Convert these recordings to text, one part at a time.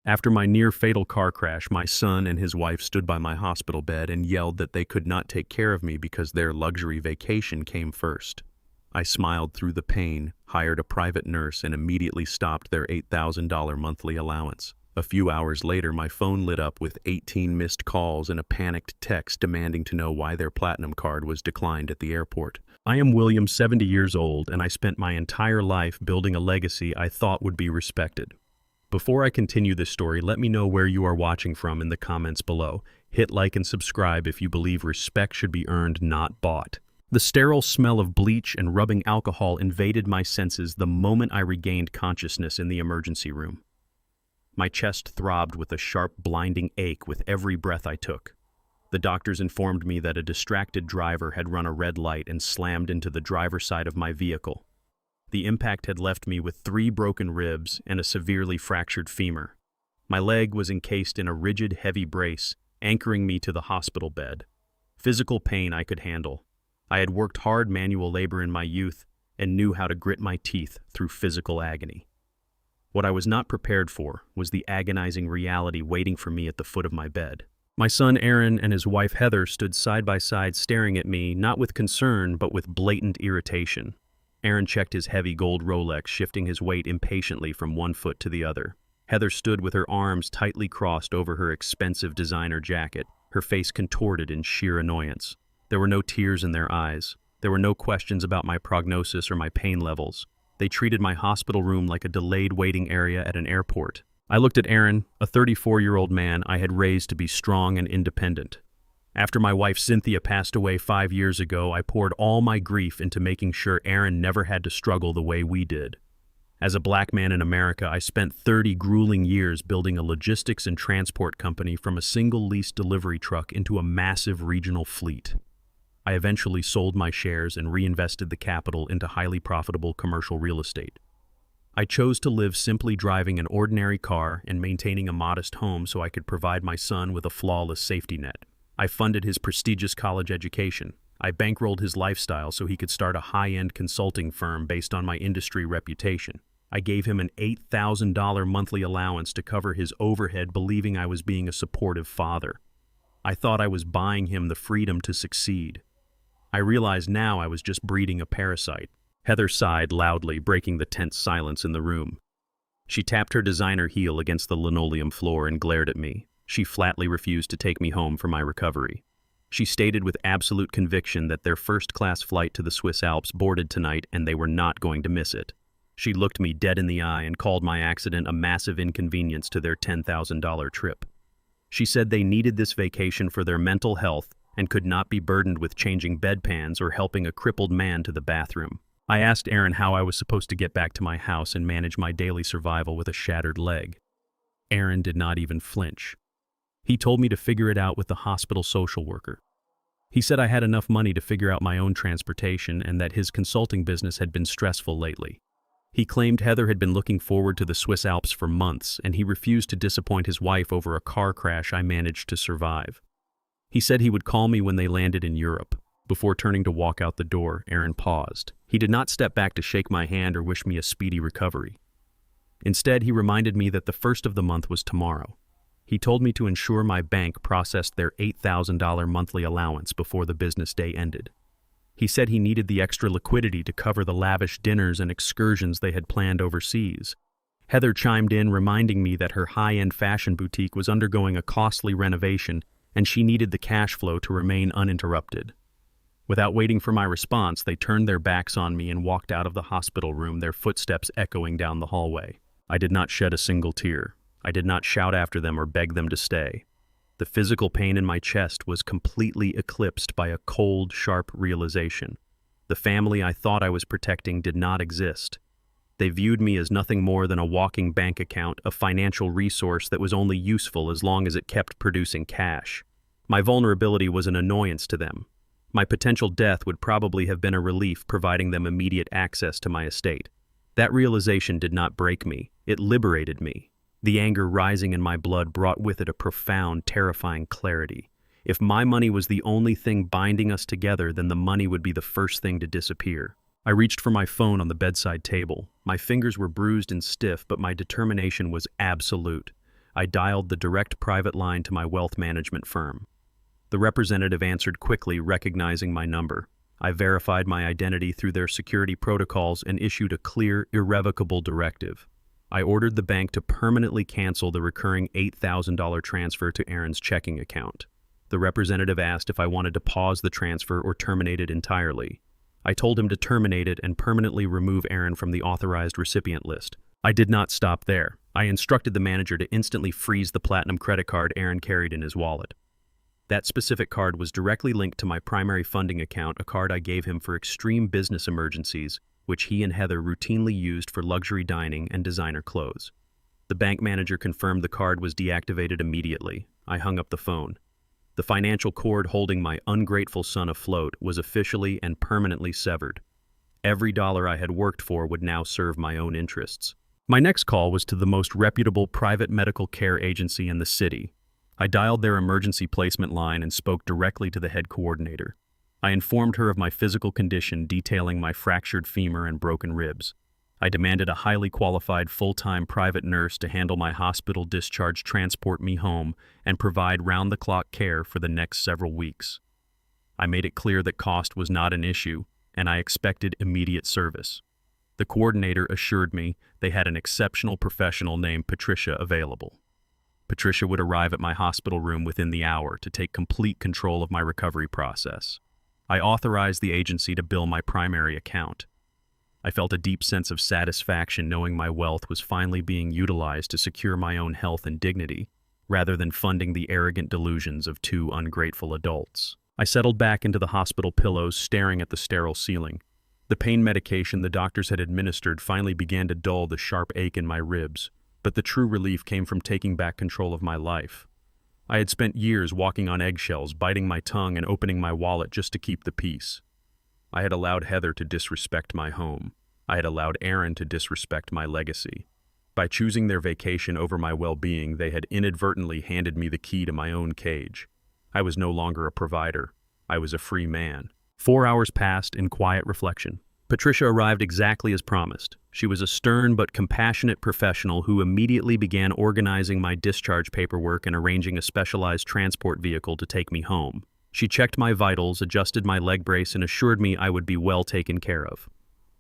After my near-fatal car crash, my son and his wife stood by my hospital bed and yelled that they could not take care of me because their luxury vacation came first. I smiled through the pain, hired a private nurse, and immediately stopped their $8,000 monthly allowance. A few hours later, my phone lit up with 18 missed calls and a panicked text demanding to know why their platinum card was declined at the airport. I am William, 70 years old, and I spent my entire life building a legacy I thought would be respected. Before I continue this story, let me know where you are watching from in the comments below. Hit like and subscribe if you believe respect should be earned, not bought. The sterile smell of bleach and rubbing alcohol invaded my senses the moment I regained consciousness in the emergency room. My chest throbbed with a sharp, blinding ache with every breath I took. The doctors informed me that a distracted driver had run a red light and slammed into the driver's side of my vehicle. The impact had left me with 3 broken ribs and a severely fractured femur. My leg was encased in a rigid, heavy brace, anchoring me to the hospital bed. Physical pain I could handle. I had worked hard manual labor in my youth and knew how to grit my teeth through physical agony. What I was not prepared for was the agonizing reality waiting for me at the foot of my bed. My son Aaron and his wife Heather stood side by side staring at me, not with concern, but with blatant irritation. Aaron checked his heavy gold Rolex, shifting his weight impatiently from one foot to the other. Heather stood with her arms tightly crossed over her expensive designer jacket, her face contorted in sheer annoyance. There were no tears in their eyes. There were no questions about my prognosis or my pain levels. They treated my hospital room like a delayed waiting area at an airport. I looked at Aaron, a 34-year-old man I had raised to be strong and independent. After my wife Cynthia passed away 5 years ago, I poured all my grief into making sure Aaron never had to struggle the way we did. As a black man in America, I spent 30 grueling years building a logistics and transport company from a single leased delivery truck into a massive regional fleet. I eventually sold my shares and reinvested the capital into highly profitable commercial real estate. I chose to live simply driving an ordinary car and maintaining a modest home so I could provide my son with a flawless safety net. I funded his prestigious college education. I bankrolled his lifestyle so he could start a high-end consulting firm based on my industry reputation. I gave him an $8,000 monthly allowance to cover his overhead, believing I was being a supportive father. I thought I was buying him the freedom to succeed. I realized now I was just breeding a parasite. Heather sighed loudly, breaking the tense silence in the room. She tapped her designer heel against the linoleum floor and glared at me. She flatly refused to take me home for my recovery. She stated with absolute conviction that their first-class flight to the Swiss Alps boarded tonight and they were not going to miss it. She looked me dead in the eye and called my accident a massive inconvenience to their $10,000 trip. She said they needed this vacation for their mental health and could not be burdened with changing bedpans or helping a crippled man to the bathroom. I asked Aaron how I was supposed to get back to my house and manage my daily survival with a shattered leg. Aaron did not even flinch. He told me to figure it out with the hospital social worker. He said I had enough money to figure out my own transportation and that his consulting business had been stressful lately. He claimed Heather had been looking forward to the Swiss Alps for months, and he refused to disappoint his wife over a car crash I managed to survive. He said he would call me when they landed in Europe. Before turning to walk out the door, Aaron paused. He did not step back to shake my hand or wish me a speedy recovery. Instead, he reminded me that the first of the month was tomorrow. He told me to ensure my bank processed their $8,000 monthly allowance before the business day ended. He said he needed the extra liquidity to cover the lavish dinners and excursions they had planned overseas. Heather chimed in, reminding me that her high-end fashion boutique was undergoing a costly renovation and she needed the cash flow to remain uninterrupted. Without waiting for my response, they turned their backs on me and walked out of the hospital room, their footsteps echoing down the hallway. I did not shed a single tear. I did not shout after them or beg them to stay. The physical pain in my chest was completely eclipsed by a cold, sharp realization. The family I thought I was protecting did not exist. They viewed me as nothing more than a walking bank account, a financial resource that was only useful as long as it kept producing cash. My vulnerability was an annoyance to them. My potential death would probably have been a relief, providing them immediate access to my estate. That realization did not break me. It liberated me. The anger rising in my blood brought with it a profound, terrifying clarity. If my money was the only thing binding us together, then the money would be the first thing to disappear. I reached for my phone on the bedside table. My fingers were bruised and stiff, but my determination was absolute. I dialed the direct private line to my wealth management firm. The representative answered quickly, recognizing my number. I verified my identity through their security protocols and issued a clear, irrevocable directive. I ordered the bank to permanently cancel the recurring $8,000 transfer to Aaron's checking account. The representative asked if I wanted to pause the transfer or terminate it entirely. I told him to terminate it and permanently remove Aaron from the authorized recipient list. I did not stop there. I instructed the manager to instantly freeze the platinum credit card Aaron carried in his wallet. That specific card was directly linked to my primary funding account, a card I gave him for extreme business emergencies, which he and Heather routinely used for luxury dining and designer clothes. The bank manager confirmed the card was deactivated immediately. I hung up the phone. The financial cord holding my ungrateful son afloat was officially and permanently severed. Every dollar I had worked for would now serve my own interests. My next call was to the most reputable private medical care agency in the city. I dialed their emergency placement line and spoke directly to the head coordinator. I informed her of my physical condition, detailing my fractured femur and broken ribs. I demanded a highly qualified full-time private nurse to handle my hospital discharge, transport me home, and provide round-the-clock care for the next several weeks. I made it clear that cost was not an issue, and I expected immediate service. The coordinator assured me they had an exceptional professional named Patricia available. Patricia would arrive at my hospital room within the hour to take complete control of my recovery process. I authorized the agency to bill my primary account. I felt a deep sense of satisfaction knowing my wealth was finally being utilized to secure my own health and dignity, rather than funding the arrogant delusions of two ungrateful adults. I settled back into the hospital pillows, staring at the sterile ceiling. The pain medication the doctors had administered finally began to dull the sharp ache in my ribs, but the true relief came from taking back control of my life. I had spent years walking on eggshells, biting my tongue and opening my wallet just to keep the peace. I had allowed Heather to disrespect my home. I had allowed Aaron to disrespect my legacy. By choosing their vacation over my well-being, they had inadvertently handed me the key to my own cage. I was no longer a provider. I was a free man. 4 hours passed in quiet reflection. Patricia arrived exactly as promised. She was a stern but compassionate professional who immediately began organizing my discharge paperwork and arranging a specialized transport vehicle to take me home. She checked my vitals, adjusted my leg brace, and assured me I would be well taken care of.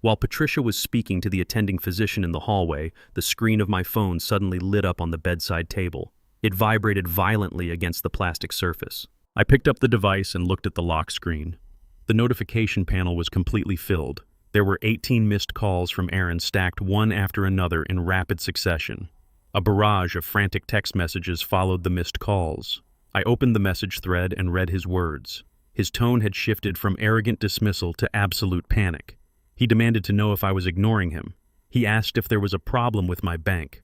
While Patricia was speaking to the attending physician in the hallway, the screen of my phone suddenly lit up on the bedside table. It vibrated violently against the plastic surface. I picked up the device and looked at the lock screen. The notification panel was completely filled. There were 18 missed calls from Aaron stacked one after another in rapid succession. A barrage of frantic text messages followed the missed calls. I opened the message thread and read his words. His tone had shifted from arrogant dismissal to absolute panic. He demanded to know if I was ignoring him. He asked if there was a problem with my bank.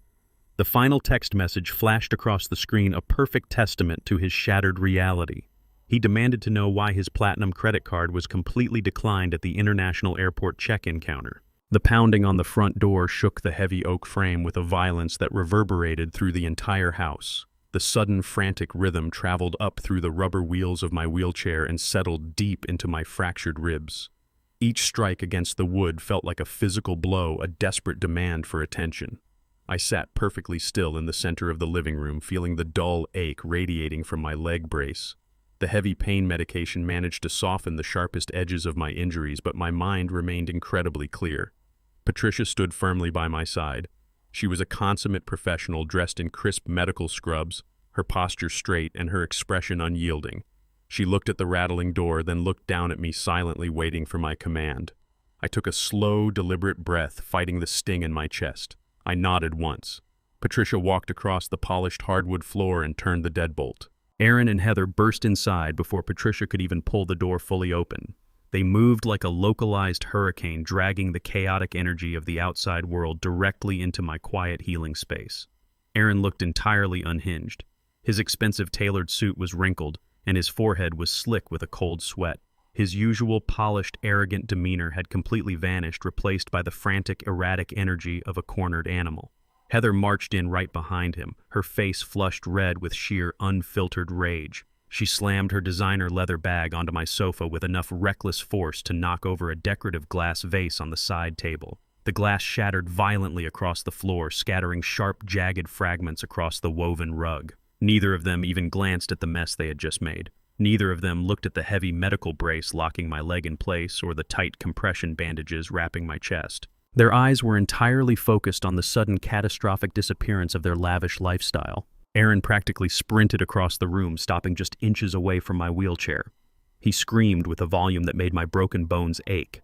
The final text message flashed across the screen, a perfect testament to his shattered reality. He demanded to know why his platinum credit card was completely declined at the international airport check-in counter. The pounding on the front door shook the heavy oak frame with a violence that reverberated through the entire house. The sudden, frantic rhythm traveled up through the rubber wheels of my wheelchair and settled deep into my fractured ribs. Each strike against the wood felt like a physical blow, a desperate demand for attention. I sat perfectly still in the center of the living room, feeling the dull ache radiating from my leg brace. The heavy pain medication managed to soften the sharpest edges of my injuries, but my mind remained incredibly clear. Patricia stood firmly by my side. She was a consummate professional dressed in crisp medical scrubs, her posture straight and her expression unyielding. She looked at the rattling door, then looked down at me silently, waiting for my command. I took a slow, deliberate breath, fighting the sting in my chest. I nodded once. Patricia walked across the polished hardwood floor and turned the deadbolt. Aaron and Heather burst inside before Patricia could even pull the door fully open. They moved like a localized hurricane, dragging the chaotic energy of the outside world directly into my quiet healing space. Aaron looked entirely unhinged. His expensive tailored suit was wrinkled, and his forehead was slick with a cold sweat. His usual polished, arrogant demeanor had completely vanished, replaced by the frantic, erratic energy of a cornered animal. Heather marched in right behind him, her face flushed red with sheer, unfiltered rage. She slammed her designer leather bag onto my sofa with enough reckless force to knock over a decorative glass vase on the side table. The glass shattered violently across the floor, scattering sharp, jagged fragments across the woven rug. Neither of them even glanced at the mess they had just made. Neither of them looked at the heavy medical brace locking my leg in place or the tight compression bandages wrapping my chest. Their eyes were entirely focused on the sudden catastrophic disappearance of their lavish lifestyle. Aaron practically sprinted across the room, stopping just inches away from my wheelchair. He screamed with a volume that made my broken bones ache.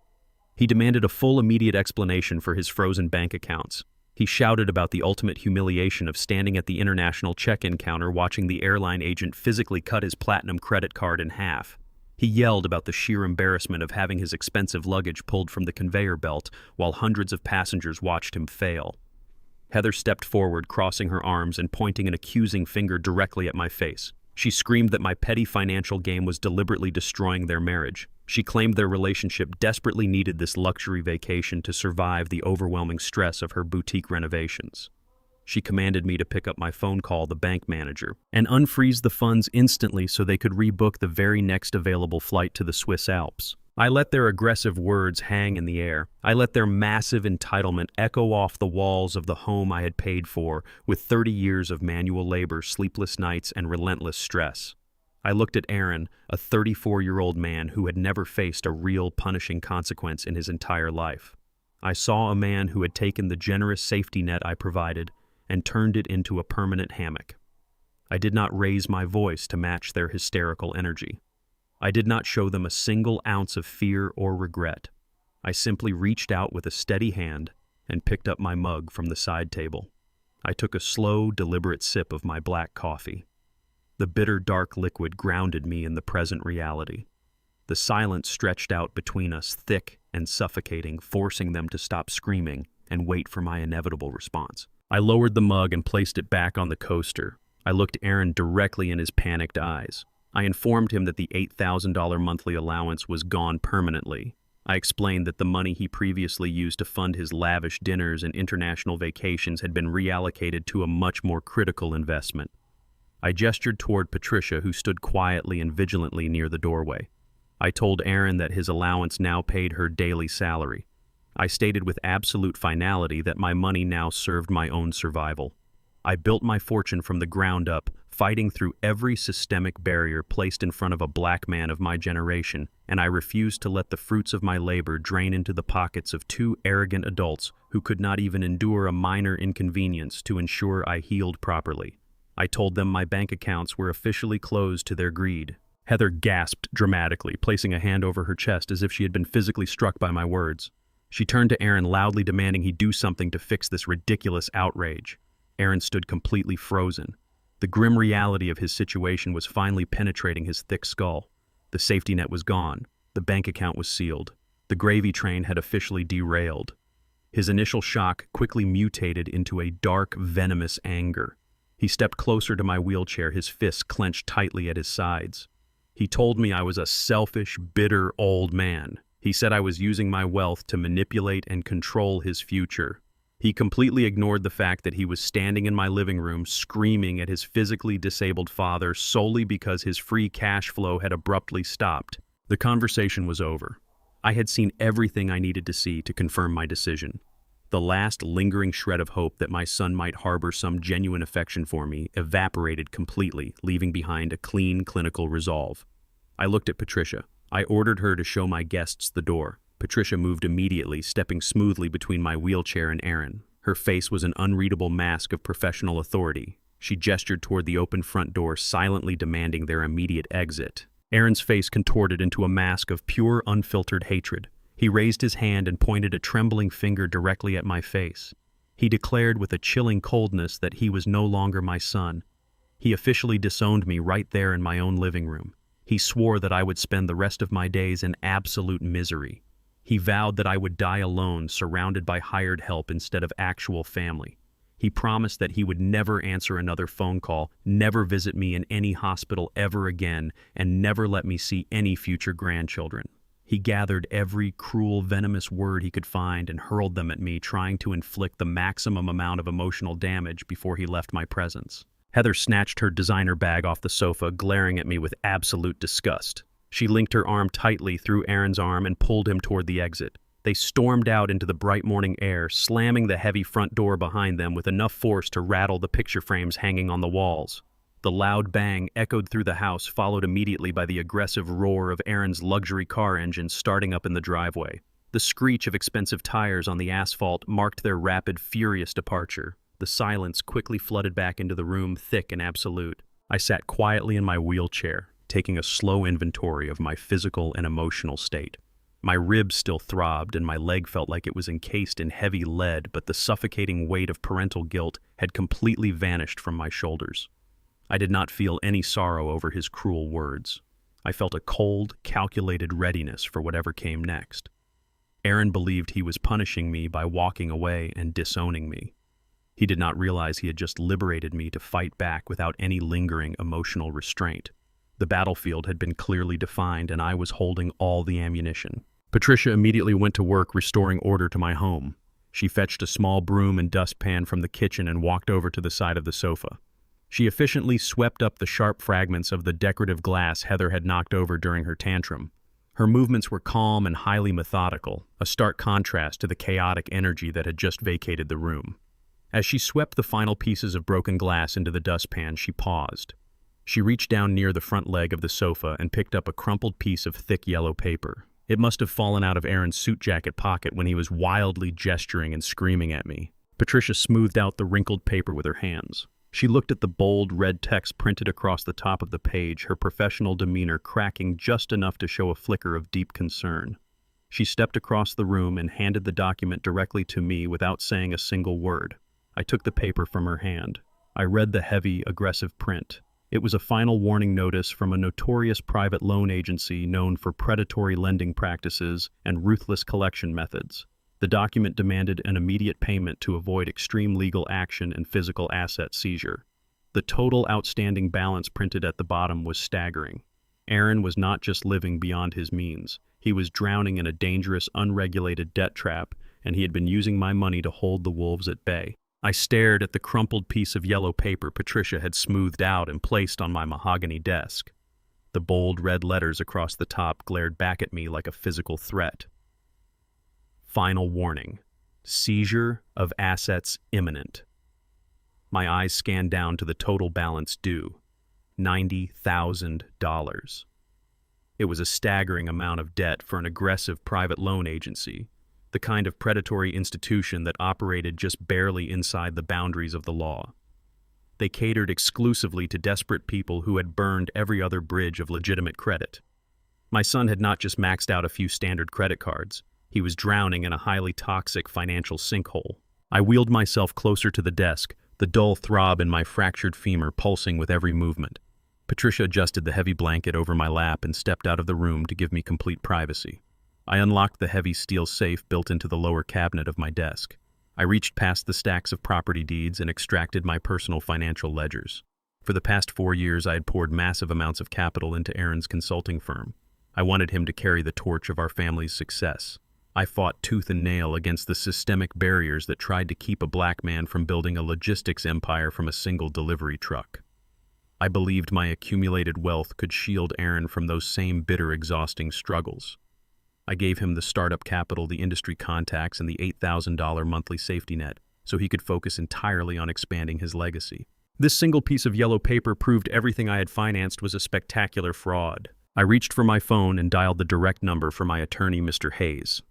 He demanded a full, immediate explanation for his frozen bank accounts. He shouted about the ultimate humiliation of standing at the international check-in counter watching the airline agent physically cut his platinum credit card in half. He yelled about the sheer embarrassment of having his expensive luggage pulled from the conveyor belt while hundreds of passengers watched him fail. Heather stepped forward, crossing her arms and pointing an accusing finger directly at my face. She screamed that my petty financial game was deliberately destroying their marriage. She claimed their relationship desperately needed this luxury vacation to survive the overwhelming stress of her boutique renovations. She commanded me to pick up my phone, call the bank manager, and unfreeze the funds instantly so they could rebook the very next available flight to the Swiss Alps. I let their aggressive words hang in the air. I let their massive entitlement echo off the walls of the home I had paid for with 30 years of manual labor, sleepless nights, and relentless stress. I looked at Aaron, a 34-year-old man who had never faced a real punishing consequence in his entire life. I saw a man who had taken the generous safety net I provided and turned it into a permanent hammock. I did not raise my voice to match their hysterical energy. I did not show them a single ounce of fear or regret. I simply reached out with a steady hand and picked up my mug from the side table. I took a slow, deliberate sip of my black coffee. The bitter, dark liquid grounded me in the present reality. The silence stretched out between us, thick and suffocating, forcing them to stop screaming and wait for my inevitable response. I lowered the mug and placed it back on the coaster. I looked Aaron directly in his panicked eyes. I informed him that the $8,000 monthly allowance was gone permanently. I explained that the money he previously used to fund his lavish dinners and international vacations had been reallocated to a much more critical investment. I gestured toward Patricia, who stood quietly and vigilantly near the doorway. I told Aaron that his allowance now paid her daily salary. I stated with absolute finality that my money now served my own survival. I built my fortune from the ground up, fighting through every systemic barrier placed in front of a black man of my generation, and I refused to let the fruits of my labor drain into the pockets of two arrogant adults who could not even endure a minor inconvenience to ensure I healed properly. I told them my bank accounts were officially closed to their greed. Heather gasped dramatically, placing a hand over her chest as if she had been physically struck by my words. She turned to Aaron, loudly demanding he do something to fix this ridiculous outrage. Aaron stood completely frozen. The grim reality of his situation was finally penetrating his thick skull. The safety net was gone. The bank account was sealed. The gravy train had officially derailed. His initial shock quickly mutated into a dark, venomous anger. He stepped closer to my wheelchair, his fists clenched tightly at his sides. He told me I was a selfish, bitter old man. He said I was using my wealth to manipulate and control his future. He completely ignored the fact that he was standing in my living room screaming at his physically disabled father solely because his free cash flow had abruptly stopped. The conversation was over. I had seen everything I needed to see to confirm my decision. The last lingering shred of hope that my son might harbor some genuine affection for me evaporated completely, leaving behind a clean, clinical resolve. I looked at Patricia. I ordered her to show my guests the door. Patricia moved immediately, stepping smoothly between my wheelchair and Aaron. Her face was an unreadable mask of professional authority. She gestured toward the open front door, silently demanding their immediate exit. Aaron's face contorted into a mask of pure, unfiltered hatred. He raised his hand and pointed a trembling finger directly at my face. He declared with a chilling coldness that he was no longer my son. He officially disowned me right there in my own living room. He swore that I would spend the rest of my days in absolute misery. He vowed that I would die alone, surrounded by hired help instead of actual family. He promised that he would never answer another phone call, never visit me in any hospital ever again, and never let me see any future grandchildren. He gathered every cruel, venomous word he could find and hurled them at me, trying to inflict the maximum amount of emotional damage before he left my presence. Heather snatched her designer bag off the sofa, glaring at me with absolute disgust. She linked her arm tightly through Aaron's arm and pulled him toward the exit. They stormed out into the bright morning air, slamming the heavy front door behind them with enough force to rattle the picture frames hanging on the walls. The loud bang echoed through the house, followed immediately by the aggressive roar of Aaron's luxury car engine starting up in the driveway. The screech of expensive tires on the asphalt marked their rapid, furious departure. The silence quickly flooded back into the room, thick and absolute. I sat quietly in my wheelchair, taking a slow inventory of my physical and emotional state. My ribs still throbbed and my leg felt like it was encased in heavy lead, but the suffocating weight of parental guilt had completely vanished from my shoulders. I did not feel any sorrow over his cruel words. I felt a cold, calculated readiness for whatever came next. Aaron believed he was punishing me by walking away and disowning me. He did not realize he had just liberated me to fight back without any lingering emotional restraint. The battlefield had been clearly defined, and I was holding all the ammunition. Patricia immediately went to work restoring order to my home. She fetched a small broom and dustpan from the kitchen and walked over to the side of the sofa. She efficiently swept up the sharp fragments of the decorative glass Heather had knocked over during her tantrum. Her movements were calm and highly methodical, a stark contrast to the chaotic energy that had just vacated the room. As she swept the final pieces of broken glass into the dustpan, she paused. She reached down near the front leg of the sofa and picked up a crumpled piece of thick yellow paper. It must have fallen out of Aaron's suit jacket pocket when he was wildly gesturing and screaming at me. Patricia smoothed out the wrinkled paper with her hands. She looked at the bold red text printed across the top of the page, her professional demeanor cracking just enough to show a flicker of deep concern. She stepped across the room and handed the document directly to me without saying a single word. I took the paper from her hand. I read the heavy, aggressive print. It was a final warning notice from a notorious private loan agency known for predatory lending practices and ruthless collection methods. The document demanded an immediate payment to avoid extreme legal action and physical asset seizure. The total outstanding balance printed at the bottom was staggering. Aaron was not just living beyond his means. He was drowning in a dangerous, unregulated debt trap, and he had been using my money to hold the wolves at bay. I stared at the crumpled piece of yellow paper Patricia had smoothed out and placed on my mahogany desk. The bold red letters across the top glared back at me like a physical threat. Final warning. Seizure of assets imminent. My eyes scanned down to the total balance due. $90,000. It was a staggering amount of debt for an aggressive private loan agency, the kind of predatory institution that operated just barely inside the boundaries of the law. They catered exclusively to desperate people who had burned every other bridge of legitimate credit. My son had not just maxed out a few standard credit cards. He was drowning in a highly toxic financial sinkhole. I wheeled myself closer to the desk, the dull throb in my fractured femur pulsing with every movement. Patricia adjusted the heavy blanket over my lap and stepped out of the room to give me complete privacy. I unlocked the heavy steel safe built into the lower cabinet of my desk. I reached past the stacks of property deeds and extracted my personal financial ledgers. For the past 4 years, I had poured massive amounts of capital into Aaron's consulting firm. I wanted him to carry the torch of our family's success. I fought tooth and nail against the systemic barriers that tried to keep a black man from building a logistics empire from a single delivery truck. I believed my accumulated wealth could shield Aaron from those same bitter, exhausting struggles. I gave him the startup capital, the industry contacts, and the $8,000 monthly safety net, so he could focus entirely on expanding his legacy. This single piece of yellow paper proved everything I had financed was a spectacular fraud. I reached for my phone and dialed the direct number for my attorney, Mr. Hayes.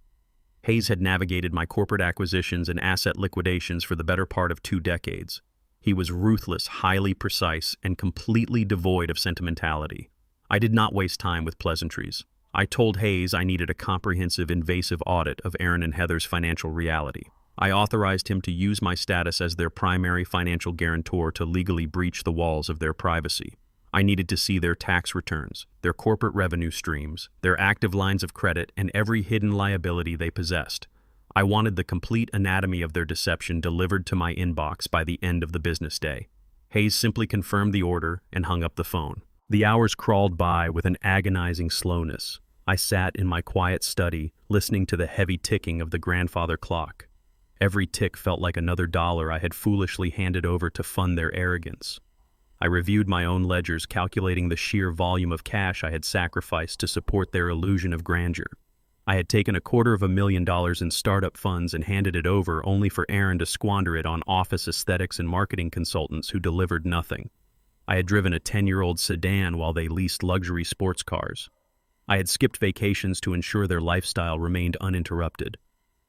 Hayes had navigated my corporate acquisitions and asset liquidations for the better part of 2 decades. He was ruthless, highly precise, and completely devoid of sentimentality. I did not waste time with pleasantries. I told Hayes I needed a comprehensive, invasive audit of Aaron and Heather's financial reality. I authorized him to use my status as their primary financial guarantor to legally breach the walls of their privacy. I needed to see their tax returns, their corporate revenue streams, their active lines of credit, and every hidden liability they possessed. I wanted the complete anatomy of their deception delivered to my inbox by the end of the business day. Hayes simply confirmed the order and hung up the phone. The hours crawled by with an agonizing slowness. I sat in my quiet study, listening to the heavy ticking of the grandfather clock. Every tick felt like another dollar I had foolishly handed over to fund their arrogance. I reviewed my own ledgers, calculating the sheer volume of cash I had sacrificed to support their illusion of grandeur. I had taken $250,000 in startup funds and handed it over only for Aaron to squander it on office aesthetics and marketing consultants who delivered nothing. I had driven a 10-year-old sedan while they leased luxury sports cars. I had skipped vacations to ensure their lifestyle remained uninterrupted.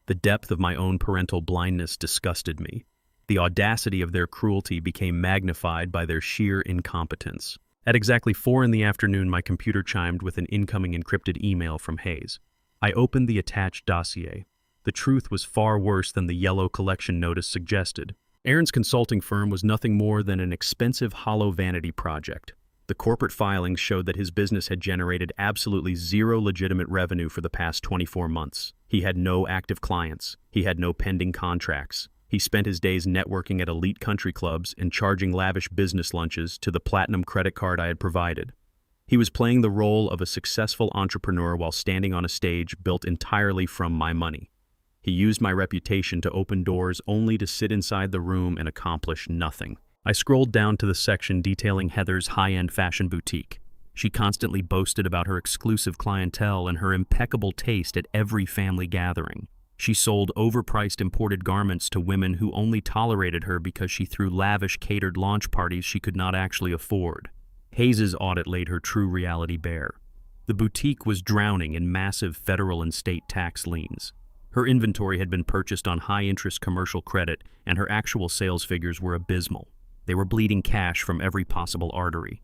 The depth of my own parental blindness disgusted me. The audacity of their cruelty became magnified by their sheer incompetence. At exactly 4 p.m, my computer chimed with an incoming encrypted email from Hayes. I opened the attached dossier. The truth was far worse than the yellow collection notice suggested. Aaron's consulting firm was nothing more than an expensive hollow vanity project. The corporate filings showed that his business had generated absolutely zero legitimate revenue for the past 24 months. He had no active clients. He had no pending contracts. He spent his days networking at elite country clubs and charging lavish business lunches to the platinum credit card I had provided. He was playing the role of a successful entrepreneur while standing on a stage built entirely from my money. He used my reputation to open doors only to sit inside the room and accomplish nothing. I scrolled down to the section detailing Heather's high-end fashion boutique. She constantly boasted about her exclusive clientele and her impeccable taste at every family gathering. She sold overpriced imported garments to women who only tolerated her because she threw lavish catered launch parties she could not actually afford. Hayes's audit laid her true reality bare. The boutique was drowning in massive federal and state tax liens. Her inventory had been purchased on high-interest commercial credit, and her actual sales figures were abysmal. They were bleeding cash from every possible artery.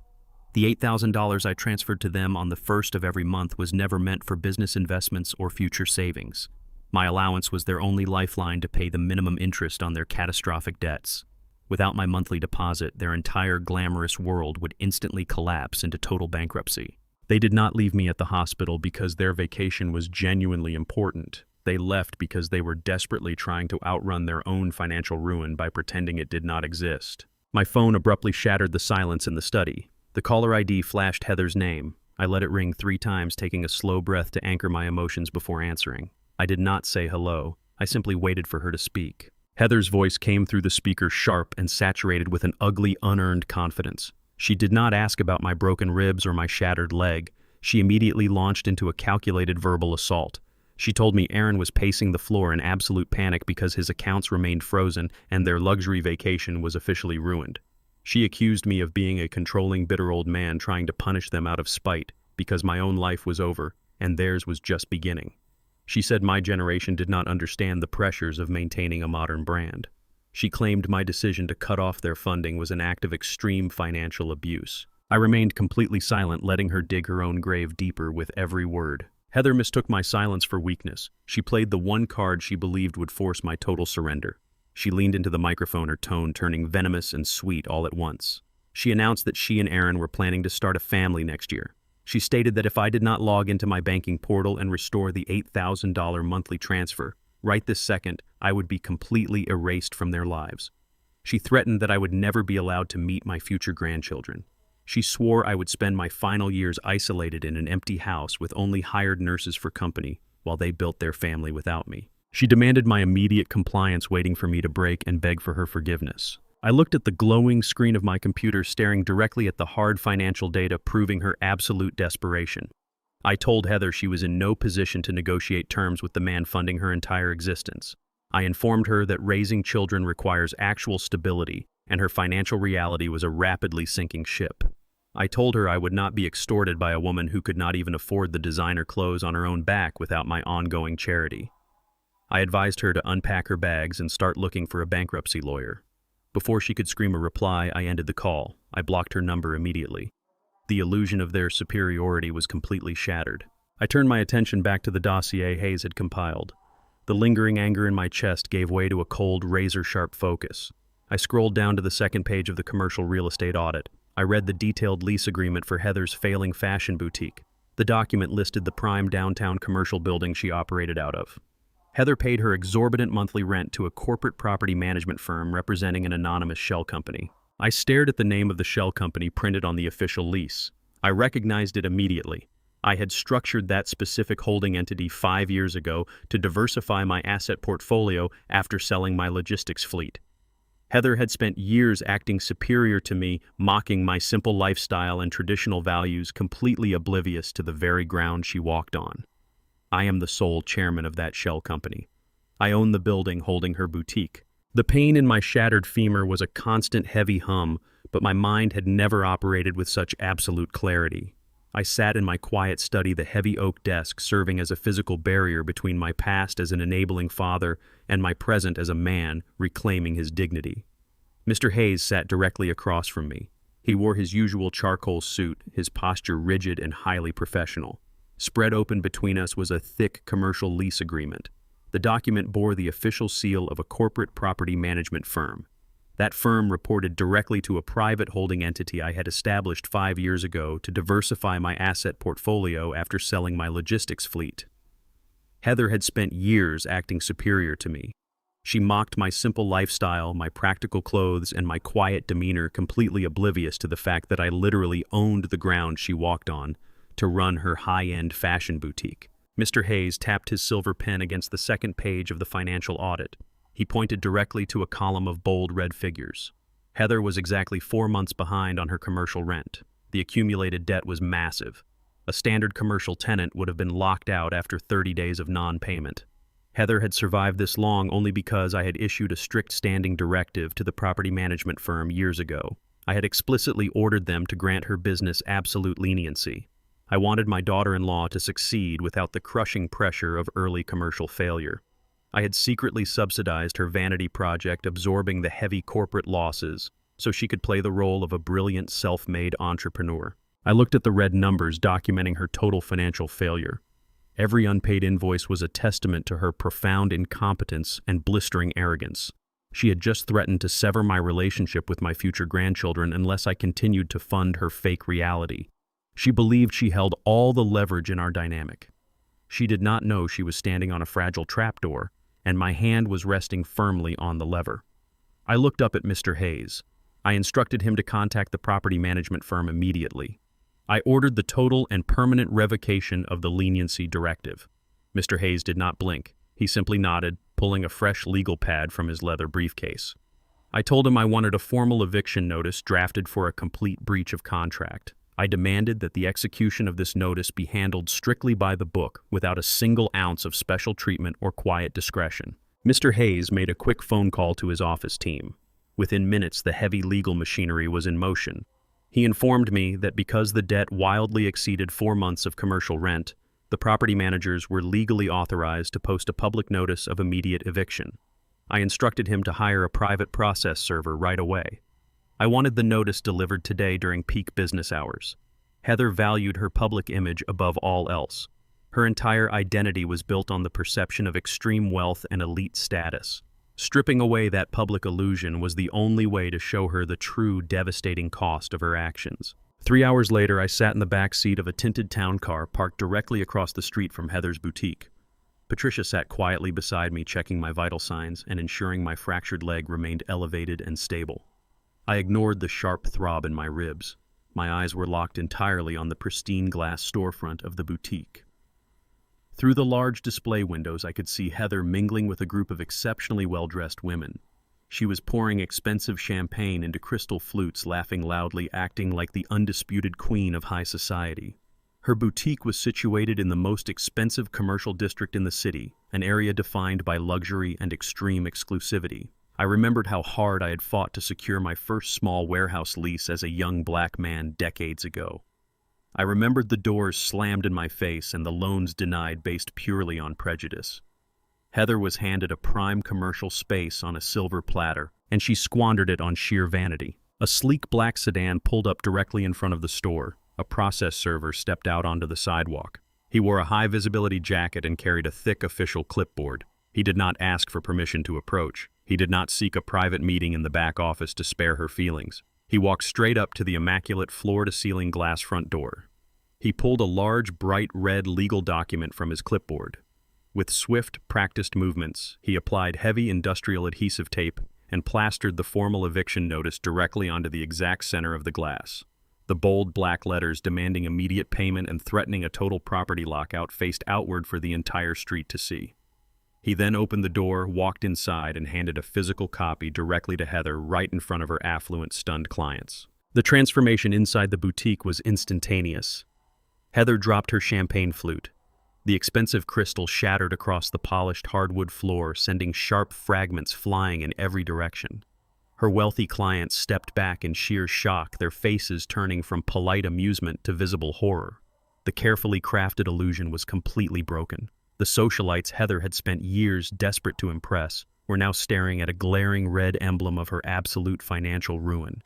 The $8,000 I transferred to them on the 1st of every month was never meant for business investments or future savings. My allowance was their only lifeline to pay the minimum interest on their catastrophic debts. Without my monthly deposit, their entire glamorous world would instantly collapse into total bankruptcy. They did not leave me at the hospital because their vacation was genuinely important. They left because they were desperately trying to outrun their own financial ruin by pretending it did not exist. My phone abruptly shattered the silence in the study. The caller ID flashed Heather's name. I let it ring 3 times, taking a slow breath to anchor my emotions before answering. I did not say hello. I simply waited for her to speak. Heather's voice came through the speaker sharp and saturated with an ugly, unearned confidence. She did not ask about my broken ribs or my shattered leg. She immediately launched into a calculated verbal assault. She told me Aaron was pacing the floor in absolute panic because his accounts remained frozen and their luxury vacation was officially ruined. She accused me of being a controlling, bitter old man trying to punish them out of spite because my own life was over and theirs was just beginning. She said my generation did not understand the pressures of maintaining a modern brand. She claimed my decision to cut off their funding was an act of extreme financial abuse. I remained completely silent, letting her dig her own grave deeper with every word. Heather mistook my silence for weakness. She played the one card she believed would force my total surrender. She leaned into the microphone, her tone turning venomous and sweet all at once. She announced that she and Aaron were planning to start a family next year. She stated that if I did not log into my banking portal and restore the $8,000 monthly transfer, right this second, I would be completely erased from their lives. She threatened that I would never be allowed to meet my future grandchildren. She swore I would spend my final years isolated in an empty house with only hired nurses for company while they built their family without me. She demanded my immediate compliance, waiting for me to break and beg for her forgiveness. I looked at the glowing screen of my computer, staring directly at the hard financial data, proving her absolute desperation. I told Heather she was in no position to negotiate terms with the man funding her entire existence. I informed her that raising children requires actual stability, and her financial reality was a rapidly sinking ship. I told her I would not be extorted by a woman who could not even afford the designer clothes on her own back without my ongoing charity. I advised her to unpack her bags and start looking for a bankruptcy lawyer. Before she could scream a reply, I ended the call. I blocked her number immediately. The illusion of their superiority was completely shattered. I turned my attention back to the dossier Hayes had compiled. The lingering anger in my chest gave way to a cold, razor-sharp focus. I scrolled down to the second page of the commercial real estate audit. I read the detailed lease agreement for Heather's failing fashion boutique. The document listed the prime downtown commercial building she operated out of. Heather paid her exorbitant monthly rent to a corporate property management firm representing an anonymous shell company. I stared at the name of the shell company printed on the official lease. I recognized it immediately. I had structured that specific holding entity 5 years ago to diversify my asset portfolio after selling my logistics fleet. Heather had spent years acting superior to me, mocking my simple lifestyle and traditional values, completely oblivious to the very ground she walked on. I am the sole chairman of that shell company. I own the building holding her boutique. The pain in my shattered femur was a constant heavy hum, but my mind had never operated with such absolute clarity. I sat in my quiet study, the heavy oak desk serving as a physical barrier between my past as an enabling father and my present as a man reclaiming his dignity. Mr. Hayes sat directly across from me. He wore his usual charcoal suit, his posture rigid and highly professional. Spread open between us was a thick commercial lease agreement. The document bore the official seal of a corporate property management firm. That firm reported directly to a private holding entity I had established 5 years ago to diversify my asset portfolio after selling my logistics fleet. Heather had spent years acting superior to me. She mocked my simple lifestyle, my practical clothes, and my quiet demeanor, completely oblivious to the fact that I literally owned the ground she walked on to run her high-end fashion boutique. Mr. Hayes tapped his silver pen against the second page of the financial audit. He pointed directly to a column of bold red figures. Heather was exactly 4 months behind on her commercial rent. The accumulated debt was massive. A standard commercial tenant would have been locked out after 30 days of non-payment. Heather had survived this long only because I had issued a strict standing directive to the property management firm years ago. I had explicitly ordered them to grant her business absolute leniency. I wanted my daughter-in-law to succeed without the crushing pressure of early commercial failure. I had secretly subsidized her vanity project, absorbing the heavy corporate losses so she could play the role of a brilliant self-made entrepreneur. I looked at the red numbers documenting her total financial failure. Every unpaid invoice was a testament to her profound incompetence and blistering arrogance. She had just threatened to sever my relationship with my future grandchildren unless I continued to fund her fake reality. She believed she held all the leverage in our dynamic. She did not know she was standing on a fragile trapdoor, and my hand was resting firmly on the lever. I looked up at Mr. Hayes. I instructed him to contact the property management firm immediately. I ordered the total and permanent revocation of the leniency directive. Mr. Hayes did not blink. He simply nodded, pulling a fresh legal pad from his leather briefcase. I told him I wanted a formal eviction notice drafted for a complete breach of contract. I demanded that the execution of this notice be handled strictly by the book, without a single ounce of special treatment or quiet discretion. Mr. Hayes made a quick phone call to his office team. Within minutes, the heavy legal machinery was in motion. He informed me that because the debt wildly exceeded 4 months of commercial rent, the property managers were legally authorized to post a public notice of immediate eviction. I instructed him to hire a private process server right away. I wanted the notice delivered today during peak business hours. Heather valued her public image above all else. Her entire identity was built on the perception of extreme wealth and elite status. Stripping away that public illusion was the only way to show her the true devastating cost of her actions. 3 hours later, I sat in the back seat of a tinted town car parked directly across the street from Heather's boutique. Patricia sat quietly beside me, checking my vital signs and ensuring my fractured leg remained elevated and stable. I ignored the sharp throb in my ribs. My eyes were locked entirely on the pristine glass storefront of the boutique. Through the large display windows, I could see Heather mingling with a group of exceptionally well-dressed women. She was pouring expensive champagne into crystal flutes, laughing loudly, acting like the undisputed queen of high society. Her boutique was situated in the most expensive commercial district in the city, an area defined by luxury and extreme exclusivity. I remembered how hard I had fought to secure my first small warehouse lease as a young black man decades ago. I remembered the doors slammed in my face and the loans denied based purely on prejudice. Heather was handed a prime commercial space on a silver platter, and she squandered it on sheer vanity. A sleek black sedan pulled up directly in front of the store. A process server stepped out onto the sidewalk. He wore a high-visibility jacket and carried a thick official clipboard. He did not ask for permission to approach. He did not seek a private meeting in the back office to spare her feelings. He walked straight up to the immaculate floor-to-ceiling glass front door. He pulled a large, bright red legal document from his clipboard. With swift, practiced movements, he applied heavy industrial adhesive tape and plastered the formal eviction notice directly onto the exact center of the glass. The bold black letters demanding immediate payment and threatening a total property lockout faced outward for the entire street to see. He then opened the door, walked inside, and handed a physical copy directly to Heather right in front of her affluent, stunned clients. The transformation inside the boutique was instantaneous. Heather dropped her champagne flute. The expensive crystal shattered across the polished hardwood floor, sending sharp fragments flying in every direction. Her wealthy clients stepped back in sheer shock, their faces turning from polite amusement to visible horror. The carefully crafted illusion was completely broken. The socialites Heather had spent years desperate to impress were now staring at a glaring red emblem of her absolute financial ruin.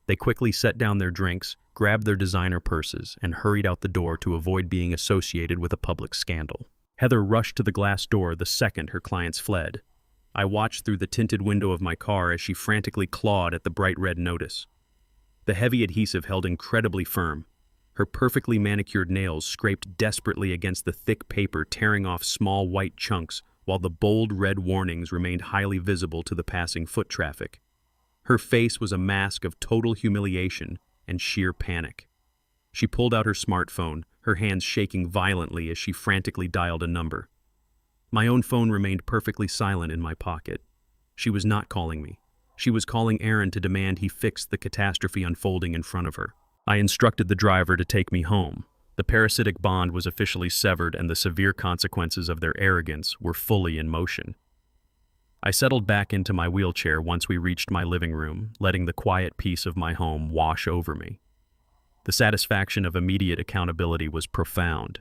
They quickly set down their drinks, grabbed their designer purses, and hurried out the door to avoid being associated with a public scandal. Heather rushed to the glass door the second her clients fled. I watched through the tinted window of my car as she frantically clawed at the bright red notice. The heavy adhesive held incredibly firm. Her perfectly manicured nails scraped desperately against the thick paper, tearing off small white chunks, while the bold red warnings remained highly visible to the passing foot traffic. Her face was a mask of total humiliation and sheer panic. She pulled out her smartphone, her hands shaking violently as she frantically dialed a number. My own phone remained perfectly silent in my pocket. She was not calling me. She was calling Aaron to demand he fix the catastrophe unfolding in front of her. I instructed the driver to take me home. The parasitic bond was officially severed, and the severe consequences of their arrogance were fully in motion. I settled back into my wheelchair once we reached my living room, letting the quiet peace of my home wash over me. The satisfaction of immediate accountability was profound.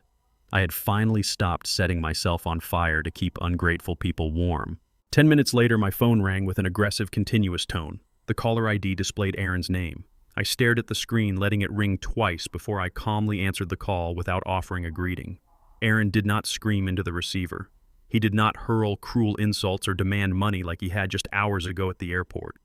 I had finally stopped setting myself on fire to keep ungrateful people warm. 10 minutes later, my phone rang with an aggressive, continuous tone. The caller ID displayed Aaron's name. I stared at the screen, letting it ring twice before I calmly answered the call without offering a greeting. Aaron did not scream into the receiver. He did not hurl cruel insults or demand money like he had just hours ago at the airport.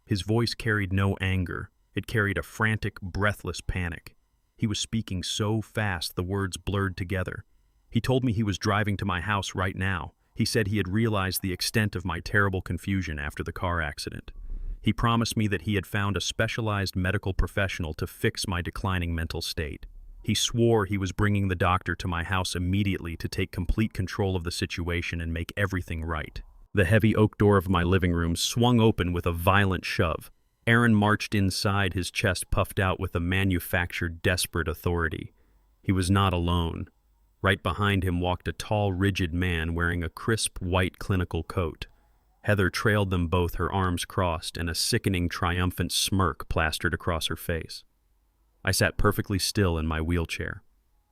His voice carried no anger. It carried a frantic, breathless panic. He was speaking so fast the words blurred together. He told me he was driving to my house right now. He said he had realized the extent of my terrible confusion after the car accident. He promised me that he had found a specialized medical professional to fix my declining mental state. He swore he was bringing the doctor to my house immediately to take complete control of the situation and make everything right. The heavy oak door of my living room swung open with a violent shove. Aaron marched inside, his chest puffed out with a manufactured, desperate authority. He was not alone. Right behind him walked a tall, rigid man wearing a crisp, white clinical coat. Heather trailed them both, her arms crossed, and a sickening, triumphant smirk plastered across her face. I sat perfectly still in my wheelchair.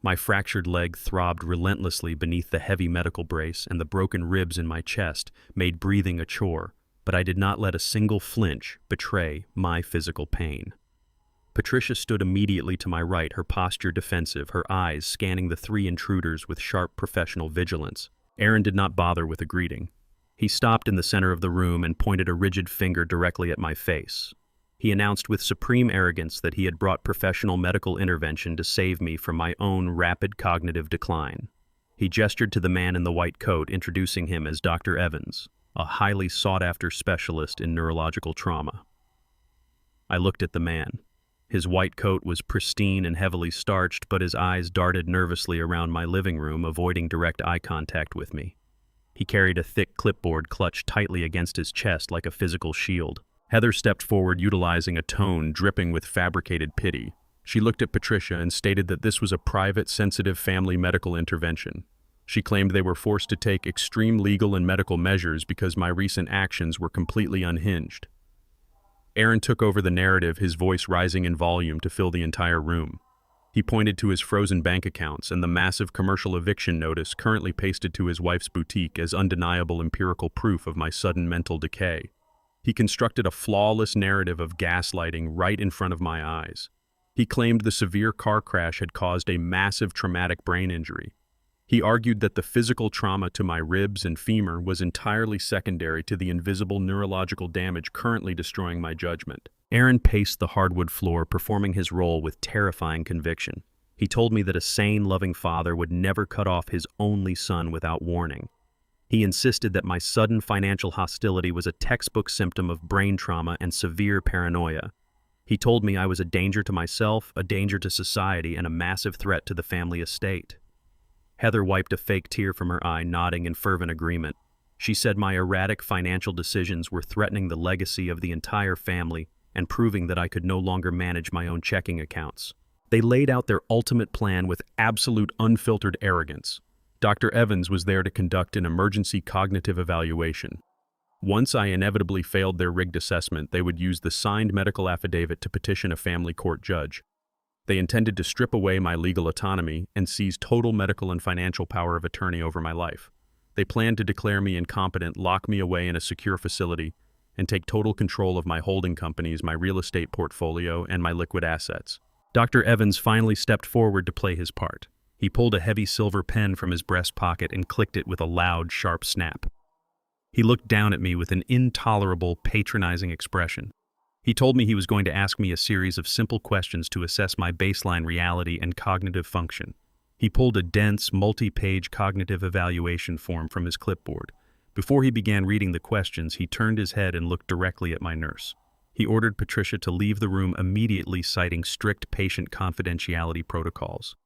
My fractured leg throbbed relentlessly beneath the heavy medical brace, and the broken ribs in my chest made breathing a chore, but I did not let a single flinch betray my physical pain. Patricia stood immediately to my right, her posture defensive, her eyes scanning the three intruders with sharp professional vigilance. Aaron did not bother with a greeting. He stopped in the center of the room and pointed a rigid finger directly at my face. He announced with supreme arrogance that he had brought professional medical intervention to save me from my own rapid cognitive decline. He gestured to the man in the white coat, introducing him as Dr. Evans, a highly sought-after specialist in neurological trauma. I looked at the man. His white coat was pristine and heavily starched, but his eyes darted nervously around my living room, avoiding direct eye contact with me. He carried a thick clipboard clutched tightly against his chest like a physical shield. Heather stepped forward, utilizing a tone dripping with fabricated pity. She looked at Patricia and stated that this was a private, sensitive family medical intervention. She claimed they were forced to take extreme legal and medical measures because my recent actions were completely unhinged. Aaron took over the narrative, his voice rising in volume to fill the entire room. He pointed to his frozen bank accounts and the massive commercial eviction notice currently pasted to his wife's boutique as undeniable empirical proof of my sudden mental decay. He constructed a flawless narrative of gaslighting right in front of my eyes. He claimed the severe car crash had caused a massive traumatic brain injury. He argued that the physical trauma to my ribs and femur was entirely secondary to the invisible neurological damage currently destroying my judgment. Aaron paced the hardwood floor, performing his role with terrifying conviction. He told me that a sane, loving father would never cut off his only son without warning. He insisted that my sudden financial hostility was a textbook symptom of brain trauma and severe paranoia. He told me I was a danger to myself, a danger to society, and a massive threat to the family estate. Heather wiped a fake tear from her eye, nodding in fervent agreement. She said my erratic financial decisions were threatening the legacy of the entire family and proving that I could no longer manage my own checking accounts. They laid out their ultimate plan with absolute unfiltered arrogance. Dr. Evans was there to conduct an emergency cognitive evaluation. Once I inevitably failed their rigged assessment, they would use the signed medical affidavit to petition a family court judge. They intended to strip away my legal autonomy and seize total medical and financial power of attorney over my life. They planned to declare me incompetent, lock me away in a secure facility, and take total control of my holding companies, my real estate portfolio, and my liquid assets. Dr. Evans finally stepped forward to play his part. He pulled a heavy silver pen from his breast pocket and clicked it with a loud, sharp snap. He looked down at me with an intolerable, patronizing expression. He told me he was going to ask me a series of simple questions to assess my baseline reality and cognitive function. He pulled a dense, multi-page cognitive evaluation form from his clipboard. Before he began reading the questions, he turned his head and looked directly at my nurse. He ordered Patricia to leave the room immediately, citing strict patient confidentiality protocols.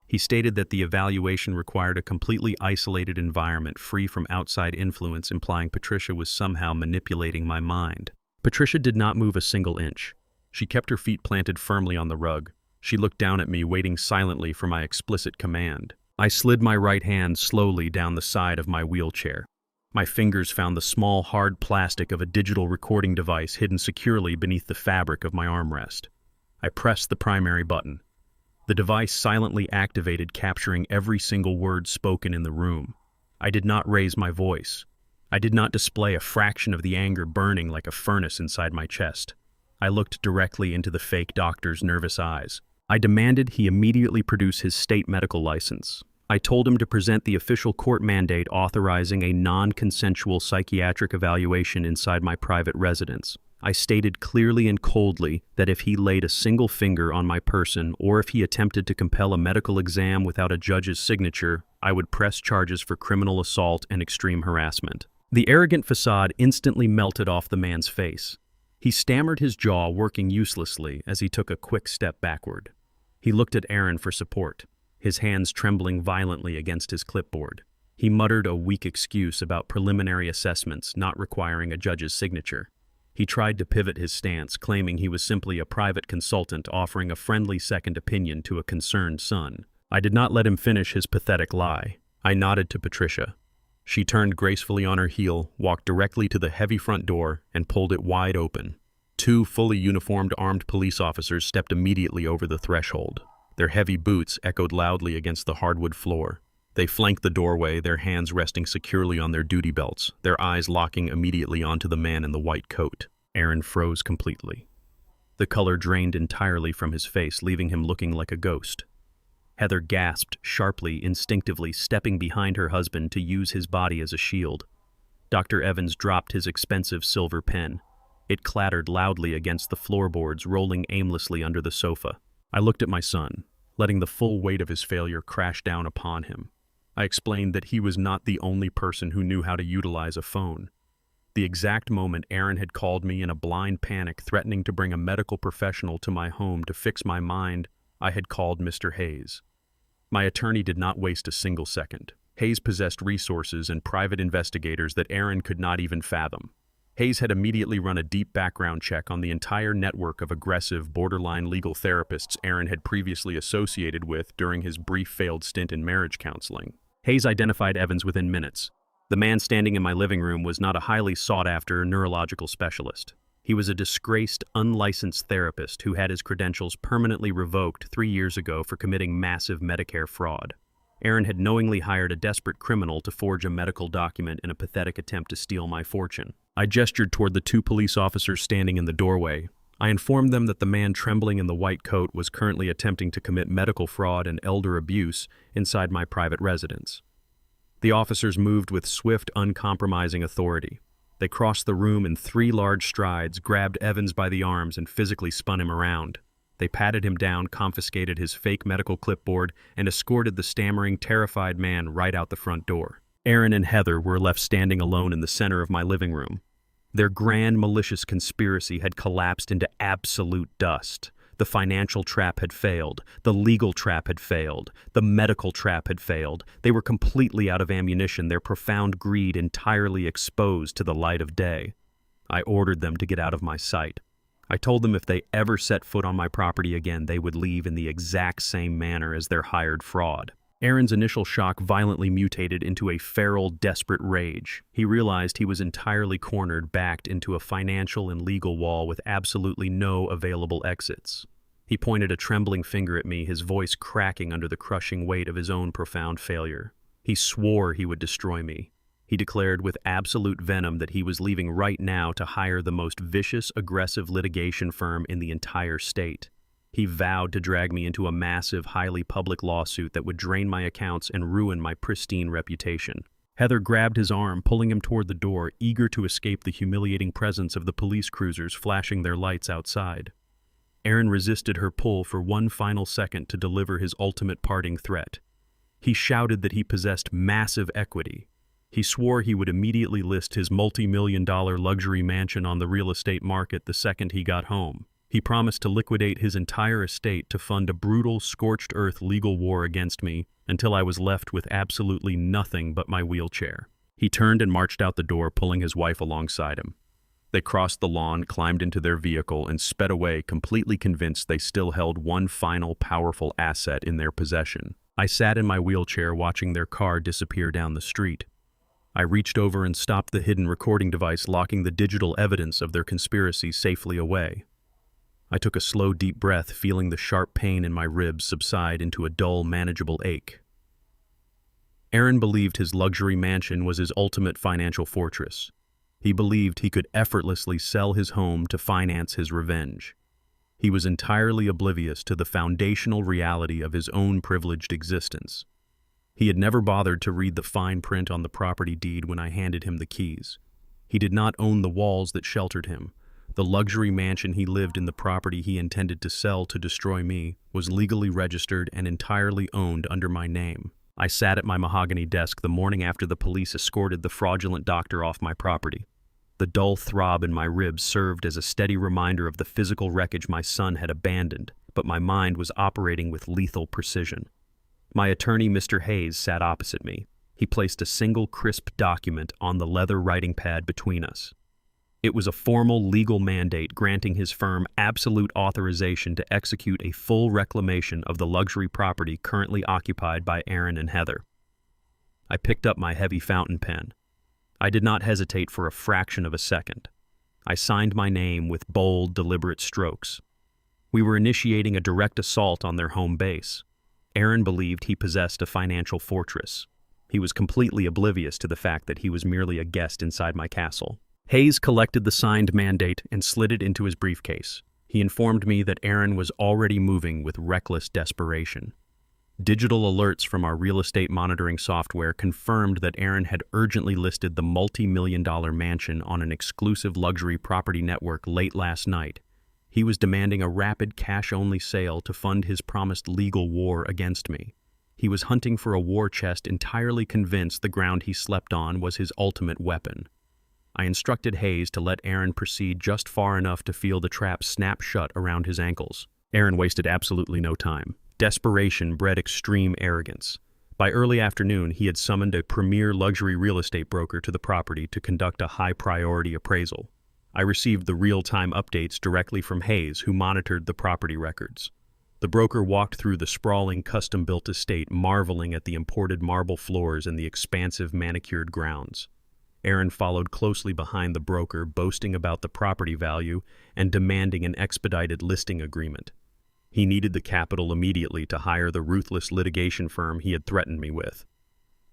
He stated that the evaluation required a completely isolated environment free from outside influence, implying Patricia was somehow manipulating my mind. Patricia did not move a single inch. She kept her feet planted firmly on the rug. She looked down at me, waiting silently for my explicit command. I slid my right hand slowly down the side of my wheelchair. My fingers found the small, hard plastic of a digital recording device hidden securely beneath the fabric of my armrest. I pressed the primary button. The device silently activated, capturing every single word spoken in the room. I did not raise my voice. I did not display a fraction of the anger burning like a furnace inside my chest. I looked directly into the fake doctor's nervous eyes. I demanded he immediately produce his state medical license. I told him to present the official court mandate authorizing a non-consensual psychiatric evaluation inside my private residence. I stated clearly and coldly that if he laid a single finger on my person or if he attempted to compel a medical exam without a judge's signature, I would press charges for criminal assault and extreme harassment. The arrogant facade instantly melted off the man's face. He stammered, his jaw working uselessly as he took a quick step backward. He looked at Aaron for support, his hands trembling violently against his clipboard. He muttered a weak excuse about preliminary assessments not requiring a judge's signature. He tried to pivot his stance, claiming he was simply a private consultant offering a friendly second opinion to a concerned son. I did not let him finish his pathetic lie. I nodded to Patricia. She turned gracefully on her heel, walked directly to the heavy front door, and pulled it wide open. Two fully uniformed armed police officers stepped immediately over the threshold. Their heavy boots echoed loudly against the hardwood floor. They flanked the doorway, their hands resting securely on their duty belts, their eyes locking immediately onto the man in the white coat. Aaron froze completely. The color drained entirely from his face, leaving him looking like a ghost. Heather gasped sharply, instinctively, stepping behind her husband to use his body as a shield. Dr. Evans dropped his expensive silver pen. It clattered loudly against the floorboards, rolling aimlessly under the sofa. I looked at my son, letting the full weight of his failure crash down upon him. I explained that he was not the only person who knew how to utilize a phone. The exact moment Aaron had called me in a blind panic, threatening to bring a medical professional to my home to fix my mind, I had called Mr. Hayes. My attorney did not waste a single second. Hayes possessed resources and private investigators that Aaron could not even fathom. Hayes had immediately run a deep background check on the entire network of aggressive, borderline legal therapists Aaron had previously associated with during his brief failed stint in marriage counseling. Hayes identified Evans within minutes. The man standing in my living room was not a highly sought-after neurological specialist. He was a disgraced, unlicensed therapist who had his credentials permanently revoked 3 years ago for committing massive Medicare fraud. Aaron had knowingly hired a desperate criminal to forge a medical document in a pathetic attempt to steal my fortune. I gestured toward the two police officers standing in the doorway. I informed them that the man trembling in the white coat was currently attempting to commit medical fraud and elder abuse inside my private residence. The officers moved with swift, uncompromising authority. They crossed the room in 3 large strides, grabbed Evans by the arms, and physically spun him around. They patted him down, confiscated his fake medical clipboard, and escorted the stammering, terrified man right out the front door. Aaron and Heather were left standing alone in the center of my living room. Their grand, malicious conspiracy had collapsed into absolute dust. The financial trap had failed. The legal trap had failed. The medical trap had failed. They were completely out of ammunition, their profound greed entirely exposed to the light of day. I ordered them to get out of my sight. I told them if they ever set foot on my property again, they would leave in the exact same manner as their hired fraud. Aaron's initial shock violently mutated into a feral, desperate rage. He realized he was entirely cornered, backed into a financial and legal wall with absolutely no available exits. He pointed a trembling finger at me, his voice cracking under the crushing weight of his own profound failure. He swore he would destroy me. He declared with absolute venom that he was leaving right now to hire the most vicious, aggressive litigation firm in the entire state. He vowed to drag me into a massive, highly public lawsuit that would drain my accounts and ruin my pristine reputation. Heather grabbed his arm, pulling him toward the door, eager to escape the humiliating presence of the police cruisers flashing their lights outside. Aaron resisted her pull for one final second to deliver his ultimate parting threat. He shouted that he possessed massive equity. He swore he would immediately list his multi-million-dollar luxury mansion on the real estate market the second he got home. He promised to liquidate his entire estate to fund a brutal, scorched-earth legal war against me until I was left with absolutely nothing but my wheelchair. He turned and marched out the door, pulling his wife alongside him. They crossed the lawn, climbed into their vehicle, and sped away, completely convinced they still held one final, powerful asset in their possession. I sat in my wheelchair watching their car disappear down the street. I reached over and stopped the hidden recording device, locking the digital evidence of their conspiracy safely away. I took a slow, deep breath, feeling the sharp pain in my ribs subside into a dull, manageable ache. Aaron believed his luxury mansion was his ultimate financial fortress. He believed he could effortlessly sell his home to finance his revenge. He was entirely oblivious to the foundational reality of his own privileged existence. He had never bothered to read the fine print on the property deed when I handed him the keys. He did not own the walls that sheltered him. The luxury mansion he lived in, the property he intended to sell to destroy me, was legally registered and entirely owned under my name. I sat at my mahogany desk the morning after the police escorted the fraudulent doctor off my property. The dull throb in my ribs served as a steady reminder of the physical wreckage my son had abandoned, but my mind was operating with lethal precision. My attorney, Mr. Hayes, sat opposite me. He placed a single crisp document on the leather writing pad between us. It was a formal legal mandate granting his firm absolute authorization to execute a full reclamation of the luxury property currently occupied by Aaron and Heather. I picked up my heavy fountain pen. I did not hesitate for a fraction of a second. I signed my name with bold, deliberate strokes. We were initiating a direct assault on their home base. Aaron believed he possessed a financial fortress. He was completely oblivious to the fact that he was merely a guest inside my castle. Hayes collected the signed mandate and slid it into his briefcase. He informed me that Aaron was already moving with reckless desperation. Digital alerts from our real estate monitoring software confirmed that Aaron had urgently listed the multi-million-dollar mansion on an exclusive luxury property network late last night. He was demanding a rapid cash-only sale to fund his promised legal war against me. He was hunting for a war chest, entirely convinced the ground he slept on was his ultimate weapon. I instructed Hayes to let Aaron proceed just far enough to feel the trap snap shut around his ankles. Aaron wasted absolutely no time. Desperation bred extreme arrogance. By early afternoon, he had summoned a premier luxury real estate broker to the property to conduct a high-priority appraisal. I received the real-time updates directly from Hayes, who monitored the property records. The broker walked through the sprawling, custom-built estate, marveling at the imported marble floors and the expansive manicured grounds. Aaron followed closely behind the broker, boasting about the property value and demanding an expedited listing agreement. He needed the capital immediately to hire the ruthless litigation firm he had threatened me with.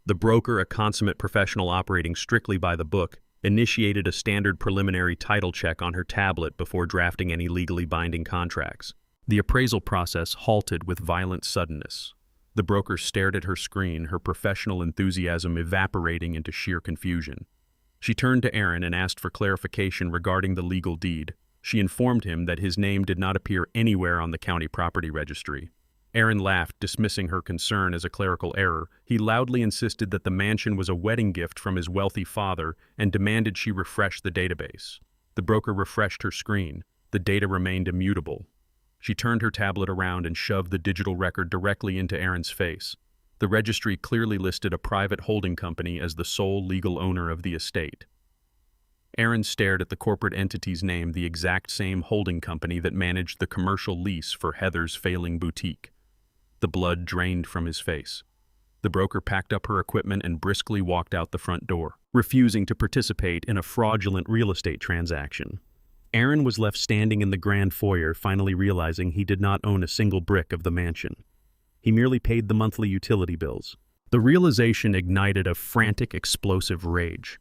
The broker, a consummate professional operating strictly by the book, initiated a standard preliminary title check on her tablet before drafting any legally binding contracts. The appraisal process halted with violent suddenness. The broker stared at her screen, her professional enthusiasm evaporating into sheer confusion. She turned to Aaron and asked for clarification regarding the legal deed. She informed him that his name did not appear anywhere on the county property registry. Aaron laughed, dismissing her concern as a clerical error. He loudly insisted that the mansion was a wedding gift from his wealthy father and demanded she refresh the database. The broker refreshed her screen. The data remained immutable. She turned her tablet around and shoved the digital record directly into Aaron's face. The registry clearly listed a private holding company as the sole legal owner of the estate. Aaron stared at the corporate entity's name, the exact same holding company that managed the commercial lease for Heather's failing boutique. The blood drained from his face. The broker packed up her equipment and briskly walked out the front door, refusing to participate in a fraudulent real estate transaction. Aaron was left standing in the grand foyer, finally realizing he did not own a single brick of the mansion. He merely paid the monthly utility bills. The realization ignited a frantic, explosive rage.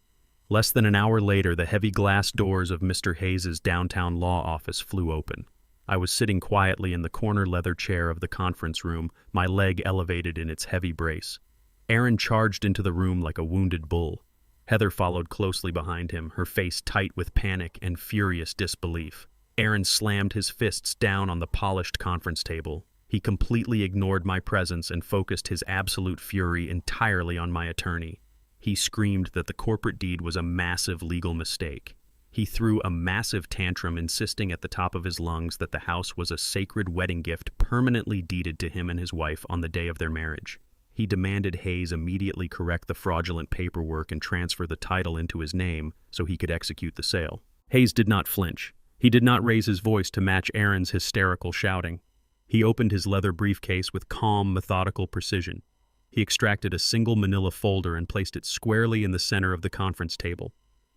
Less than an hour later, the heavy glass doors of Mr. Hayes's downtown law office flew open. I was sitting quietly in the corner leather chair of the conference room, my leg elevated in its heavy brace. Aaron charged into the room like a wounded bull. Heather followed closely behind him, her face tight with panic and furious disbelief. Aaron slammed his fists down on the polished conference table. He completely ignored my presence and focused his absolute fury entirely on my attorney. He screamed that the corporate deed was a massive legal mistake. He threw a massive tantrum, insisting at the top of his lungs that the house was a sacred wedding gift permanently deeded to him and his wife on the day of their marriage. He demanded Hayes immediately correct the fraudulent paperwork and transfer the title into his name so he could execute the sale. Hayes did not flinch. He did not raise his voice to match Aaron's hysterical shouting. He opened his leather briefcase with calm, methodical precision. He extracted a single manila folder and placed it squarely in the center of the conference table.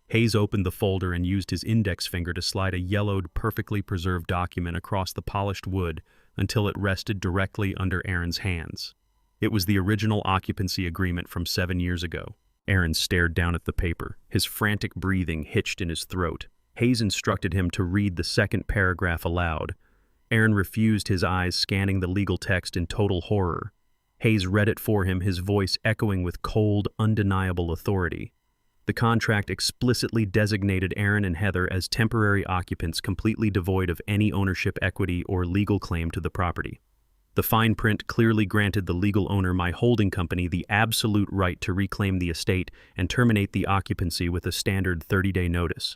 Hayes opened the folder and used his index finger to slide a yellowed, perfectly preserved document across the polished wood until it rested directly under Aaron's hands. It was the original occupancy agreement from 7 years ago. Aaron stared down at the paper, his frantic breathing hitched in his throat. Hayes instructed him to read the second paragraph aloud. Aaron refused, his eyes scanning the legal text in total horror. Hayes read it for him, his voice echoing with cold, undeniable authority. The contract explicitly designated Aaron and Heather as temporary occupants completely devoid of any ownership, equity, or legal claim to the property. The fine print clearly granted the legal owner, my holding company, the absolute right to reclaim the estate and terminate the occupancy with a standard 30-day notice.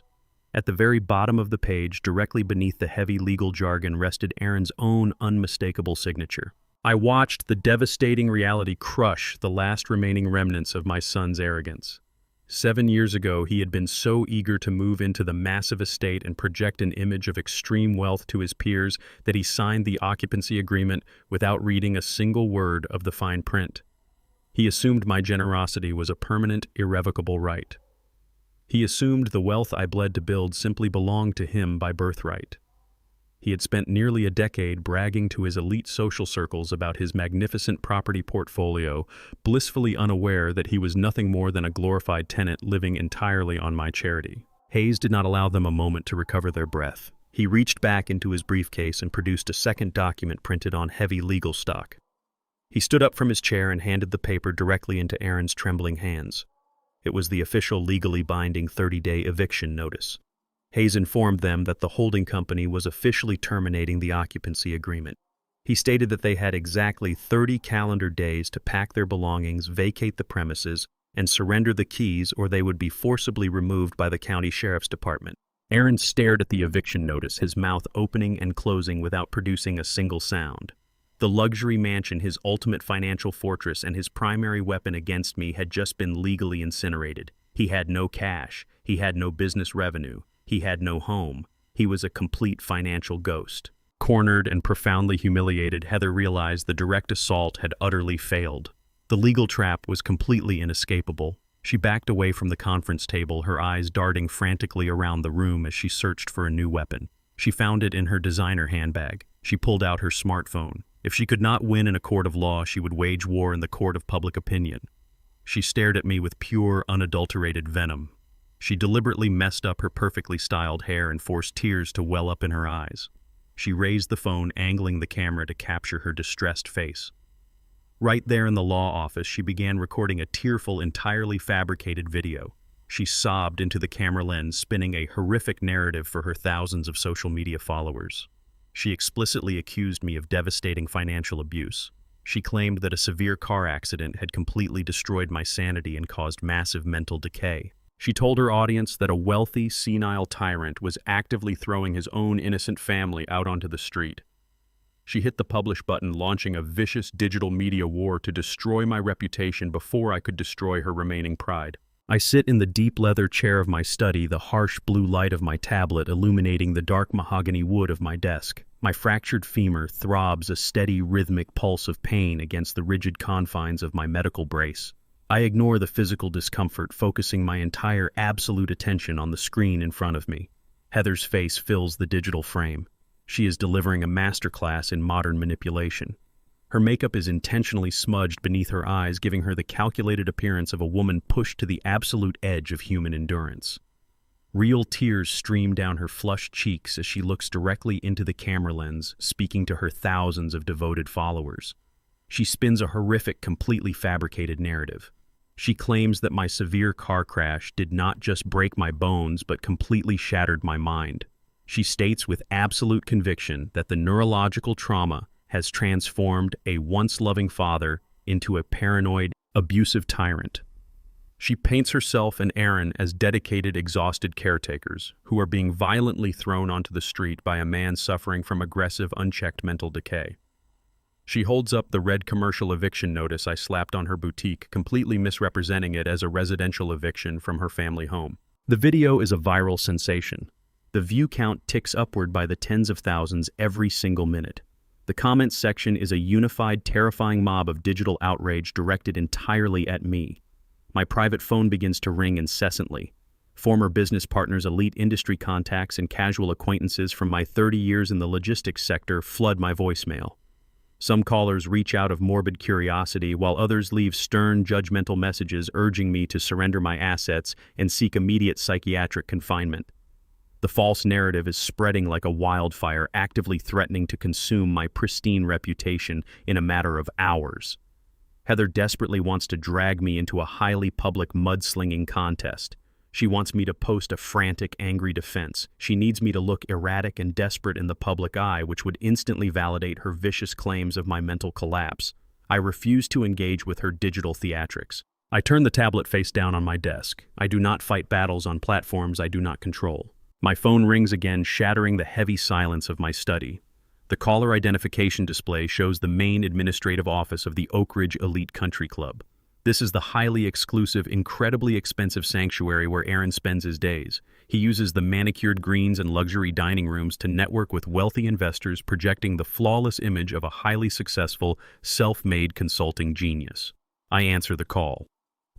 At the very bottom of the page, directly beneath the heavy legal jargon, rested Aaron's own unmistakable signature. I watched the devastating reality crush the last remaining remnants of my son's arrogance. 7 years ago, he had been so eager to move into the massive estate and project an image of extreme wealth to his peers that he signed the occupancy agreement without reading a single word of the fine print. He assumed my generosity was a permanent, irrevocable right. He assumed the wealth I bled to build simply belonged to him by birthright. He had spent nearly a decade bragging to his elite social circles about his magnificent property portfolio, blissfully unaware that he was nothing more than a glorified tenant living entirely on my charity. Hayes did not allow them a moment to recover their breath. He reached back into his briefcase and produced a second document printed on heavy legal stock. He stood up from his chair and handed the paper directly into Aaron's trembling hands. It was the official legally binding 30-day eviction notice. Hayes informed them that the holding company was officially terminating the occupancy agreement. He stated that they had exactly 30 calendar days to pack their belongings, vacate the premises, and surrender the keys, or they would be forcibly removed by the county sheriff's department. Aaron stared at the eviction notice, his mouth opening and closing without producing a single sound. The luxury mansion, his ultimate financial fortress and his primary weapon against me, had just been legally incinerated. He had no cash. He had no business revenue. He had no home. He was a complete financial ghost. Cornered and profoundly humiliated, Heather realized the direct assault had utterly failed. The legal trap was completely inescapable. She backed away from the conference table, her eyes darting frantically around the room as she searched for a new weapon. She found it in her designer handbag. She pulled out her smartphone. If she could not win in a court of law, she would wage war in the court of public opinion. She stared at me with pure, unadulterated venom. She deliberately messed up her perfectly styled hair and forced tears to well up in her eyes. She raised the phone, angling the camera to capture her distressed face. Right there in the law office, she began recording a tearful, entirely fabricated video. She sobbed into the camera lens, spinning a horrific narrative for her thousands of social media followers. She explicitly accused me of devastating financial abuse. She claimed that a severe car accident had completely destroyed my sanity and caused massive mental decay. She told her audience that a wealthy, senile tyrant was actively throwing his own innocent family out onto the street. She hit the publish button, launching a vicious digital media war to destroy my reputation before I could destroy her remaining pride. I sit in the deep leather chair of my study, the harsh blue light of my tablet illuminating the dark mahogany wood of my desk. My fractured femur throbs a steady rhythmic pulse of pain against the rigid confines of my medical brace. I ignore the physical discomfort, focusing my entire absolute attention on the screen in front of me. Heather's face fills the digital frame. She is delivering a masterclass in modern manipulation. Her makeup is intentionally smudged beneath her eyes, giving her the calculated appearance of a woman pushed to the absolute edge of human endurance. Real tears stream down her flushed cheeks as she looks directly into the camera lens, speaking to her thousands of devoted followers. She spins a horrific, completely fabricated narrative. She claims that my severe car crash did not just break my bones, but completely shattered my mind. She states with absolute conviction that the neurological trauma has transformed a once loving father into a paranoid, abusive tyrant. She paints herself and Aaron as dedicated, exhausted caretakers who are being violently thrown onto the street by a man suffering from aggressive, unchecked mental decay. She holds up the red commercial eviction notice I slapped on her boutique, completely misrepresenting it as a residential eviction from her family home. The video is a viral sensation. The view count ticks upward by the tens of thousands every single minute. The comments section is a unified, terrifying mob of digital outrage directed entirely at me. My private phone begins to ring incessantly. Former business partners, elite industry contacts, and casual acquaintances from my 30 years in the logistics sector flood my voicemail. Some callers reach out of morbid curiosity, while others leave stern, judgmental messages urging me to surrender my assets and seek immediate psychiatric confinement. The false narrative is spreading like a wildfire, actively threatening to consume my pristine reputation in a matter of hours. Heather desperately wants to drag me into a highly public mudslinging contest. She wants me to post a frantic, angry defense. She needs me to look erratic and desperate in the public eye, which would instantly validate her vicious claims of my mental collapse. I refuse to engage with her digital theatrics. I turn the tablet face down on my desk. I do not fight battles on platforms I do not control. My phone rings again, shattering the heavy silence of my study. The caller identification display shows the main administrative office of the Oak Ridge Elite Country Club. This is the highly exclusive, incredibly expensive sanctuary where Aaron spends his days. He uses the manicured greens and luxury dining rooms to network with wealthy investors, projecting the flawless image of a highly successful, self-made consulting genius. I answer the call.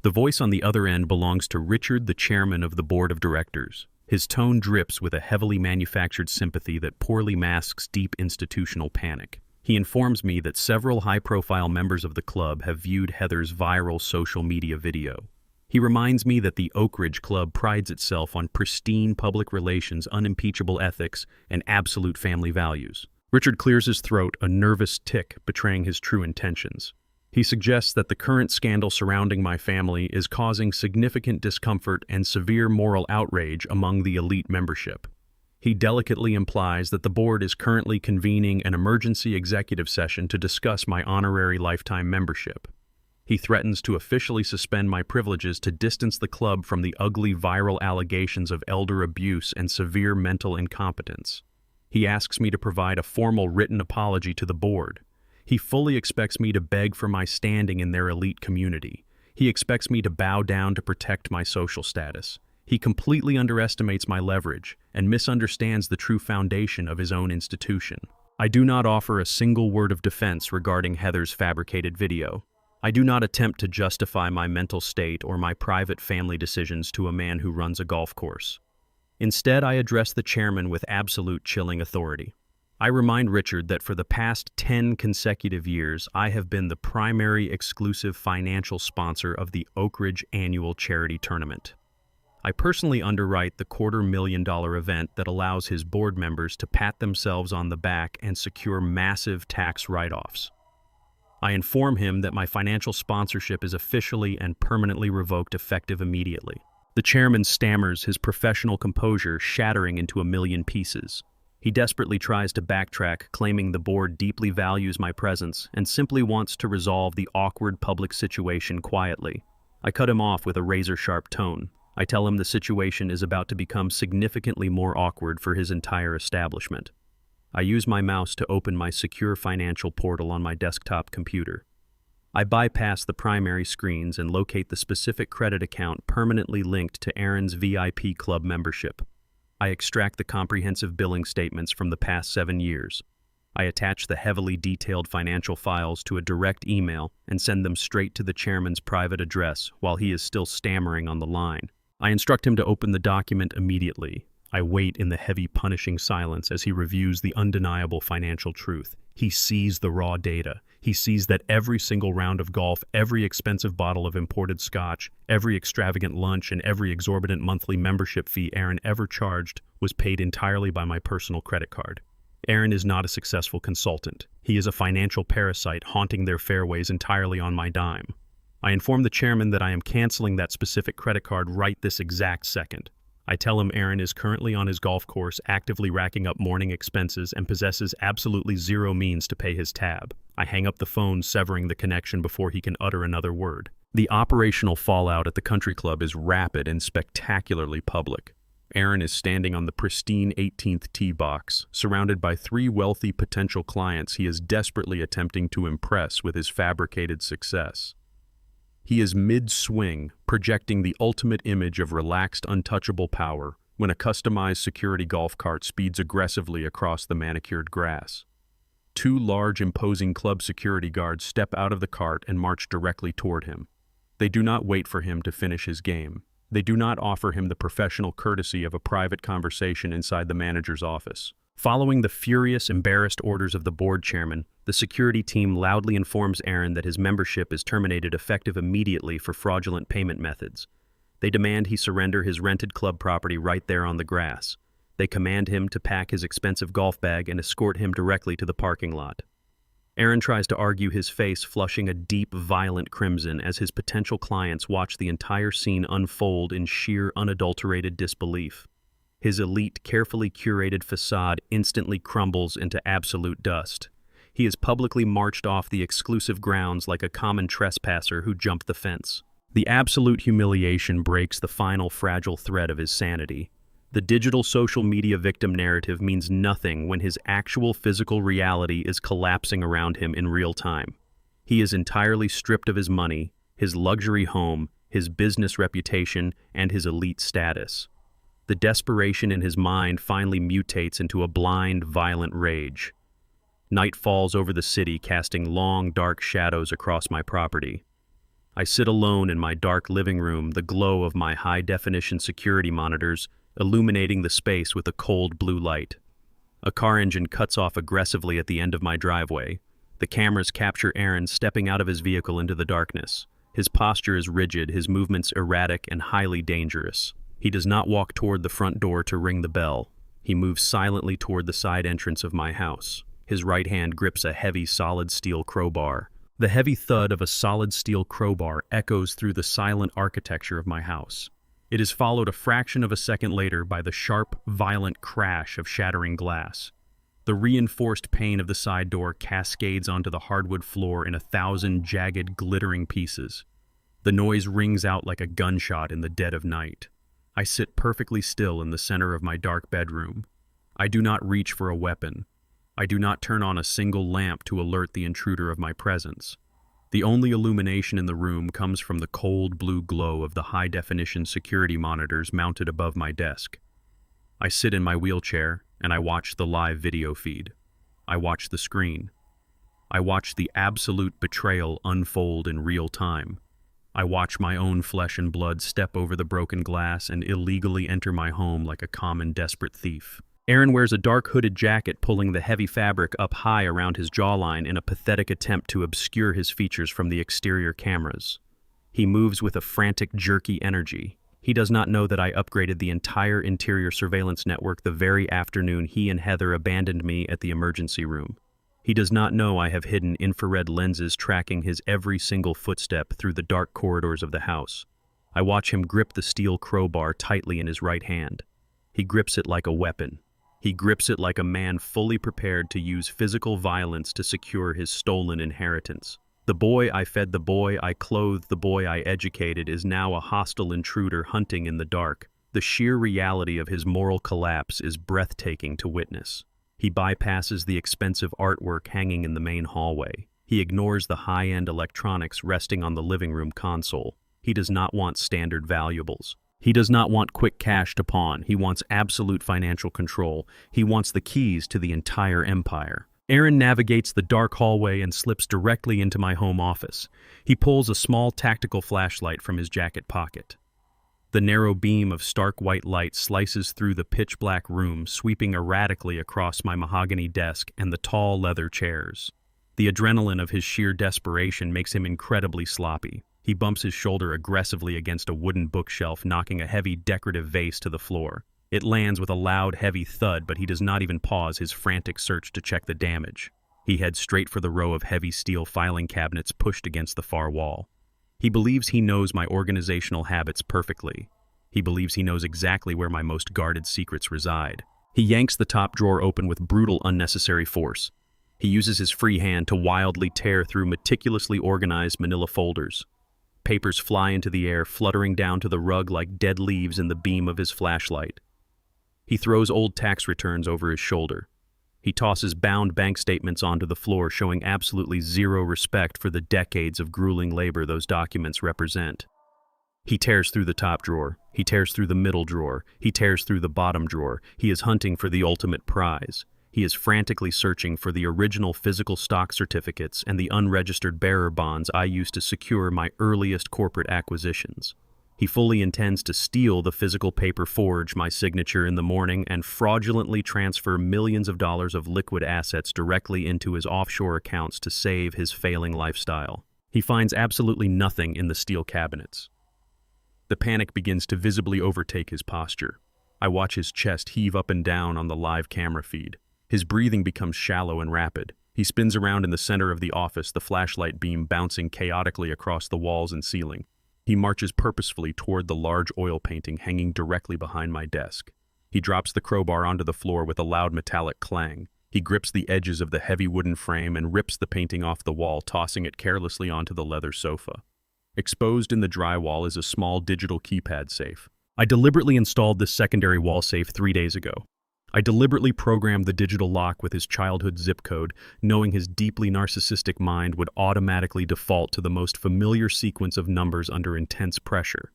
The voice on the other end belongs to Richard, the chairman of the board of directors. His tone drips with a heavily manufactured sympathy that poorly masks deep institutional panic. He informs me that several high-profile members of the club have viewed Heather's viral social media video. He reminds me that the Oak Ridge Club prides itself on pristine public relations, unimpeachable ethics, and absolute family values. Richard clears his throat, a nervous tick betraying his true intentions. He suggests that the current scandal surrounding my family is causing significant discomfort and severe moral outrage among the elite membership. He delicately implies that the board is currently convening an emergency executive session to discuss my honorary lifetime membership. He threatens to officially suspend my privileges to distance the club from the ugly viral allegations of elder abuse and severe mental incompetence. He asks me to provide a formal written apology to the board. He fully expects me to beg for my standing in their elite community. He expects me to bow down to protect my social status. He completely underestimates my leverage and misunderstands the true foundation of his own institution. I do not offer a single word of defense regarding Heather's fabricated video. I do not attempt to justify my mental state or my private family decisions to a man who runs a golf course. Instead, I address the chairman with absolute chilling authority. I remind Richard that for the past 10 consecutive years, I have been the primary exclusive financial sponsor of the Oak Ridge Annual Charity Tournament. I personally underwrite the $250,000 event that allows his board members to pat themselves on the back and secure massive tax write-offs. I inform him that my financial sponsorship is officially and permanently revoked effective immediately. The chairman stammers, his professional composure shattering into a million pieces. He desperately tries to backtrack, claiming the board deeply values my presence and simply wants to resolve the awkward public situation quietly. I cut him off with a razor-sharp tone. I tell him the situation is about to become significantly more awkward for his entire establishment. I use my mouse to open my secure financial portal on my desktop computer. I bypass the primary screens and locate the specific credit account permanently linked to Aaron's VIP club membership. I extract the comprehensive billing statements from the past 7 years. I attach the heavily detailed financial files to a direct email and send them straight to the chairman's private address while he is still stammering on the line. I instruct him to open the document immediately. I wait in the heavy, punishing silence as he reviews the undeniable financial truth. He sees the raw data. He sees that every single round of golf, every expensive bottle of imported scotch, every extravagant lunch, and every exorbitant monthly membership fee Aaron ever charged was paid entirely by my personal credit card. Aaron is not a successful consultant. He is a financial parasite haunting their fairways entirely on my dime. I inform the chairman that I am canceling that specific credit card right this exact second. I tell him Aaron is currently on his golf course actively racking up morning expenses and possesses absolutely zero means to pay his tab. I hang up the phone, severing the connection before he can utter another word. The operational fallout at the country club is rapid and spectacularly public. Aaron is standing on the pristine 18th tee box, surrounded by 3 wealthy potential clients he is desperately attempting to impress with his fabricated success. He is mid-swing, projecting the ultimate image of relaxed, untouchable power when a customized security golf cart speeds aggressively across the manicured grass. 2 large, imposing club security guards step out of the cart and march directly toward him. They do not wait for him to finish his game. They do not offer him the professional courtesy of a private conversation inside the manager's office. Following the furious, embarrassed orders of the board chairman, the security team loudly informs Aaron that his membership is terminated effective immediately for fraudulent payment methods. They demand he surrender his rented club property right there on the grass. They command him to pack his expensive golf bag and escort him directly to the parking lot. Aaron tries to argue, his face flushing a deep, violent crimson as his potential clients watch the entire scene unfold in sheer, unadulterated disbelief. His elite, carefully curated facade instantly crumbles into absolute dust. He is publicly marched off the exclusive grounds like a common trespasser who jumped the fence. The absolute humiliation breaks the final fragile thread of his sanity. The digital social media victim narrative means nothing when his actual physical reality is collapsing around him in real time. He is entirely stripped of his money, his luxury home, his business reputation, and his elite status. The desperation in his mind finally mutates into a blind, violent rage. Night falls over the city, casting long, dark shadows across my property. I sit alone in my dark living room, the glow of my high-definition security monitors illuminating the space with a cold blue light. A car engine cuts off aggressively at the end of my driveway. The cameras capture Aaron stepping out of his vehicle into the darkness. His posture is rigid, his movements erratic and highly dangerous. He does not walk toward the front door to ring the bell. He moves silently toward the side entrance of my house. His right hand grips a heavy, solid steel crowbar. The heavy thud of a solid steel crowbar echoes through the silent architecture of my house. It is followed a fraction of a second later by the sharp, violent crash of shattering glass. The reinforced pane of the side door cascades onto the hardwood floor in 1,000 jagged, glittering pieces. The noise rings out like a gunshot in the dead of night. I sit perfectly still in the center of my dark bedroom. I do not reach for a weapon. I do not turn on a single lamp to alert the intruder of my presence. The only illumination in the room comes from the cold blue glow of the high-definition security monitors mounted above my desk. I sit in my wheelchair and I watch the live video feed. I watch the screen. I watch the absolute betrayal unfold in real time. I watch my own flesh and blood step over the broken glass and illegally enter my home like a common desperate thief. Aaron wears a dark hooded jacket, pulling the heavy fabric up high around his jawline in a pathetic attempt to obscure his features from the exterior cameras. He moves with a frantic, jerky energy. He does not know that I upgraded the entire interior surveillance network the very afternoon he and Heather abandoned me at the emergency room. He does not know I have hidden infrared lenses tracking his every single footstep through the dark corridors of the house. I watch him grip the steel crowbar tightly in his right hand. He grips it like a weapon. He grips it like a man fully prepared to use physical violence to secure his stolen inheritance. The boy I fed, the boy I clothed, the boy I educated is now a hostile intruder hunting in the dark. The sheer reality of his moral collapse is breathtaking to witness. He bypasses the expensive artwork hanging in the main hallway. He He ignores the high-end electronics resting on the living room console. He does not want standard valuables. He does not want quick cash to pawn. He wants absolute financial control. He wants the keys to the entire empire. Aaron navigates the dark hallway and slips directly into my home office. He pulls a small tactical flashlight from his jacket pocket. The narrow beam of stark white light slices through the pitch-black room, sweeping erratically across my mahogany desk and the tall leather chairs. The adrenaline of his sheer desperation makes him incredibly sloppy. He bumps his shoulder aggressively against a wooden bookshelf, knocking a heavy decorative vase to the floor. It lands with a loud, heavy thud, but he does not even pause his frantic search to check the damage. He heads straight for the row of heavy steel filing cabinets pushed against the far wall. He believes he knows my organizational habits perfectly. He believes he knows exactly where my most guarded secrets reside. He yanks the top drawer open with brutal, unnecessary force. He uses his free hand to wildly tear through meticulously organized manila folders. Papers fly into the air, fluttering down to the rug like dead leaves in the beam of his flashlight. He throws old tax returns over his shoulder. He tosses bound bank statements onto the floor, showing absolutely zero respect for the decades of grueling labor those documents represent. He tears through the top drawer. He tears through the middle drawer. He tears through the bottom drawer. He is hunting for the ultimate prize. He is frantically searching for the original physical stock certificates and the unregistered bearer bonds I used to secure my earliest corporate acquisitions. He fully intends to steal the physical paper, forge my signature in the morning, and fraudulently transfer millions of dollars of liquid assets directly into his offshore accounts to save his failing lifestyle. He finds absolutely nothing in the steel cabinets. The panic begins to visibly overtake his posture. I watch his chest heave up and down on the live camera feed. His breathing becomes shallow and rapid. He spins around in the center of the office, the flashlight beam bouncing chaotically across the walls and ceiling. He marches purposefully toward the large oil painting hanging directly behind my desk. He drops the crowbar onto the floor with a loud metallic clang. He grips the edges of the heavy wooden frame and rips the painting off the wall, tossing it carelessly onto the leather sofa. Exposed in the drywall is a small digital keypad safe. I deliberately installed this secondary wall safe 3 days ago. I deliberately programmed the digital lock with his childhood zip code, knowing his deeply narcissistic mind would automatically default to the most familiar sequence of numbers under intense pressure.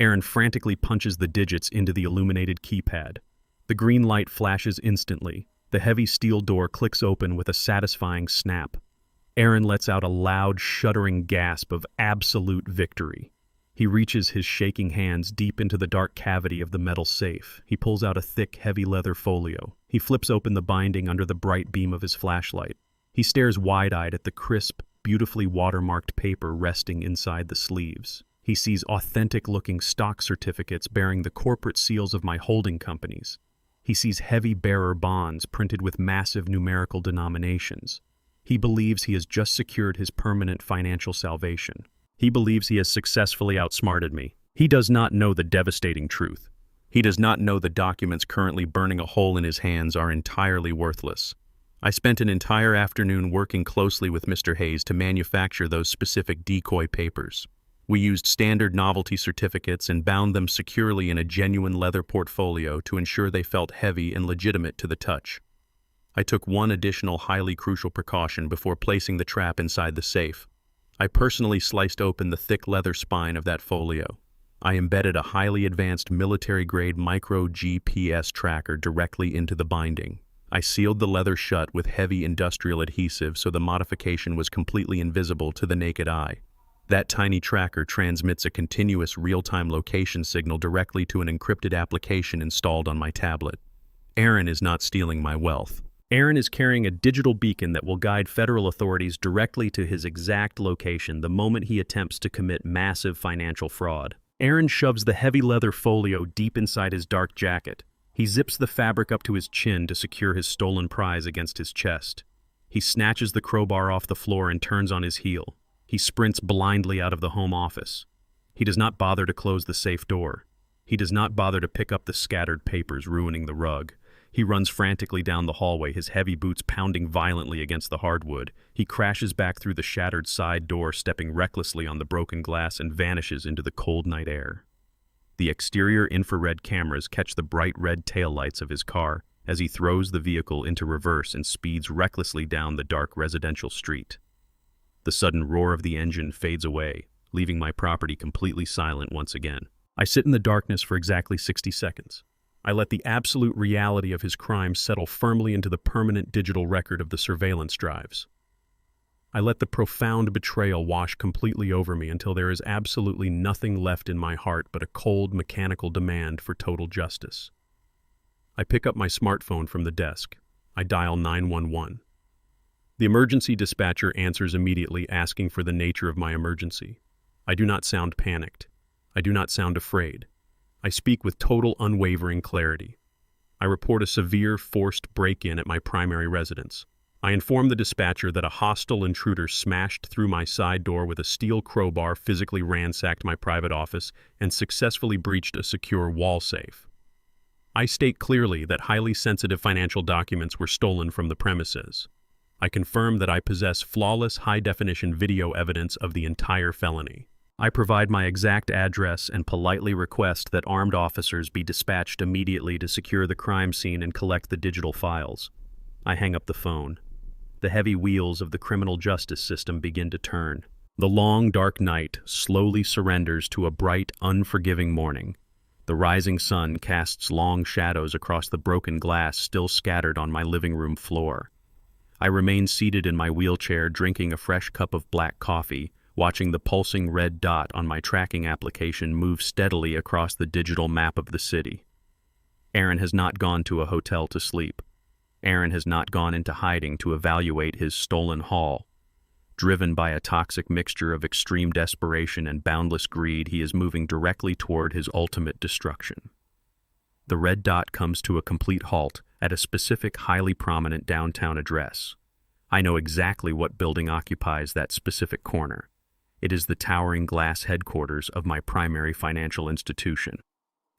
Aaron frantically punches the digits into the illuminated keypad. The green light flashes instantly. The heavy steel door clicks open with a satisfying snap. Aaron lets out a loud, shuddering gasp of absolute victory. He reaches his shaking hands deep into the dark cavity of the metal safe. He pulls out a thick, heavy leather folio. He flips open the binding under the bright beam of his flashlight. He stares wide-eyed at the crisp, beautifully watermarked paper resting inside the sleeves. He sees authentic-looking stock certificates bearing the corporate seals of my holding companies. He sees heavy bearer bonds printed with massive numerical denominations. He believes he has just secured his permanent financial salvation. He believes he has successfully outsmarted me. He does not know the devastating truth. He does not know the documents currently burning a hole in his hands are entirely worthless. I spent an entire afternoon working closely with Mr. Hayes to manufacture those specific decoy papers. We used standard novelty certificates and bound them securely in a genuine leather portfolio to ensure they felt heavy and legitimate to the touch. I took one additional highly crucial precaution before placing the trap inside the safe. I personally sliced open the thick leather spine of that folio. I embedded a highly advanced military-grade micro-GPS tracker directly into the binding. I sealed the leather shut with heavy industrial adhesive so the modification was completely invisible to the naked eye. That tiny tracker transmits a continuous real-time location signal directly to an encrypted application installed on my tablet. Aaron is not stealing my wealth. Aaron is carrying a digital beacon that will guide federal authorities directly to his exact location the moment he attempts to commit massive financial fraud. Aaron shoves the heavy leather folio deep inside his dark jacket. He zips the fabric up to his chin to secure his stolen prize against his chest. He snatches the crowbar off the floor and turns on his heel. He sprints blindly out of the home office. He does not bother to close the safe door. He does not bother to pick up the scattered papers, ruining the rug. He runs frantically down the hallway, his heavy boots pounding violently against the hardwood. He crashes back through the shattered side door, stepping recklessly on the broken glass, and vanishes into the cold night air. The exterior infrared cameras catch the bright red taillights of his car as he throws the vehicle into reverse and speeds recklessly down the dark residential street. The sudden roar of the engine fades away, leaving my property completely silent once again. I sit in the darkness for exactly 60 seconds. I let the absolute reality of his crime settle firmly into the permanent digital record of the surveillance drives. I let the profound betrayal wash completely over me until there is absolutely nothing left in my heart but a cold, mechanical demand for total justice. I pick up my smartphone from the desk. I dial 911. The emergency dispatcher answers immediately, asking for the nature of my emergency. I do not sound panicked. I do not sound afraid. I speak with total unwavering clarity. I report a severe forced break-in at my primary residence. I inform the dispatcher that a hostile intruder smashed through my side door with a steel crowbar, physically ransacked my private office, and successfully breached a secure wall safe. I state clearly that highly sensitive financial documents were stolen from the premises. I confirm that I possess flawless high-definition video evidence of the entire felony. I provide my exact address and politely request that armed officers be dispatched immediately to secure the crime scene and collect the digital files. I hang up the phone. The heavy wheels of the criminal justice system begin to turn. The long, dark night slowly surrenders to a bright, unforgiving morning. The rising sun casts long shadows across the broken glass still scattered on my living room floor. I remain seated in my wheelchair, drinking a fresh cup of black coffee, watching the pulsing red dot on my tracking application move steadily across the digital map of the city. Aaron has not gone to a hotel to sleep. Aaron has not gone into hiding to evaluate his stolen haul. Driven by a toxic mixture of extreme desperation and boundless greed, he is moving directly toward his ultimate destruction. The red dot comes to a complete halt at a specific, highly prominent downtown address. I know exactly what building occupies that specific corner. It is the towering glass headquarters of my primary financial institution.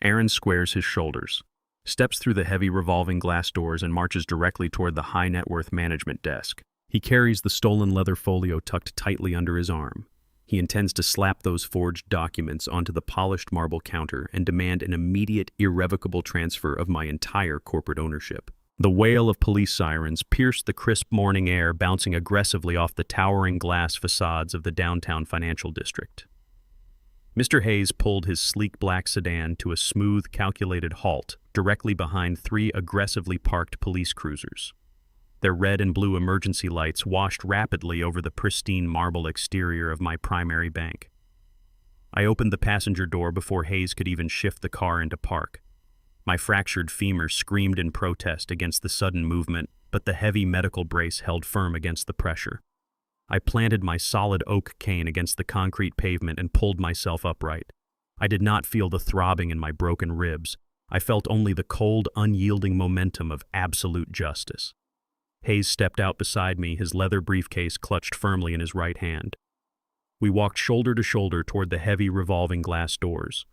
Aaron squares his shoulders, steps through the heavy revolving glass doors, and marches directly toward the high net worth management desk. He carries the stolen leather folio tucked tightly under his arm. He intends to slap those forged documents onto the polished marble counter and demand an immediate, irrevocable transfer of my entire corporate ownership. The wail of police sirens pierced the crisp morning air, bouncing aggressively off the towering glass facades of the downtown financial district. Mr. Hayes pulled his sleek black sedan to a smooth, calculated halt directly behind 3 aggressively parked police cruisers. Their red and blue emergency lights washed rapidly over the pristine marble exterior of my primary bank. I opened the passenger door before Hayes could even shift the car into park. My fractured femur screamed in protest against the sudden movement, but the heavy medical brace held firm against the pressure. I planted my solid oak cane against the concrete pavement and pulled myself upright. I did not feel the throbbing in my broken ribs. I felt only the cold, unyielding momentum of absolute justice. Hayes stepped out beside me, his leather briefcase clutched firmly in his right hand. We walked shoulder to shoulder toward the heavy revolving glass doors.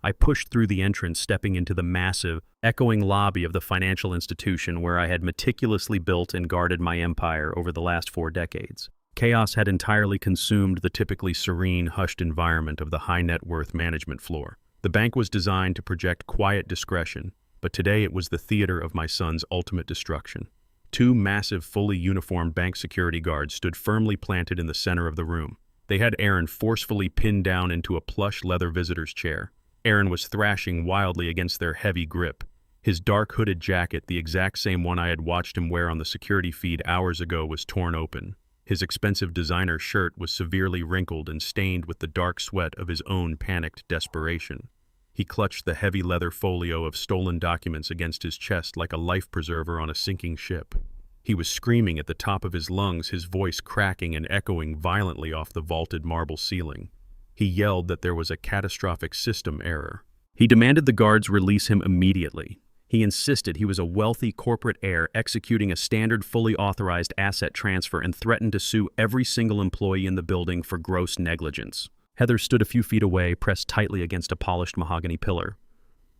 I pushed through the entrance, stepping into the massive, echoing lobby of the financial institution where I had meticulously built and guarded my empire over the last 4 decades. Chaos had entirely consumed the typically serene, hushed environment of the high-net-worth management floor. The bank was designed to project quiet discretion, but today it was the theater of my son's ultimate destruction. 2 massive, fully uniformed bank security guards stood firmly planted in the center of the room. They had Aaron forcefully pinned down into a plush leather visitor's chair. Aaron was thrashing wildly against their heavy grip. His dark hooded jacket, the exact same one I had watched him wear on the security feed hours ago, was torn open. His expensive designer shirt was severely wrinkled and stained with the dark sweat of his own panicked desperation. He clutched the heavy leather folio of stolen documents against his chest like a life preserver on a sinking ship. He was screaming at the top of his lungs, his voice cracking and echoing violently off the vaulted marble ceiling. He yelled that there was a catastrophic system error. He demanded the guards release him immediately. He insisted he was a wealthy corporate heir executing a standard fully authorized asset transfer and threatened to sue every single employee in the building for gross negligence. Heather stood a few feet away, pressed tightly against a polished mahogany pillar.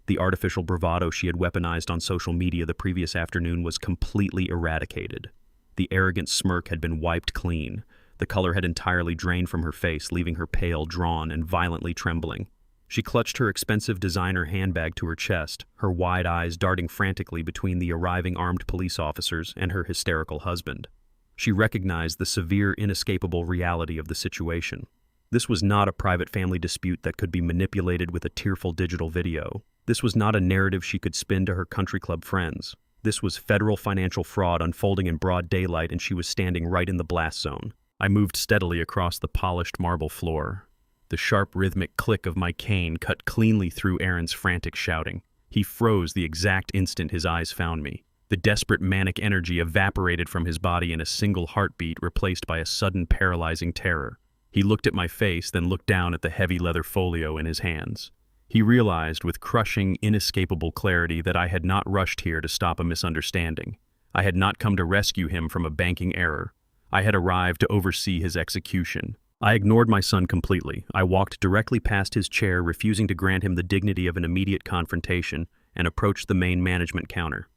The artificial bravado she had weaponized on social media the previous afternoon was completely eradicated. The arrogant smirk had been wiped clean. The color had entirely drained from her face, leaving her pale, drawn, and violently trembling. She clutched her expensive designer handbag to her chest, her wide eyes darting frantically between the arriving armed police officers and her hysterical husband. She recognized the severe, inescapable reality of the situation. This was not a private family dispute that could be manipulated with a tearful digital video. This was not a narrative she could spin to her country club friends. This was federal financial fraud unfolding in broad daylight, and she was standing right in the blast zone. I moved steadily across the polished marble floor. The sharp rhythmic click of my cane cut cleanly through Aaron's frantic shouting. He froze the exact instant his eyes found me. The desperate manic energy evaporated from his body in a single heartbeat, replaced by a sudden paralyzing terror. He looked at my face, then looked down at the heavy leather folio in his hands. He realized with crushing, inescapable clarity that I had not rushed here to stop a misunderstanding. I had not come to rescue him from a banking error. I had arrived to oversee his execution. I ignored my son completely. I walked directly past his chair, refusing to grant him the dignity of an immediate confrontation, and approached the main management counter.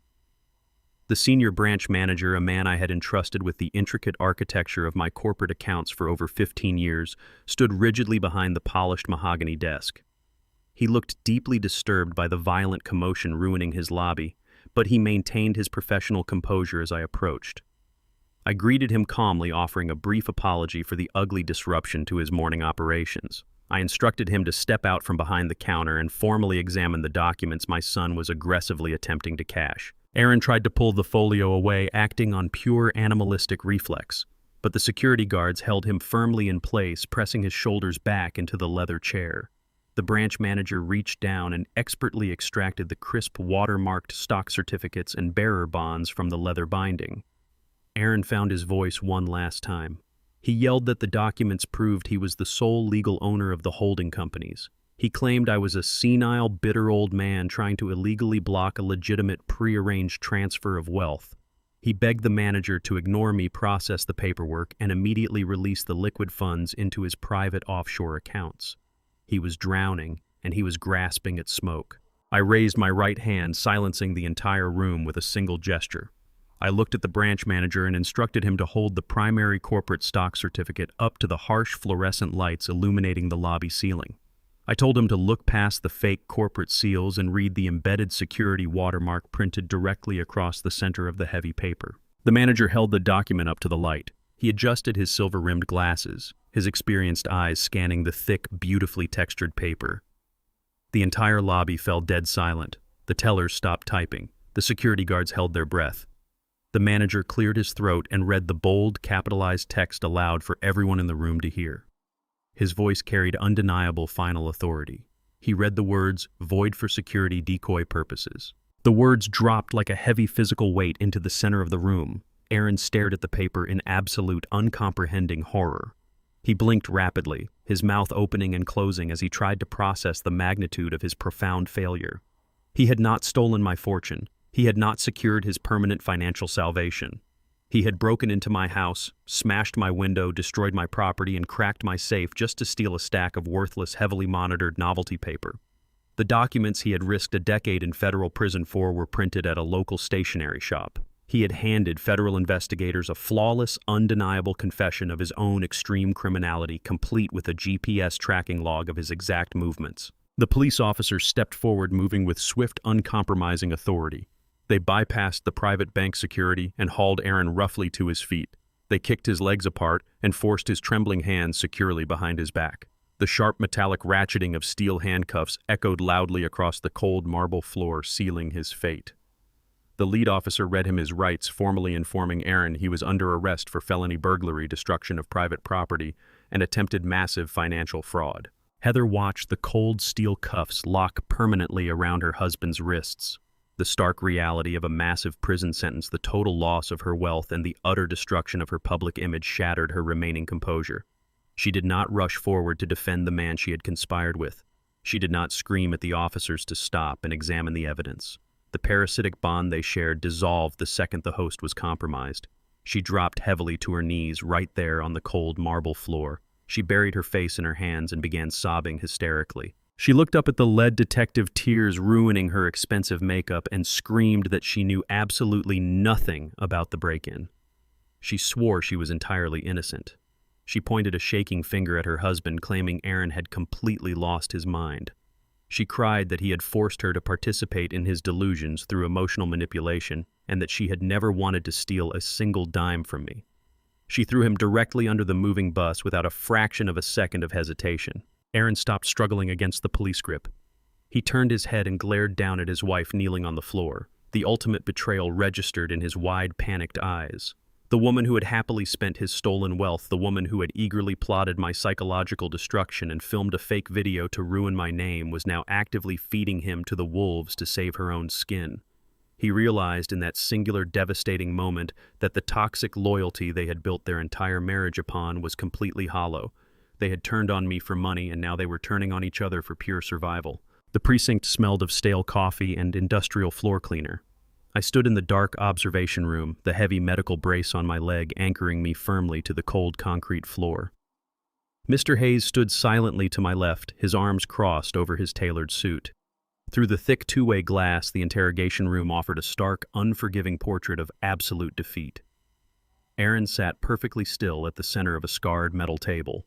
The senior branch manager, a man I had entrusted with the intricate architecture of my corporate accounts for over 15 years, stood rigidly behind the polished mahogany desk. He looked deeply disturbed by the violent commotion ruining his lobby, but he maintained his professional composure as I approached. I greeted him calmly, offering a brief apology for the ugly disruption to his morning operations. I instructed him to step out from behind the counter and formally examine the documents my son was aggressively attempting to cash. Aaron tried to pull the folio away, acting on pure animalistic reflex, but the security guards held him firmly in place, pressing his shoulders back into the leather chair. The branch manager reached down and expertly extracted the crisp watermarked stock certificates and bearer bonds from the leather binding. Aaron found his voice one last time. He yelled that the documents proved he was the sole legal owner of the holding companies. He claimed I was a senile, bitter old man trying to illegally block a legitimate, prearranged transfer of wealth. He begged the manager to ignore me, process the paperwork, and immediately release the liquid funds into his private offshore accounts. He was drowning, and he was grasping at smoke. I raised my right hand, silencing the entire room with a single gesture. I looked at the branch manager and instructed him to hold the primary corporate stock certificate up to the harsh fluorescent lights illuminating the lobby ceiling. I told him to look past the fake corporate seals and read the embedded security watermark printed directly across the center of the heavy paper. The manager held the document up to the light. He adjusted his silver-rimmed glasses, his experienced eyes scanning the thick, beautifully textured paper. The entire lobby fell dead silent. The tellers stopped typing. The security guards held their breath. The manager cleared his throat and read the bold, capitalized text aloud for everyone in the room to hear. His voice carried undeniable final authority. He read the words, "void for security decoy purposes." The words dropped like a heavy physical weight into the center of the room. Aaron stared at the paper in absolute, uncomprehending horror. He blinked rapidly, his mouth opening and closing as he tried to process the magnitude of his profound failure. He had not stolen my fortune. He had not secured his permanent financial salvation. He had broken into my house, smashed my window, destroyed my property, and cracked my safe just to steal a stack of worthless, heavily monitored novelty paper. The documents he had risked a decade in federal prison for were printed at a local stationery shop. He had handed federal investigators a flawless, undeniable confession of his own extreme criminality, complete with a GPS tracking log of his exact movements. The police officers stepped forward, moving with swift, uncompromising authority. They bypassed the private bank security and hauled Aaron roughly to his feet. They kicked his legs apart and forced his trembling hands securely behind his back. The sharp metallic ratcheting of steel handcuffs echoed loudly across the cold marble floor, sealing his fate. The lead officer read him his rights, formally informing Aaron he was under arrest for felony burglary, destruction of private property, and attempted massive financial fraud. Heather watched the cold steel cuffs lock permanently around her husband's wrists. The stark reality of a massive prison sentence, the total loss of her wealth, and the utter destruction of her public image shattered her remaining composure. She did not rush forward to defend the man she had conspired with. She did not scream at the officers to stop and examine the evidence. The parasitic bond they shared dissolved the second the host was compromised. She dropped heavily to her knees right there on the cold marble floor. She buried her face in her hands and began sobbing hysterically. She looked up at the lead detective, tears ruining her expensive makeup, and screamed that she knew absolutely nothing about the break-in. She swore she was entirely innocent. She pointed a shaking finger at her husband, claiming Aaron had completely lost his mind. She cried that he had forced her to participate in his delusions through emotional manipulation, and that she had never wanted to steal a single dime from me. She threw him directly under the moving bus without a fraction of a second of hesitation. Aaron stopped struggling against the police grip. He turned his head and glared down at his wife kneeling on the floor. The ultimate betrayal registered in his wide, panicked eyes. The woman who had happily spent his stolen wealth, the woman who had eagerly plotted my psychological destruction and filmed a fake video to ruin my name, was now actively feeding him to the wolves to save her own skin. He realized in that singular, devastating moment that the toxic loyalty they had built their entire marriage upon was completely hollow. They had turned on me for money, and now they were turning on each other for pure survival. The precinct smelled of stale coffee and industrial floor cleaner. I stood in the dark observation room, the heavy medical brace on my leg anchoring me firmly to the cold concrete floor. Mr. Hayes stood silently to my left, his arms crossed over his tailored suit. Through the thick two-way glass, the interrogation room offered a stark, unforgiving portrait of absolute defeat. Aaron sat perfectly still at the center of a scarred metal table.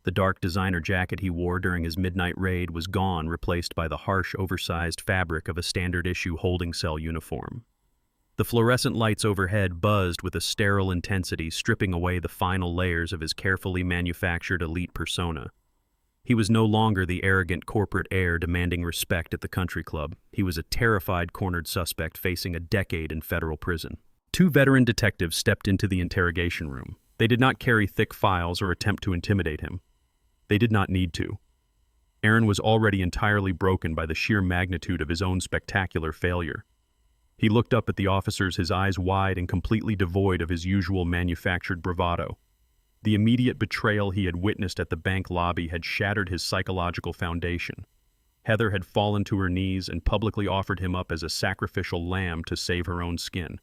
The dark designer jacket he wore during his midnight raid was gone, replaced by the harsh, oversized fabric of a standard-issue holding cell uniform. The fluorescent lights overhead buzzed with a sterile intensity, stripping away the final layers of his carefully manufactured elite persona. He was no longer the arrogant corporate heir demanding respect at the country club. He was a terrified, cornered suspect facing a decade in federal prison. Two veteran detectives stepped into the interrogation room. They did not carry thick files or attempt to intimidate him. They did not need to. Aaron was already entirely broken by the sheer magnitude of his own spectacular failure. He looked up at the officers, his eyes wide and completely devoid of his usual manufactured bravado. The immediate betrayal he had witnessed at the bank lobby had shattered his psychological foundation. Heather had fallen to her knees and publicly offered him up as a sacrificial lamb to save her own skin.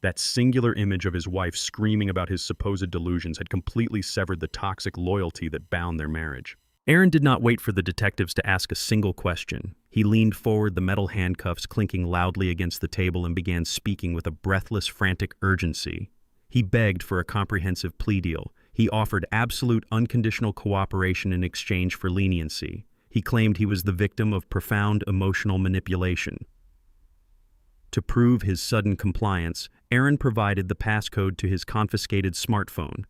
That singular image of his wife screaming about his supposed delusions had completely severed the toxic loyalty that bound their marriage. Aaron did not wait for the detectives to ask a single question. He leaned forward, the metal handcuffs clinking loudly against the table, and began speaking with a breathless, frantic urgency. He begged for a comprehensive plea deal. He offered absolute, unconditional cooperation in exchange for leniency. He claimed he was the victim of profound emotional manipulation. To prove his sudden compliance, Aaron provided the passcode to his confiscated smartphone.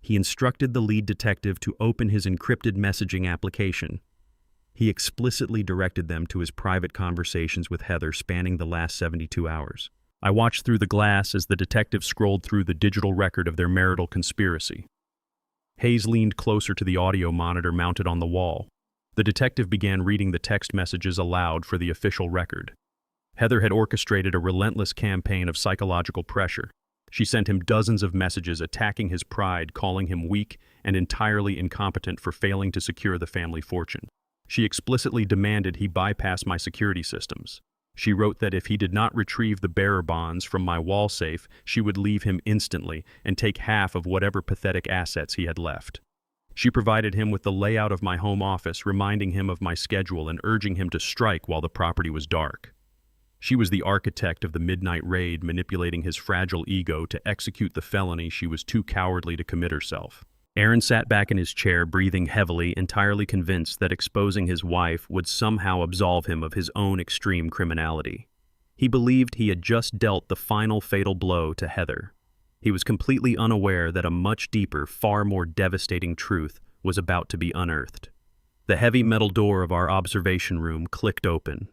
He instructed the lead detective to open his encrypted messaging application. He explicitly directed them to his private conversations with Heather spanning the last 72 hours. I watched through the glass as the detective scrolled through the digital record of their marital conspiracy. Hayes leaned closer to the audio monitor mounted on the wall. The detective began reading the text messages aloud for the official record. Heather had orchestrated a relentless campaign of psychological pressure. She sent him dozens of messages attacking his pride, calling him weak and entirely incompetent for failing to secure the family fortune. She explicitly demanded he bypass my security systems. She wrote that if he did not retrieve the bearer bonds from my wall safe, she would leave him instantly and take half of whatever pathetic assets he had left. She provided him with the layout of my home office, reminding him of my schedule and urging him to strike while the property was dark. She was the architect of the midnight raid, manipulating his fragile ego to execute the felony she was too cowardly to commit herself. Aaron sat back in his chair, breathing heavily, entirely convinced that exposing his wife would somehow absolve him of his own extreme criminality. He believed he had just dealt the final fatal blow to Heather. He was completely unaware that a much deeper, far more devastating truth was about to be unearthed. The heavy metal door of our observation room clicked open.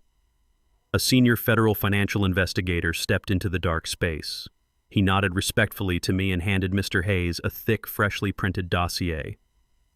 A senior federal financial investigator stepped into the dark space. He nodded respectfully to me and handed Mr. Hayes a thick, freshly printed dossier.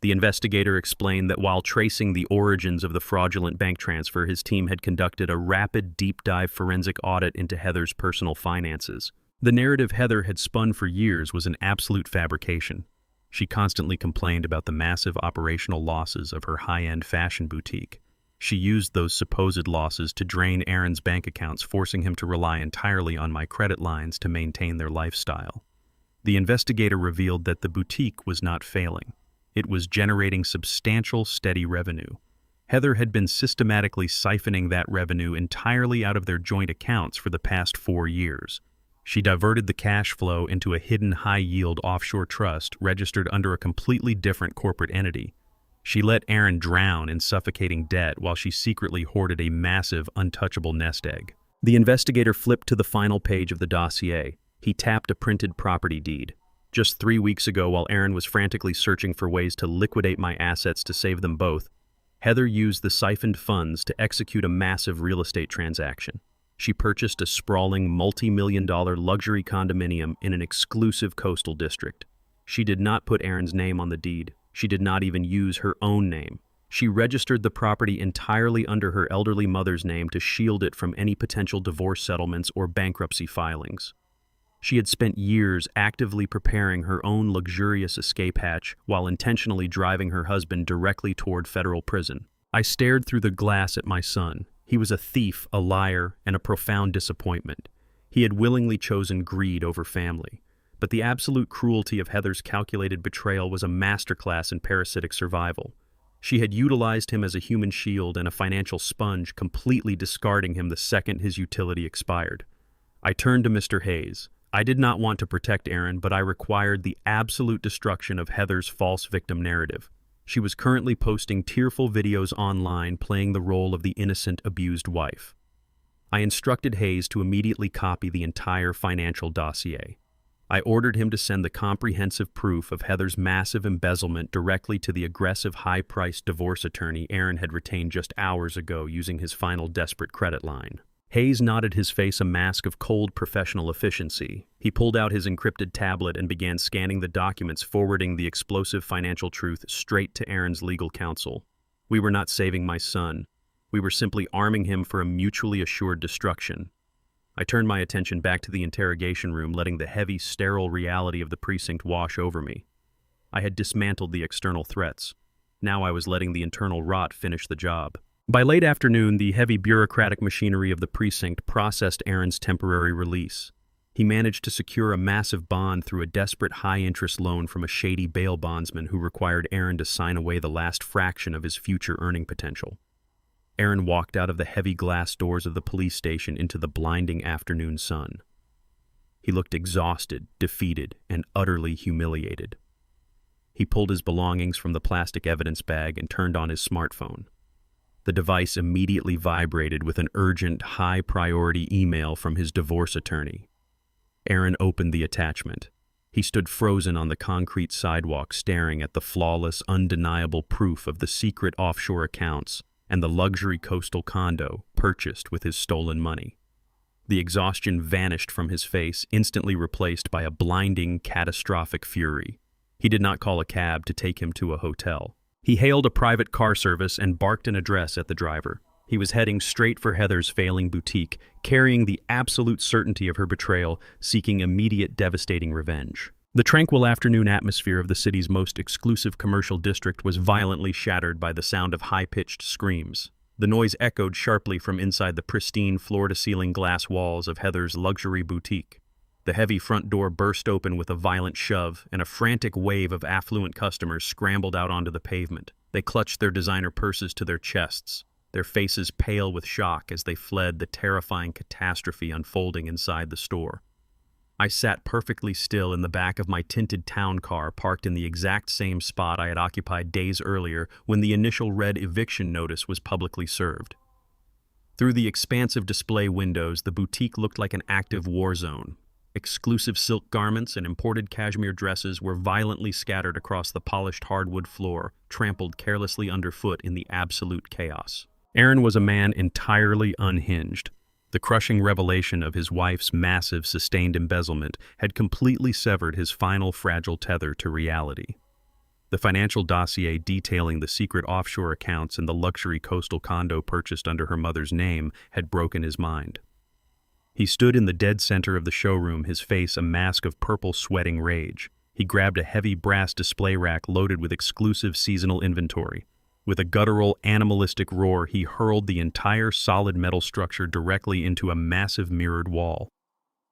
The investigator explained that while tracing the origins of the fraudulent bank transfer, his team had conducted a rapid, deep-dive forensic audit into Heather's personal finances. The narrative Heather had spun for years was an absolute fabrication. She constantly complained about the massive operational losses of her high-end fashion boutique. She used those supposed losses to drain Aaron's bank accounts, forcing him to rely entirely on my credit lines to maintain their lifestyle. The investigator revealed that the boutique was not failing. It was generating substantial, steady revenue. Heather had been systematically siphoning that revenue entirely out of their joint accounts for the past 4 years. She diverted the cash flow into a hidden high-yield offshore trust registered under a completely different corporate entity. She let Aaron drown in suffocating debt while she secretly hoarded a massive, untouchable nest egg. The investigator flipped to the final page of the dossier. He tapped a printed property deed. Just 3 weeks ago, while Aaron was frantically searching for ways to liquidate my assets to save them both, Heather used the siphoned funds to execute a massive real estate transaction. She purchased a sprawling multi-million-dollar luxury condominium in an exclusive coastal district. She did not put Aaron's name on the deed. She did not even use her own name. She registered the property entirely under her elderly mother's name to shield it from any potential divorce settlements or bankruptcy filings. She had spent years actively preparing her own luxurious escape hatch while intentionally driving her husband directly toward federal prison. I stared through the glass at my son. He was a thief, a liar, and a profound disappointment. He had willingly chosen greed over family. But the absolute cruelty of Heather's calculated betrayal was a masterclass in parasitic survival. She had utilized him as a human shield and a financial sponge, completely discarding him the second his utility expired. I turned to Mr. Hayes. I did not want to protect Aaron, but I required the absolute destruction of Heather's false victim narrative. She was currently posting tearful videos online playing the role of the innocent, abused wife. I instructed Hayes to immediately copy the entire financial dossier. I ordered him to send the comprehensive proof of Heather's massive embezzlement directly to the aggressive, high-priced divorce attorney Aaron had retained just hours ago using his final desperate credit line. Hayes nodded, his face a mask of cold professional efficiency. He pulled out his encrypted tablet and began scanning the documents, forwarding the explosive financial truth straight to Aaron's legal counsel. We were not saving my son. We were simply arming him for a mutually assured destruction. I turned my attention back to the interrogation room, letting the heavy, sterile reality of the precinct wash over me. I had dismantled the external threats. Now I was letting the internal rot finish the job. By late afternoon, the heavy bureaucratic machinery of the precinct processed Aaron's temporary release. He managed to secure a massive bond through a desperate high-interest loan from a shady bail bondsman who required Aaron to sign away the last fraction of his future earning potential. Aaron walked out of the heavy glass doors of the police station into the blinding afternoon sun. He looked exhausted, defeated, and utterly humiliated. He pulled his belongings from the plastic evidence bag and turned on his smartphone. The device immediately vibrated with an urgent, high-priority email from his divorce attorney. Aaron opened the attachment. He stood frozen on the concrete sidewalk, staring at the flawless, undeniable proof of the secret offshore accounts and the luxury coastal condo purchased with his stolen money. The exhaustion vanished from his face, instantly replaced by a blinding, catastrophic fury. He did not call a cab to take him to a hotel. He hailed a private car service and barked an address at the driver. He was heading straight for Heather's failing boutique, carrying the absolute certainty of her betrayal, seeking immediate, devastating revenge. The tranquil afternoon atmosphere of the city's most exclusive commercial district was violently shattered by the sound of high-pitched screams. The noise echoed sharply from inside the pristine floor-to-ceiling glass walls of Heather's luxury boutique. The heavy front door burst open with a violent shove, and a frantic wave of affluent customers scrambled out onto the pavement. They clutched their designer purses to their chests, their faces pale with shock as they fled the terrifying catastrophe unfolding inside the store. I sat perfectly still in the back of my tinted town car, parked in the exact same spot I had occupied days earlier when the initial red eviction notice was publicly served. Through the expansive display windows, the boutique looked like an active war zone. Exclusive silk garments and imported cashmere dresses were violently scattered across the polished hardwood floor, trampled carelessly underfoot in the absolute chaos. Aaron was a man entirely unhinged. The crushing revelation of his wife's massive, sustained embezzlement had completely severed his final fragile tether to reality. The financial dossier detailing the secret offshore accounts and the luxury coastal condo purchased under her mother's name had broken his mind. He stood in the dead center of the showroom, his face a mask of purple, sweating rage. He grabbed a heavy brass display rack loaded with exclusive seasonal inventory. With a guttural, animalistic roar, he hurled the entire solid metal structure directly into a massive mirrored wall.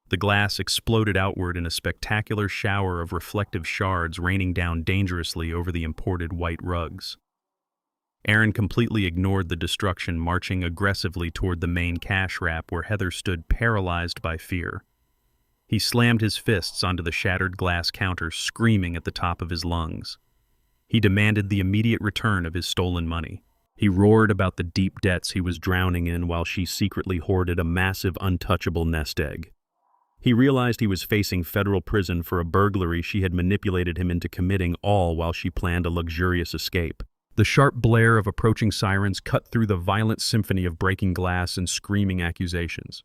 The glass exploded outward in a spectacular shower of reflective shards raining down dangerously over the imported white rugs. Aaron completely ignored the destruction, marching aggressively toward the main cash wrap where Heather stood paralyzed by fear. He slammed his fists onto the shattered glass counter, screaming at the top of his lungs. He demanded the immediate return of his stolen money. He roared about the deep debts he was drowning in while she secretly hoarded a massive, untouchable nest egg. He realized he was facing federal prison for a burglary she had manipulated him into committing, all while she planned a luxurious escape. The sharp blare of approaching sirens cut through the violent symphony of breaking glass and screaming accusations.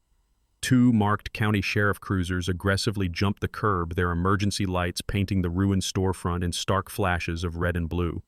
Two marked county sheriff cruisers aggressively jumped the curb, their emergency lights painting the ruined storefront in stark flashes of red and blue.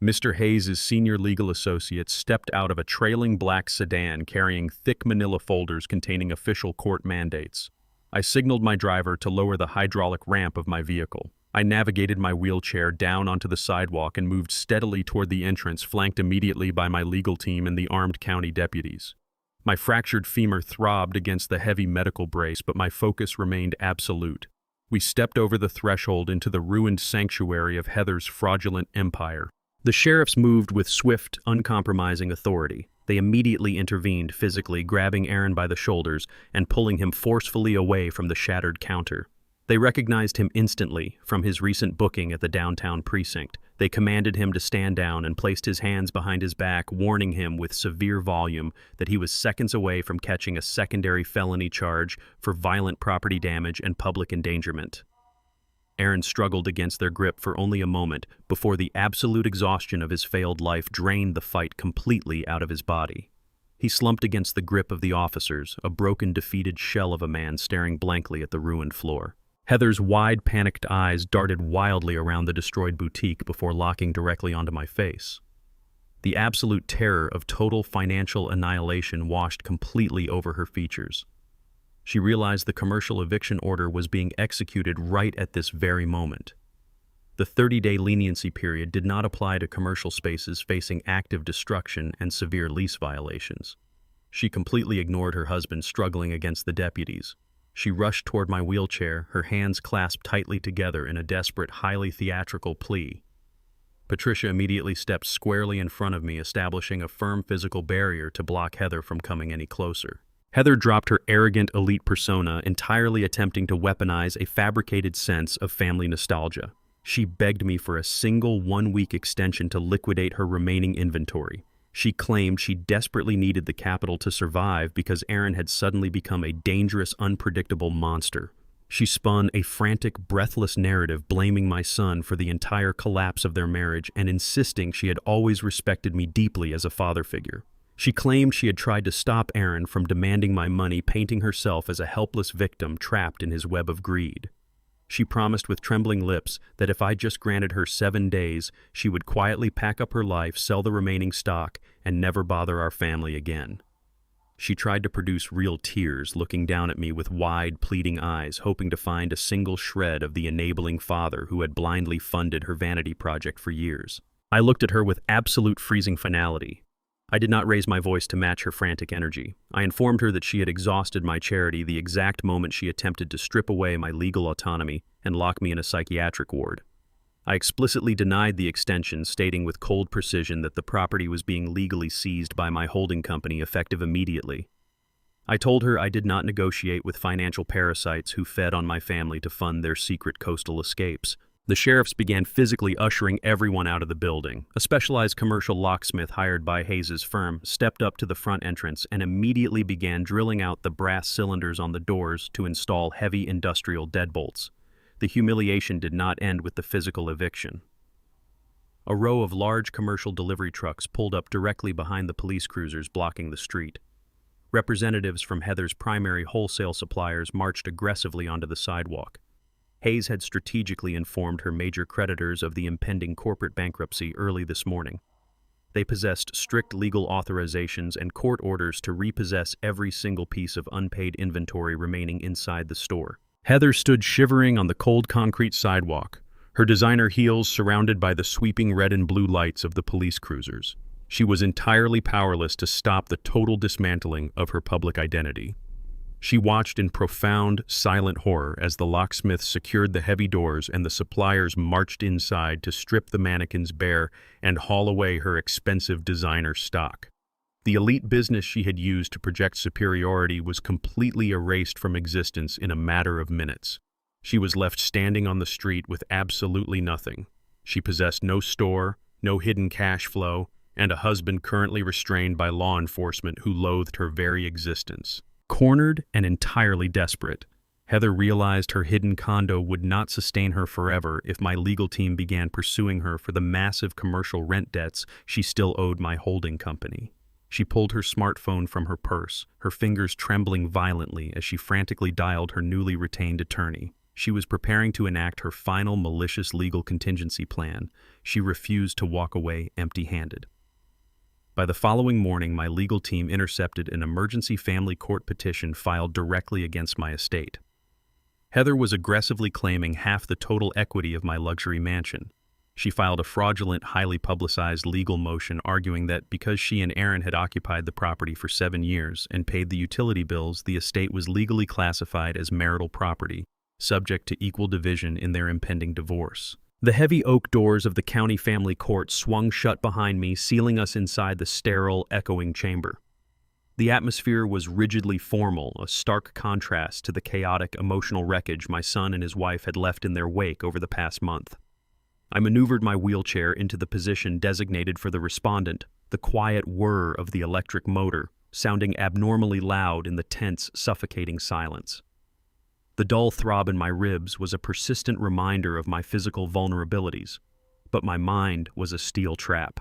Mr. Hayes' senior legal associate stepped out of a trailing black sedan carrying thick manila folders containing official court mandates. I signaled my driver to lower the hydraulic ramp of my vehicle. I navigated my wheelchair down onto the sidewalk and moved steadily toward the entrance, flanked immediately by my legal team and the armed county deputies. My fractured femur throbbed against the heavy medical brace, but my focus remained absolute. We stepped over the threshold into the ruined sanctuary of Heather's fraudulent empire. The sheriffs moved with swift, uncompromising authority. They immediately intervened, physically grabbing Aaron by the shoulders and pulling him forcefully away from the shattered counter. They recognized him instantly from his recent booking at the downtown precinct. They commanded him to stand down and placed his hands behind his back, warning him with severe volume that he was seconds away from catching a secondary felony charge for violent property damage and public endangerment. Aaron struggled against their grip for only a moment before the absolute exhaustion of his failed life drained the fight completely out of his body. He slumped against the grip of the officers, a broken, defeated shell of a man staring blankly at the ruined floor. Heather's wide, panicked eyes darted wildly around the destroyed boutique before locking directly onto my face. The absolute terror of total financial annihilation washed completely over her features. She realized the commercial eviction order was being executed right at this very moment. The 30-day leniency period did not apply to commercial spaces facing active destruction and severe lease violations. She completely ignored her husband struggling against the deputies. She rushed toward my wheelchair, her hands clasped tightly together in a desperate, highly theatrical plea. Patricia immediately stepped squarely in front of me, establishing a firm physical barrier to block Heather from coming any closer. Heather dropped her arrogant elite persona, entirely attempting to weaponize a fabricated sense of family nostalgia. She begged me for a single one-week extension to liquidate her remaining inventory. She claimed she desperately needed the capital to survive because Aaron had suddenly become a dangerous, unpredictable monster. She spun a frantic, breathless narrative blaming my son for the entire collapse of their marriage and insisting she had always respected me deeply as a father figure. She claimed she had tried to stop Aaron from demanding my money, painting herself as a helpless victim trapped in his web of greed. She promised with trembling lips that if I just granted her 7 days, she would quietly pack up her life, sell the remaining stock, and never bother our family again. She tried to produce real tears, looking down at me with wide, pleading eyes, hoping to find a single shred of the enabling father who had blindly funded her vanity project for years. I looked at her with absolute freezing finality. I did not raise my voice to match her frantic energy. I informed her that she had exhausted my charity the exact moment she attempted to strip away my legal autonomy and lock me in a psychiatric ward. I explicitly denied the extension, stating with cold precision that the property was being legally seized by my holding company effective immediately. I told her I did not negotiate with financial parasites who fed on my family to fund their secret coastal escapes. The sheriffs began physically ushering everyone out of the building. A specialized commercial locksmith hired by Hayes' firm stepped up to the front entrance and immediately began drilling out the brass cylinders on the doors to install heavy industrial deadbolts. The humiliation did not end with the physical eviction. A row of large commercial delivery trucks pulled up directly behind the police cruisers blocking the street. Representatives from Heather's primary wholesale suppliers marched aggressively onto the sidewalk. Hayes had strategically informed her major creditors of the impending corporate bankruptcy early this morning. They possessed strict legal authorizations and court orders to repossess every single piece of unpaid inventory remaining inside the store. Heather stood shivering on the cold concrete sidewalk, her designer heels surrounded by the sweeping red and blue lights of the police cruisers. She was entirely powerless to stop the total dismantling of her public identity. She watched in profound, silent horror as the locksmith secured the heavy doors and the suppliers marched inside to strip the mannequins bare and haul away her expensive designer stock. The elite business she had used to project superiority was completely erased from existence in a matter of minutes. She was left standing on the street with absolutely nothing. She possessed no store, no hidden cash flow, and a husband currently restrained by law enforcement who loathed her very existence. Cornered and entirely desperate, Heather realized her hidden condo would not sustain her forever if my legal team began pursuing her for the massive commercial rent debts she still owed my holding company. She pulled her smartphone from her purse, her fingers trembling violently as she frantically dialed her newly retained attorney. She was preparing to enact her final malicious legal contingency plan. She refused to walk away empty-handed. By the following morning, my legal team intercepted an emergency family court petition filed directly against my estate. Heather was aggressively claiming half the total equity of my luxury mansion. She filed a fraudulent, highly publicized legal motion arguing that because she and Aaron had occupied the property for 7 years and paid the utility bills, the estate was legally classified as marital property, subject to equal division in their impending divorce. The heavy oak doors of the county family court swung shut behind me, sealing us inside the sterile, echoing chamber. The atmosphere was rigidly formal, a stark contrast to the chaotic, emotional wreckage my son and his wife had left in their wake over the past month. I maneuvered my wheelchair into the position designated for the respondent, the quiet whir of the electric motor, sounding abnormally loud in the tense, suffocating silence. The dull throb in my ribs was a persistent reminder of my physical vulnerabilities, but my mind was a steel trap.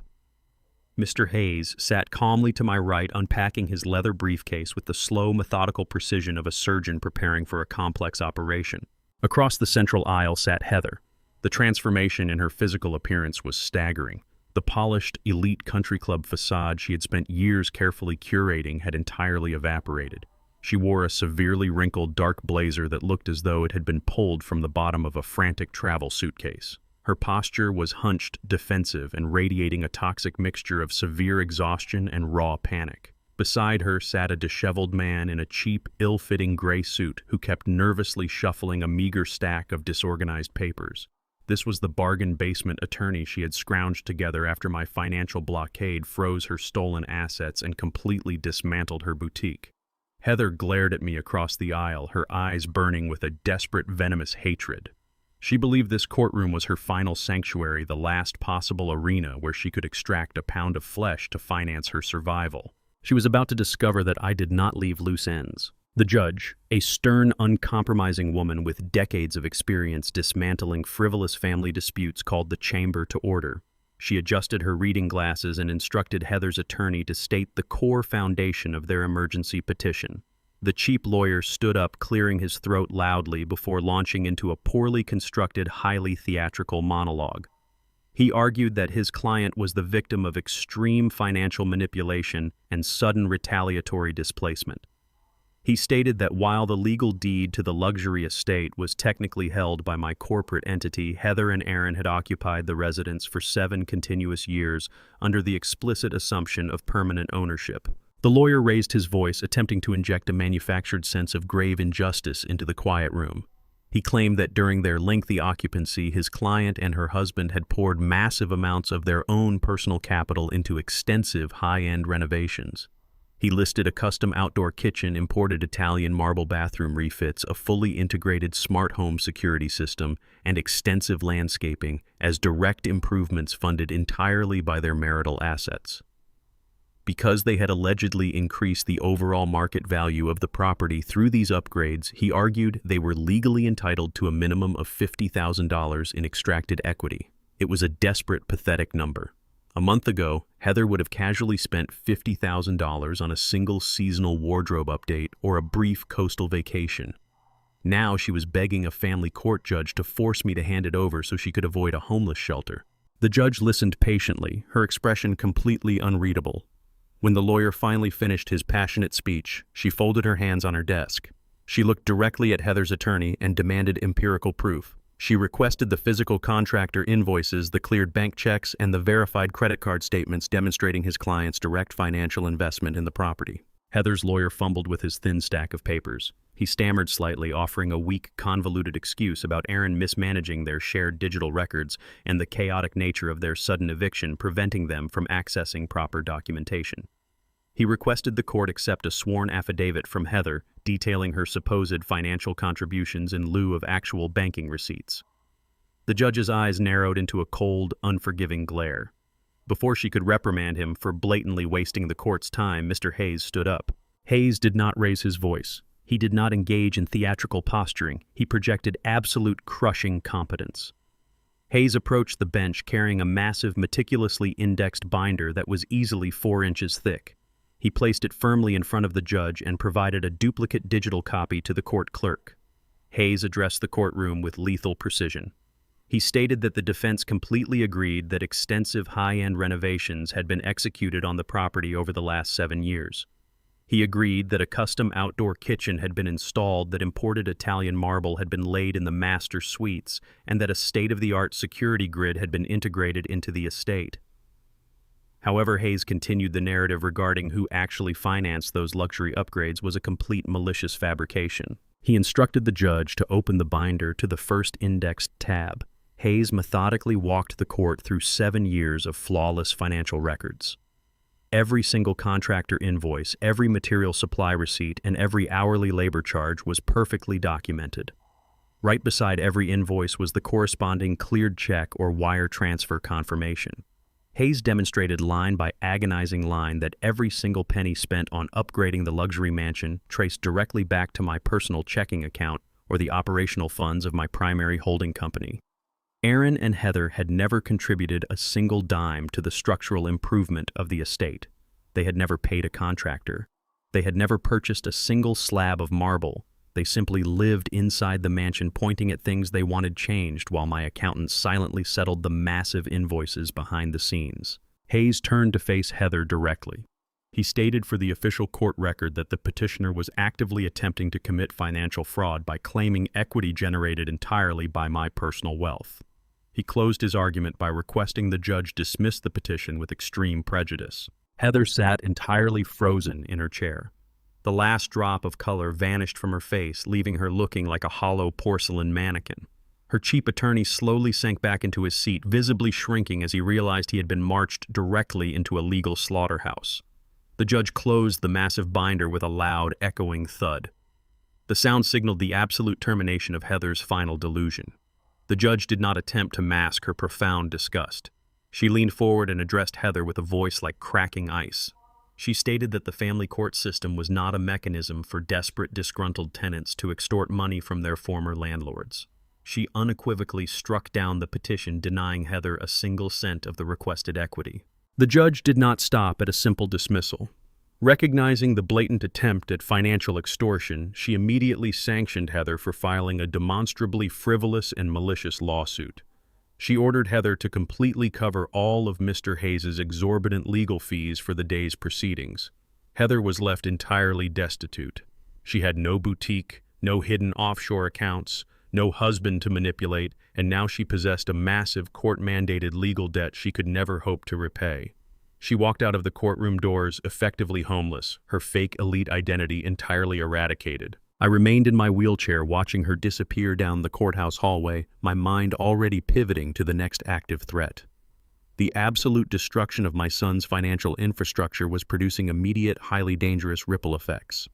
Mr. Hayes sat calmly to my right, unpacking his leather briefcase with the slow, methodical precision of a surgeon preparing for a complex operation. Across the central aisle sat Heather. The transformation in her physical appearance was staggering. The polished, elite country club facade she had spent years carefully curating had entirely evaporated. She wore a severely wrinkled dark blazer that looked as though it had been pulled from the bottom of a frantic travel suitcase. Her posture was hunched, defensive, and radiating a toxic mixture of severe exhaustion and raw panic. Beside her sat a disheveled man in a cheap, ill-fitting gray suit who kept nervously shuffling a meager stack of disorganized papers. This was the bargain basement attorney she had scrounged together after my financial blockade froze her stolen assets and completely dismantled her boutique. Heather glared at me across the aisle, her eyes burning with a desperate, venomous hatred. She believed this courtroom was her final sanctuary, the last possible arena where she could extract a pound of flesh to finance her survival. She was about to discover that I did not leave loose ends. The judge, a stern, uncompromising woman with decades of experience dismantling frivolous family disputes, called the chamber to order. She adjusted her reading glasses and instructed Heather's attorney to state the core foundation of their emergency petition. The cheap lawyer stood up, clearing his throat loudly before launching into a poorly constructed, highly theatrical monologue. He argued that his client was the victim of extreme financial manipulation and sudden retaliatory displacement. He stated that while the legal deed to the luxury estate was technically held by my corporate entity, Heather and Aaron had occupied the residence for 7 continuous years under the explicit assumption of permanent ownership. The lawyer raised his voice, attempting to inject a manufactured sense of grave injustice into the quiet room. He claimed that during their lengthy occupancy, his client and her husband had poured massive amounts of their own personal capital into extensive high-end renovations. He listed a custom outdoor kitchen, imported Italian marble bathroom refits, a fully integrated smart home security system, and extensive landscaping as direct improvements funded entirely by their marital assets. Because they had allegedly increased the overall market value of the property through these upgrades, he argued they were legally entitled to a minimum of $50,000 in extracted equity. It was a desperate, pathetic number. A month ago, Heather would have casually spent $50,000 on a single seasonal wardrobe update or a brief coastal vacation. Now she was begging a family court judge to force me to hand it over so she could avoid a homeless shelter. The judge listened patiently, her expression completely unreadable. When the lawyer finally finished his passionate speech, she folded her hands on her desk. She looked directly at Heather's attorney and demanded empirical proof. She requested the physical contractor invoices, the cleared bank checks, and the verified credit card statements demonstrating his client's direct financial investment in the property. Heather's lawyer fumbled with his thin stack of papers. He stammered slightly, offering a weak, convoluted excuse about Aaron mismanaging their shared digital records and the chaotic nature of their sudden eviction preventing them from accessing proper documentation. He requested the court accept a sworn affidavit from Heather detailing her supposed financial contributions in lieu of actual banking receipts. The judge's eyes narrowed into a cold, unforgiving glare. Before she could reprimand him for blatantly wasting the court's time, Mr. Hayes stood up. Hayes did not raise his voice. He did not engage in theatrical posturing. He projected absolute crushing competence. Hayes approached the bench carrying a massive, meticulously indexed binder that was easily 4 inches thick. He placed it firmly in front of the judge and provided a duplicate digital copy to the court clerk. Hayes addressed the courtroom with lethal precision. He stated that the defense completely agreed that extensive high-end renovations had been executed on the property over the last 7 years. He agreed that a custom outdoor kitchen had been installed, that imported Italian marble had been laid in the master suites, and that a state-of-the-art security grid had been integrated into the estate. However, Hayes continued the narrative regarding who actually financed those luxury upgrades was a complete malicious fabrication. He instructed the judge to open the binder to the first indexed tab. Hayes methodically walked the court through 7 years of flawless financial records. Every single contractor invoice, every material supply receipt, and every hourly labor charge was perfectly documented. Right beside every invoice was the corresponding cleared check or wire transfer confirmation. Hayes demonstrated line by agonizing line that every single penny spent on upgrading the luxury mansion traced directly back to my personal checking account or the operational funds of my primary holding company. Aaron and Heather had never contributed a single dime to the structural improvement of the estate. They had never paid a contractor. They had never purchased a single slab of marble. They simply lived inside the mansion pointing at things they wanted changed while my accountant silently settled the massive invoices behind the scenes. Hayes turned to face Heather directly. He stated for the official court record that the petitioner was actively attempting to commit financial fraud by claiming equity generated entirely by my personal wealth. He closed his argument by requesting the judge dismiss the petition with extreme prejudice. Heather sat entirely frozen in her chair. The last drop of color vanished from her face, leaving her looking like a hollow porcelain mannequin. Her chief attorney slowly sank back into his seat, visibly shrinking as he realized he had been marched directly into a legal slaughterhouse. The judge closed the massive binder with a loud, echoing thud. The sound signaled the absolute termination of Heather's final delusion. The judge did not attempt to mask her profound disgust. She leaned forward and addressed Heather with a voice like cracking ice. She stated that the family court system was not a mechanism for desperate, disgruntled tenants to extort money from their former landlords. She unequivocally struck down the petition denying Heather a single cent of the requested equity. The judge did not stop at a simple dismissal. Recognizing the blatant attempt at financial extortion, she immediately sanctioned Heather for filing a demonstrably frivolous and malicious lawsuit. She ordered Heather to completely cover all of Mr. Hayes' exorbitant legal fees for the day's proceedings. Heather was left entirely destitute. She had no boutique, no hidden offshore accounts, no husband to manipulate, and now she possessed a massive court-mandated legal debt she could never hope to repay. She walked out of the courtroom doors effectively homeless, her fake elite identity entirely eradicated. I remained in my wheelchair watching her disappear down the courthouse hallway, my mind already pivoting to the next active threat. The absolute destruction of my son's financial infrastructure was producing immediate, highly dangerous ripple effects.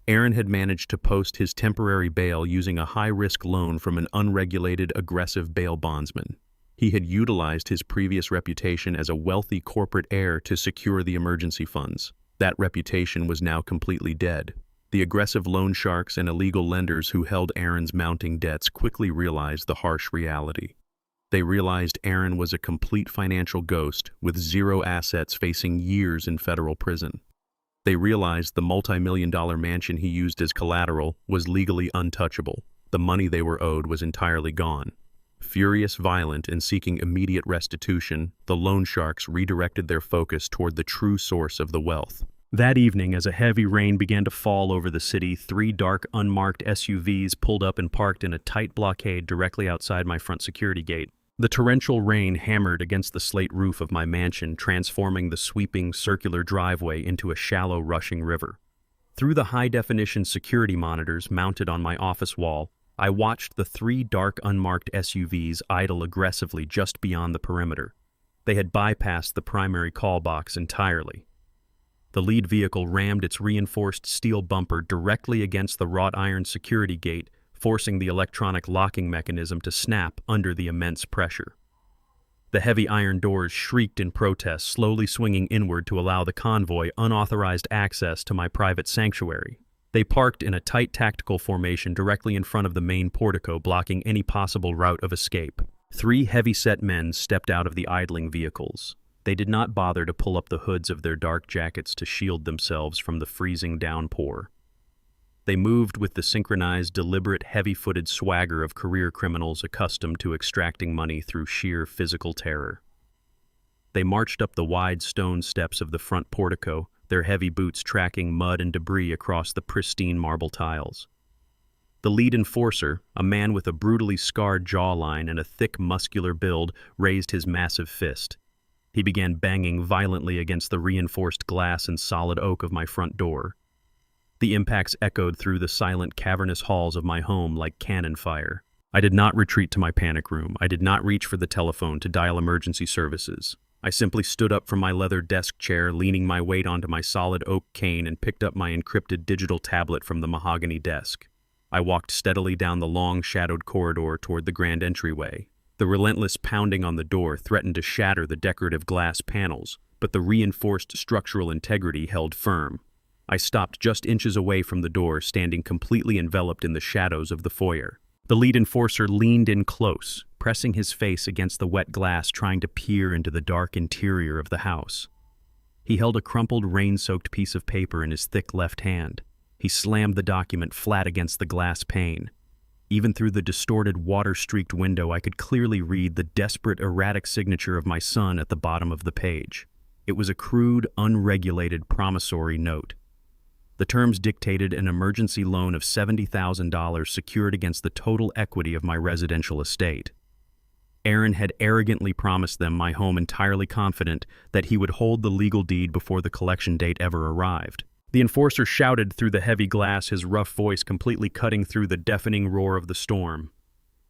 Aaron had managed to post his temporary bail using a high-risk loan from an unregulated, aggressive bail bondsman. He had utilized his previous reputation as a wealthy corporate heir to secure the emergency funds. That reputation was now completely dead. The aggressive loan sharks and illegal lenders who held Aaron's mounting debts quickly realized the harsh reality. They realized Aaron was a complete financial ghost with zero assets facing years in federal prison. They realized the multi-million-dollar mansion he used as collateral was legally untouchable. The money they were owed was entirely gone. Furious, violent, and seeking immediate restitution, the loan sharks redirected their focus toward the true source of the wealth. That evening, as a heavy rain began to fall over the city, 3 dark, unmarked SUVs pulled up and parked in a tight blockade directly outside my front security gate. The torrential rain hammered against the slate roof of my mansion, transforming the sweeping, circular driveway into a shallow, rushing river. Through the high-definition security monitors mounted on my office wall, I watched the 3 dark, unmarked SUVs idle aggressively just beyond the perimeter. They had bypassed the primary call box entirely. The lead vehicle rammed its reinforced steel bumper directly against the wrought iron security gate, forcing the electronic locking mechanism to snap under the immense pressure. The heavy iron doors shrieked in protest, slowly swinging inward to allow the convoy unauthorized access to my private sanctuary. They parked in a tight tactical formation directly in front of the main portico, blocking any possible route of escape. 3 heavy-set men stepped out of the idling vehicles. They did not bother to pull up the hoods of their dark jackets to shield themselves from the freezing downpour. They moved with the synchronized, deliberate, heavy-footed swagger of career criminals accustomed to extracting money through sheer physical terror. They marched up the wide stone steps of the front portico, their heavy boots tracking mud and debris across the pristine marble tiles. The lead enforcer, a man with a brutally scarred jawline and a thick, muscular build, raised his massive fist. He began banging violently against the reinforced glass and solid oak of my front door. The impacts echoed through the silent, cavernous halls of my home like cannon fire. I did not retreat to my panic room. I did not reach for the telephone to dial emergency services. I simply stood up from my leather desk chair, leaning my weight onto my solid oak cane, and picked up my encrypted digital tablet from the mahogany desk. I walked steadily down the long, shadowed corridor toward the grand entryway. The relentless pounding on the door threatened to shatter the decorative glass panels, but the reinforced structural integrity held firm. I stopped just inches away from the door, standing completely enveloped in the shadows of the foyer. The lead enforcer leaned in close, pressing his face against the wet glass, trying to peer into the dark interior of the house. He held a crumpled, rain-soaked piece of paper in his thick left hand. He slammed the document flat against the glass pane. Even through the distorted, water-streaked window, I could clearly read the desperate, erratic signature of my son at the bottom of the page. It was a crude, unregulated, promissory note. The terms dictated an emergency loan of $70,000 secured against the total equity of my residential estate. Aaron had arrogantly promised them my home, entirely confident that he would hold the legal deed before the collection date ever arrived. The enforcer shouted through the heavy glass, his rough voice completely cutting through the deafening roar of the storm.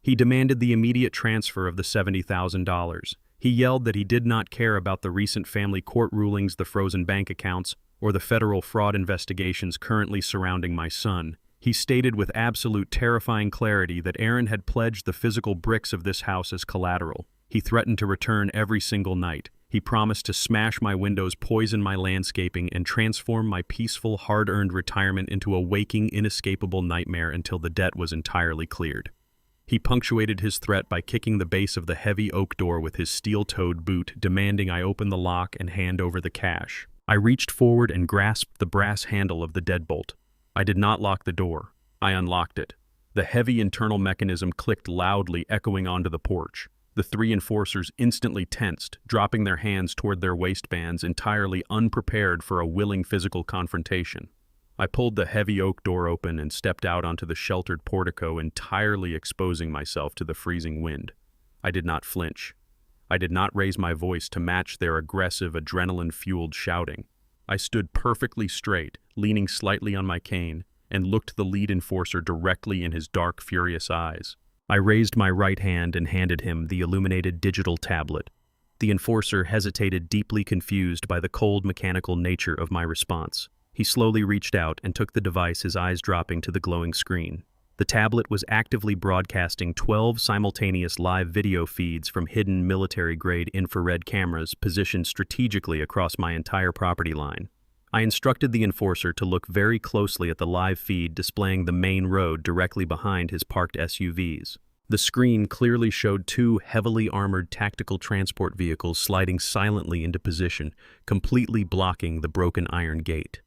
He demanded the immediate transfer of the $70,000. He yelled that he did not care about the recent family court rulings, the frozen bank accounts, or the federal fraud investigations currently surrounding my son. He stated with absolute terrifying clarity that Aaron had pledged the physical bricks of this house as collateral. He threatened to return every single night. He promised to smash my windows, poison my landscaping, and transform my peaceful, hard-earned retirement into a waking, inescapable nightmare until the debt was entirely cleared. He punctuated his threat by kicking the base of the heavy oak door with his steel-toed boot, demanding I open the lock and hand over the cash. I reached forward and grasped the brass handle of the deadbolt. I did not lock the door. I unlocked it. The heavy internal mechanism clicked loudly, echoing onto the porch. The 3 enforcers instantly tensed, dropping their hands toward their waistbands, entirely unprepared for a willing physical confrontation. I pulled the heavy oak door open and stepped out onto the sheltered portico, entirely exposing myself to the freezing wind. I did not flinch. I did not raise my voice to match their aggressive, adrenaline-fueled shouting. I stood perfectly straight, leaning slightly on my cane, and looked the lead enforcer directly in his dark, furious eyes. I raised my right hand and handed him the illuminated digital tablet. The enforcer hesitated, deeply confused by the cold, mechanical nature of my response. He slowly reached out and took the device, his eyes dropping to the glowing screen. The tablet was actively broadcasting 12 simultaneous live video feeds from hidden military-grade infrared cameras positioned strategically across my entire property line. I instructed the enforcer to look very closely at the live feed displaying the main road directly behind his parked SUVs. The screen clearly showed 2 heavily armored tactical transport vehicles sliding silently into position, completely blocking the broken iron gate.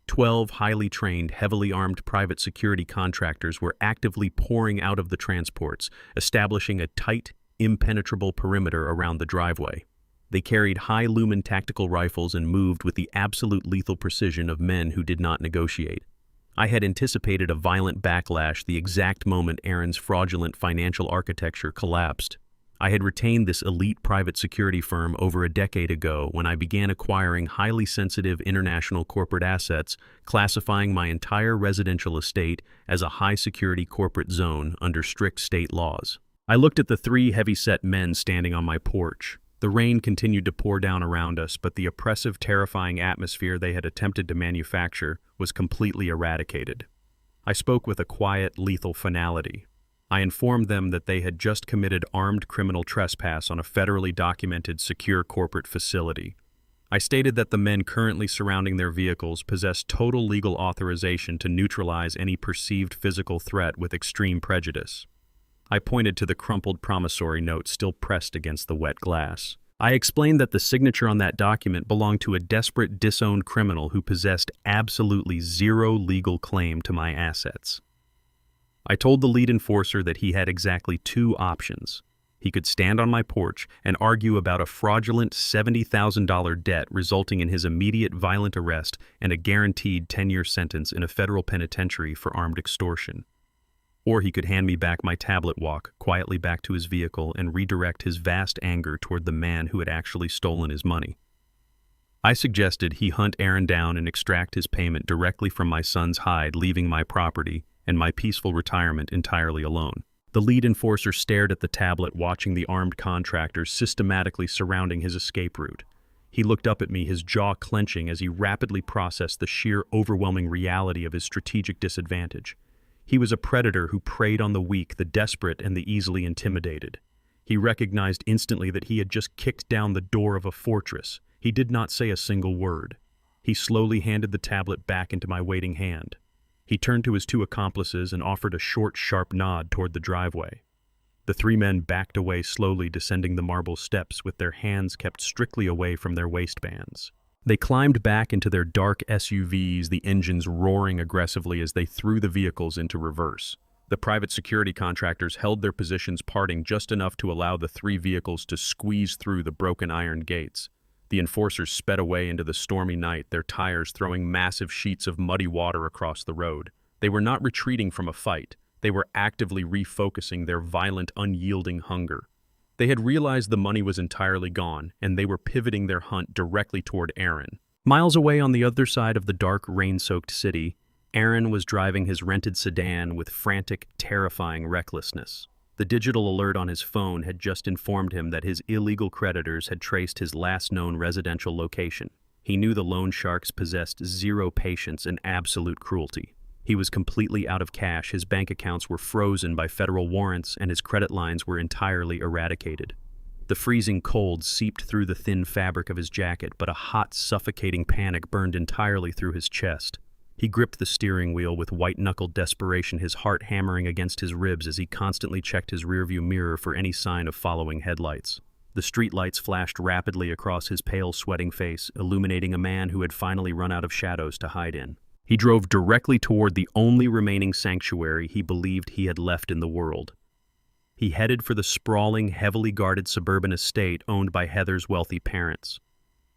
12 highly trained, heavily armed private security contractors were actively pouring out of the transports, establishing a tight, impenetrable perimeter around the driveway. They carried high-lumen tactical rifles and moved with the absolute lethal precision of men who did not negotiate. I had anticipated a violent backlash the exact moment Aaron's fraudulent financial architecture collapsed. I had retained this elite private security firm over a decade ago when I began acquiring highly sensitive international corporate assets, classifying my entire residential estate as a high-security corporate zone under strict state laws. I looked at the 3 heavy-set men standing on my porch. The rain continued to pour down around us, but the oppressive, terrifying atmosphere they had attempted to manufacture was completely eradicated. I spoke with a quiet, lethal finality. I informed them that they had just committed armed criminal trespass on a federally documented secure corporate facility. I stated that the men currently surrounding their vehicles possessed total legal authorization to neutralize any perceived physical threat with extreme prejudice. I pointed to the crumpled promissory note still pressed against the wet glass. I explained that the signature on that document belonged to a desperate, disowned criminal who possessed absolutely zero legal claim to my assets. I told the lead enforcer that he had exactly two options. He could stand on my porch and argue about a fraudulent $70,000 debt resulting in his immediate violent arrest and a guaranteed 10-year sentence in a federal penitentiary for armed extortion. Or he could hand me back my tablet walk quietly back to his vehicle and redirect his vast anger toward the man who had actually stolen his money. I suggested he hunt Aaron down and extract his payment directly from my son's hide, leaving my property and my peaceful retirement entirely alone. The lead enforcer stared at the tablet, watching the armed contractors systematically surrounding his escape route. He looked up at me, his jaw clenching as he rapidly processed the sheer overwhelming reality of his strategic disadvantage. He was a predator who preyed on the weak, the desperate, and the easily intimidated. He recognized instantly that he had just kicked down the door of a fortress. He did not say a single word. He slowly handed the tablet back into my waiting hand. He turned to his two accomplices and offered a short, sharp nod toward the driveway. The three men backed away slowly, descending the marble steps with their hands kept strictly away from their waistbands. They climbed back into their dark SUVs, the engines roaring aggressively as they threw the vehicles into reverse. The private security contractors held their positions, parting just enough to allow the three vehicles to squeeze through the broken iron gates. The enforcers sped away into the stormy night, their tires throwing massive sheets of muddy water across the road. They were not retreating from a fight. They were actively refocusing their violent, unyielding hunger. They had realized the money was entirely gone, and they were pivoting their hunt directly toward Aaron. Miles away on the other side of the dark, rain-soaked city, Aaron was driving his rented sedan with frantic, terrifying recklessness. The digital alert on his phone had just informed him that his illegal creditors had traced his last known residential location. He knew the loan sharks possessed zero patience and absolute cruelty. He was completely out of cash, his bank accounts were frozen by federal warrants, and his credit lines were entirely eradicated. The freezing cold seeped through the thin fabric of his jacket, but a hot, suffocating panic burned entirely through his chest. He gripped the steering wheel with white-knuckled desperation, his heart hammering against his ribs as he constantly checked his rearview mirror for any sign of following headlights. The streetlights flashed rapidly across his pale, sweating face, illuminating a man who had finally run out of shadows to hide in. He drove directly toward the only remaining sanctuary he believed he had left in the world. He headed for the sprawling, heavily guarded suburban estate owned by Heather's wealthy parents.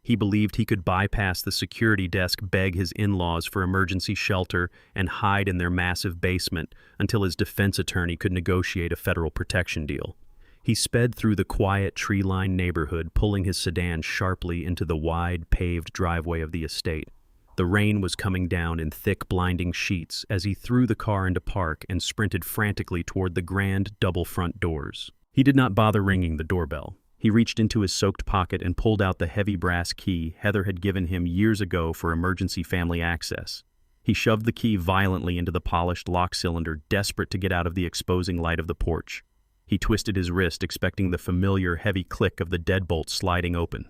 He believed he could bypass the security desk, beg his in-laws for emergency shelter, and hide in their massive basement until his defense attorney could negotiate a federal protection deal. He sped through the quiet, tree-lined neighborhood, pulling his sedan sharply into the wide, paved driveway of the estate. The rain was coming down in thick, blinding sheets as he threw the car into park and sprinted frantically toward the grand, double front doors. He did not bother ringing the doorbell. He reached into his soaked pocket and pulled out the heavy brass key Heather had given him years ago for emergency family access. He shoved the key violently into the polished lock cylinder, desperate to get out of the exposing light of the porch. He twisted his wrist, expecting the familiar heavy click of the deadbolt sliding open.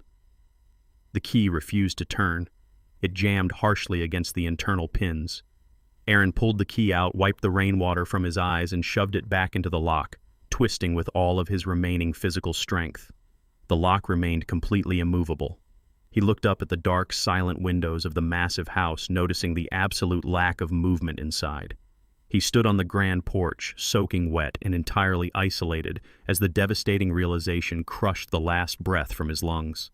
The key refused to turn. It jammed harshly against the internal pins. Aaron pulled the key out, wiped the rainwater from his eyes, and shoved it back into the lock, twisting with all of his remaining physical strength. The lock remained completely immovable. He looked up at the dark, silent windows of the massive house, noticing the absolute lack of movement inside. He stood on the grand porch, soaking wet and entirely isolated, as the devastating realization crushed the last breath from his lungs.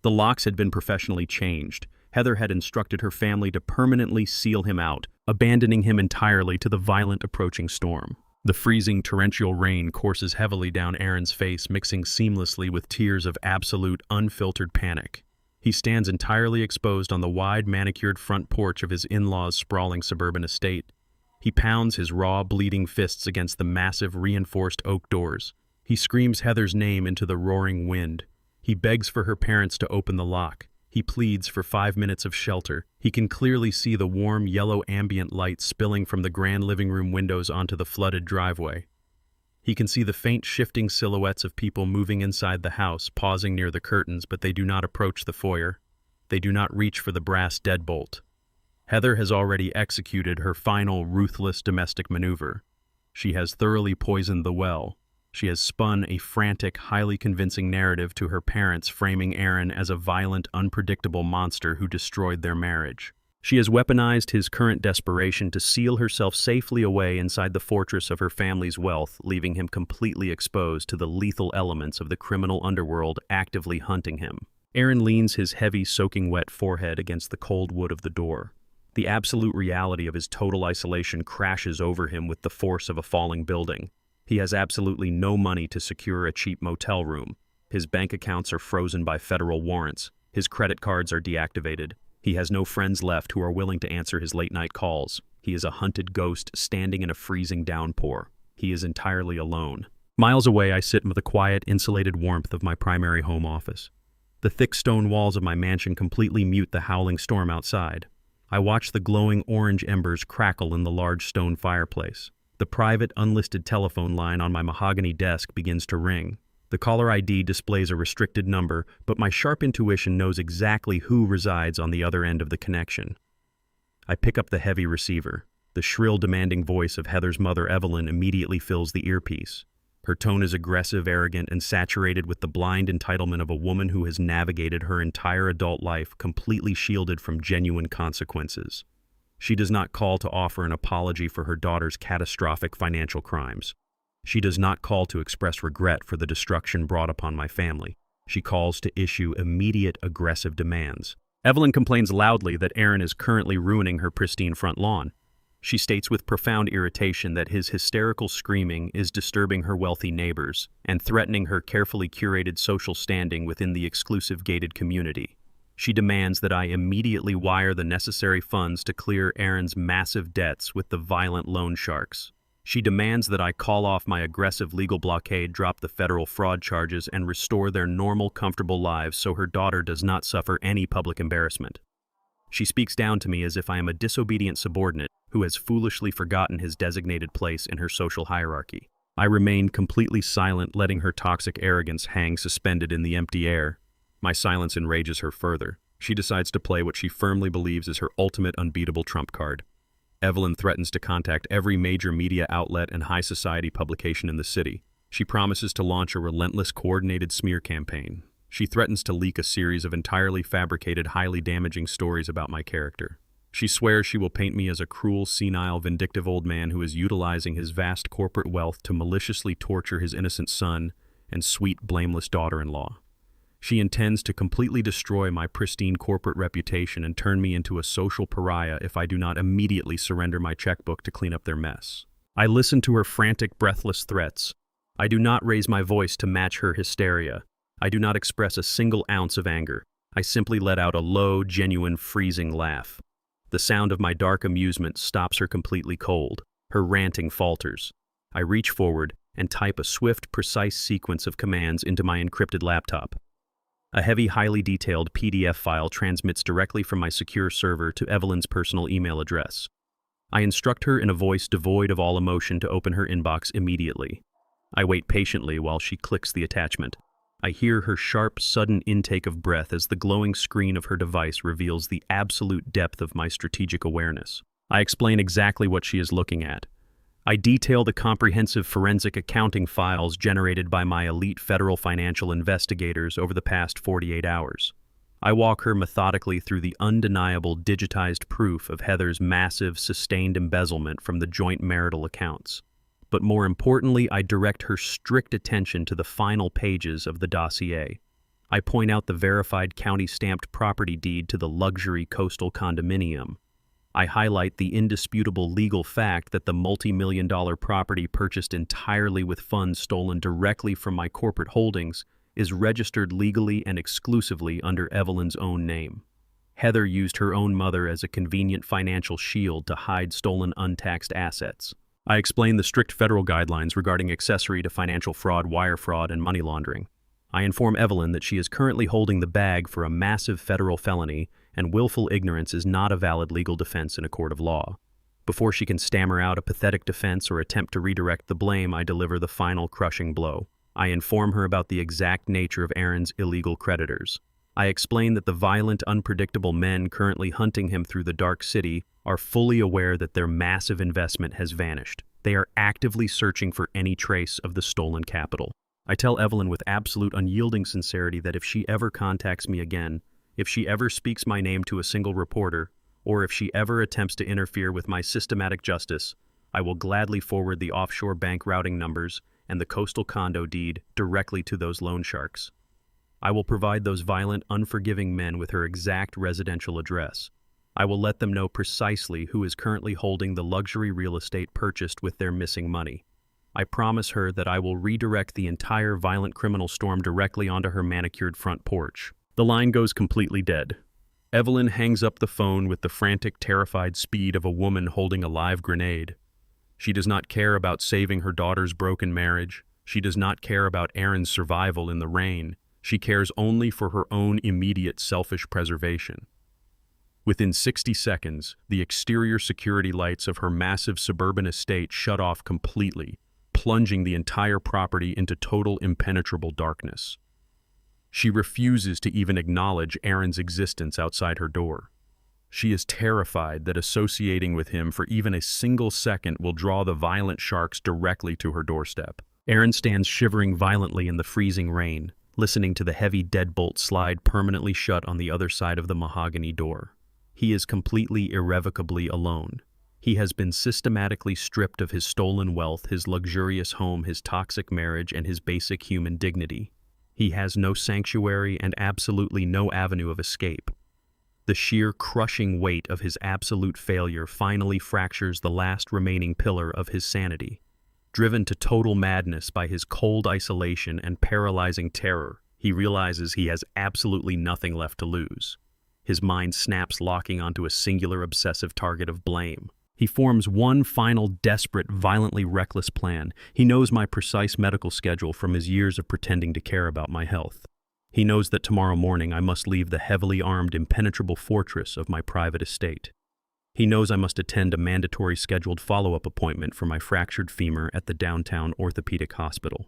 The locks had been professionally changed. Heather had instructed her family to permanently seal him out, abandoning him entirely to the violent approaching storm. The freezing torrential rain courses heavily down Aaron's face, mixing seamlessly with tears of absolute, unfiltered panic. He stands entirely exposed on the wide, manicured front porch of his in-laws' sprawling suburban estate. He pounds his raw, bleeding fists against the massive, reinforced oak doors. He screams Heather's name into the roaring wind. He begs for her parents to open the lock. He pleads for 5 minutes of shelter. He can clearly see the warm, yellow ambient light spilling from the grand living room windows onto the flooded driveway. He can see the faint, shifting silhouettes of people moving inside the house, pausing near the curtains, but they do not approach the foyer. they do not reach for the brass deadbolt. Heather has already executed her final ruthless domestic maneuver. She has thoroughly poisoned the well. She has spun a frantic, highly convincing narrative to her parents, framing Aaron as a violent, unpredictable monster who destroyed their marriage. She has weaponized his current desperation to seal herself safely away inside the fortress of her family's wealth, leaving him completely exposed to the lethal elements of the criminal underworld actively hunting him. Aaron leans his heavy, soaking wet forehead against the cold wood of the door. The absolute reality of his total isolation crashes over him with the force of a falling building. He has absolutely no money to secure a cheap motel room. His bank accounts are frozen by federal warrants. His credit cards are deactivated. He has no friends left who are willing to answer his late-night calls. He is a hunted ghost standing in a freezing downpour. He is entirely alone. Miles away, I sit in the quiet, insulated warmth of my primary home office. The thick stone walls of my mansion completely mute the howling storm outside. I watch the glowing orange embers crackle in the large stone fireplace. The private, unlisted telephone line on my mahogany desk begins to ring. The caller ID displays a restricted number, but my sharp intuition knows exactly who resides on the other end of the connection. I pick up the heavy receiver. The shrill, demanding voice of Heather's mother, Evelyn, immediately fills the earpiece. Her tone is aggressive, arrogant, and saturated with the blind entitlement of a woman who has navigated her entire adult life completely shielded from genuine consequences. She does not call to offer an apology for her daughter's catastrophic financial crimes. She does not call to express regret for the destruction brought upon my family. She calls to issue immediate, aggressive demands. Evelyn complains loudly that Aaron is currently ruining her pristine front lawn. She states with profound irritation that his hysterical screaming is disturbing her wealthy neighbors and threatening her carefully curated social standing within the exclusive gated community. She demands that I immediately wire the necessary funds to clear Aaron's massive debts with the violent loan sharks. She demands that I call off my aggressive legal blockade, drop the federal fraud charges, and restore their normal, comfortable lives so her daughter does not suffer any public embarrassment. She speaks down to me as if I am a disobedient subordinate who has foolishly forgotten his designated place in her social hierarchy. I remain completely silent, letting her toxic arrogance hang suspended in the empty air. My silence enrages her further. She decides to play what she firmly believes is her ultimate unbeatable trump card. Evelyn threatens to contact every major media outlet and high society publication in the city. She promises to launch a relentless, coordinated smear campaign. She threatens to leak a series of entirely fabricated, highly damaging stories about my character. She swears she will paint me as a cruel, senile, vindictive old man who is utilizing his vast corporate wealth to maliciously torture his innocent son and sweet, blameless daughter-in-law. She intends to completely destroy my pristine corporate reputation and turn me into a social pariah if I do not immediately surrender my checkbook to clean up their mess. I listen to her frantic, breathless threats. I do not raise my voice to match her hysteria. I do not express a single ounce of anger. I simply let out a low, genuine, freezing laugh. The sound of my dark amusement stops her completely cold. Her ranting falters. I reach forward and type a swift, precise sequence of commands into my encrypted laptop. A heavy, highly detailed PDF file transmits directly from my secure server to Evelyn's personal email address. I instruct her in a voice devoid of all emotion to open her inbox immediately. I wait patiently while she clicks the attachment. I hear her sharp, sudden intake of breath as the glowing screen of her device reveals the absolute depth of my strategic awareness. I explain exactly what she is looking at. I detail the comprehensive forensic accounting files generated by my elite federal financial investigators over the past 48 hours. I walk her methodically through the undeniable digitized proof of Heather's massive, sustained embezzlement from the joint marital accounts. But more importantly, I direct her strict attention to the final pages of the dossier. I point out the verified county-stamped property deed to the luxury coastal condominium. I highlight the indisputable legal fact that the multi-million-dollar property purchased entirely with funds stolen directly from my corporate holdings is registered legally and exclusively under Evelyn's own name. Heather used her own mother as a convenient financial shield to hide stolen untaxed assets. I explain the strict federal guidelines regarding accessory to financial fraud, wire fraud, and money laundering. I inform Evelyn that she is currently holding the bag for a massive federal felony and willful ignorance is not a valid legal defense in a court of law. Before she can stammer out a pathetic defense or attempt to redirect the blame, I deliver the final crushing blow. I inform her about the exact nature of Aaron's illegal creditors. I explain that the violent, unpredictable men currently hunting him through the dark city are fully aware that their massive investment has vanished. They are actively searching for any trace of the stolen capital. I tell Evelyn with absolute unyielding sincerity that if she ever contacts me again, if she ever speaks my name to a single reporter, or if she ever attempts to interfere with my systematic justice, I will gladly forward the offshore bank routing numbers and the coastal condo deed directly to those loan sharks. I will provide those violent, unforgiving men with her exact residential address. I will let them know precisely who is currently holding the luxury real estate purchased with their missing money. I promise her that I will redirect the entire violent criminal storm directly onto her manicured front porch. The line goes completely dead. Evelyn hangs up the phone with the frantic, terrified speed of a woman holding a live grenade. She does not care about saving her daughter's broken marriage. She does not care about Aaron's survival in the rain. She cares only for her own immediate selfish preservation. Within 60 seconds, the exterior security lights of her massive suburban estate shut off completely, plunging the entire property into total impenetrable darkness. She refuses to even acknowledge Aaron's existence outside her door. She is terrified that associating with him for even a single second will draw the violent sharks directly to her doorstep. Aaron stands shivering violently in the freezing rain, listening to the heavy deadbolt slide permanently shut on the other side of the mahogany door. He is completely, irrevocably alone. He has been systematically stripped of his stolen wealth, his luxurious home, his toxic marriage, and his basic human dignity. He has no sanctuary and absolutely no avenue of escape. The sheer crushing weight of his absolute failure finally fractures the last remaining pillar of his sanity. Driven to total madness by his cold isolation and paralyzing terror, he realizes he has absolutely nothing left to lose. His mind snaps, locking onto a singular obsessive target of blame. He forms one final, desperate, violently reckless plan. He knows my precise medical schedule from his years of pretending to care about my health. He knows that tomorrow morning I must leave the heavily armed, impenetrable fortress of my private estate. He knows I must attend a mandatory scheduled follow-up appointment for my fractured femur at the downtown orthopedic hospital.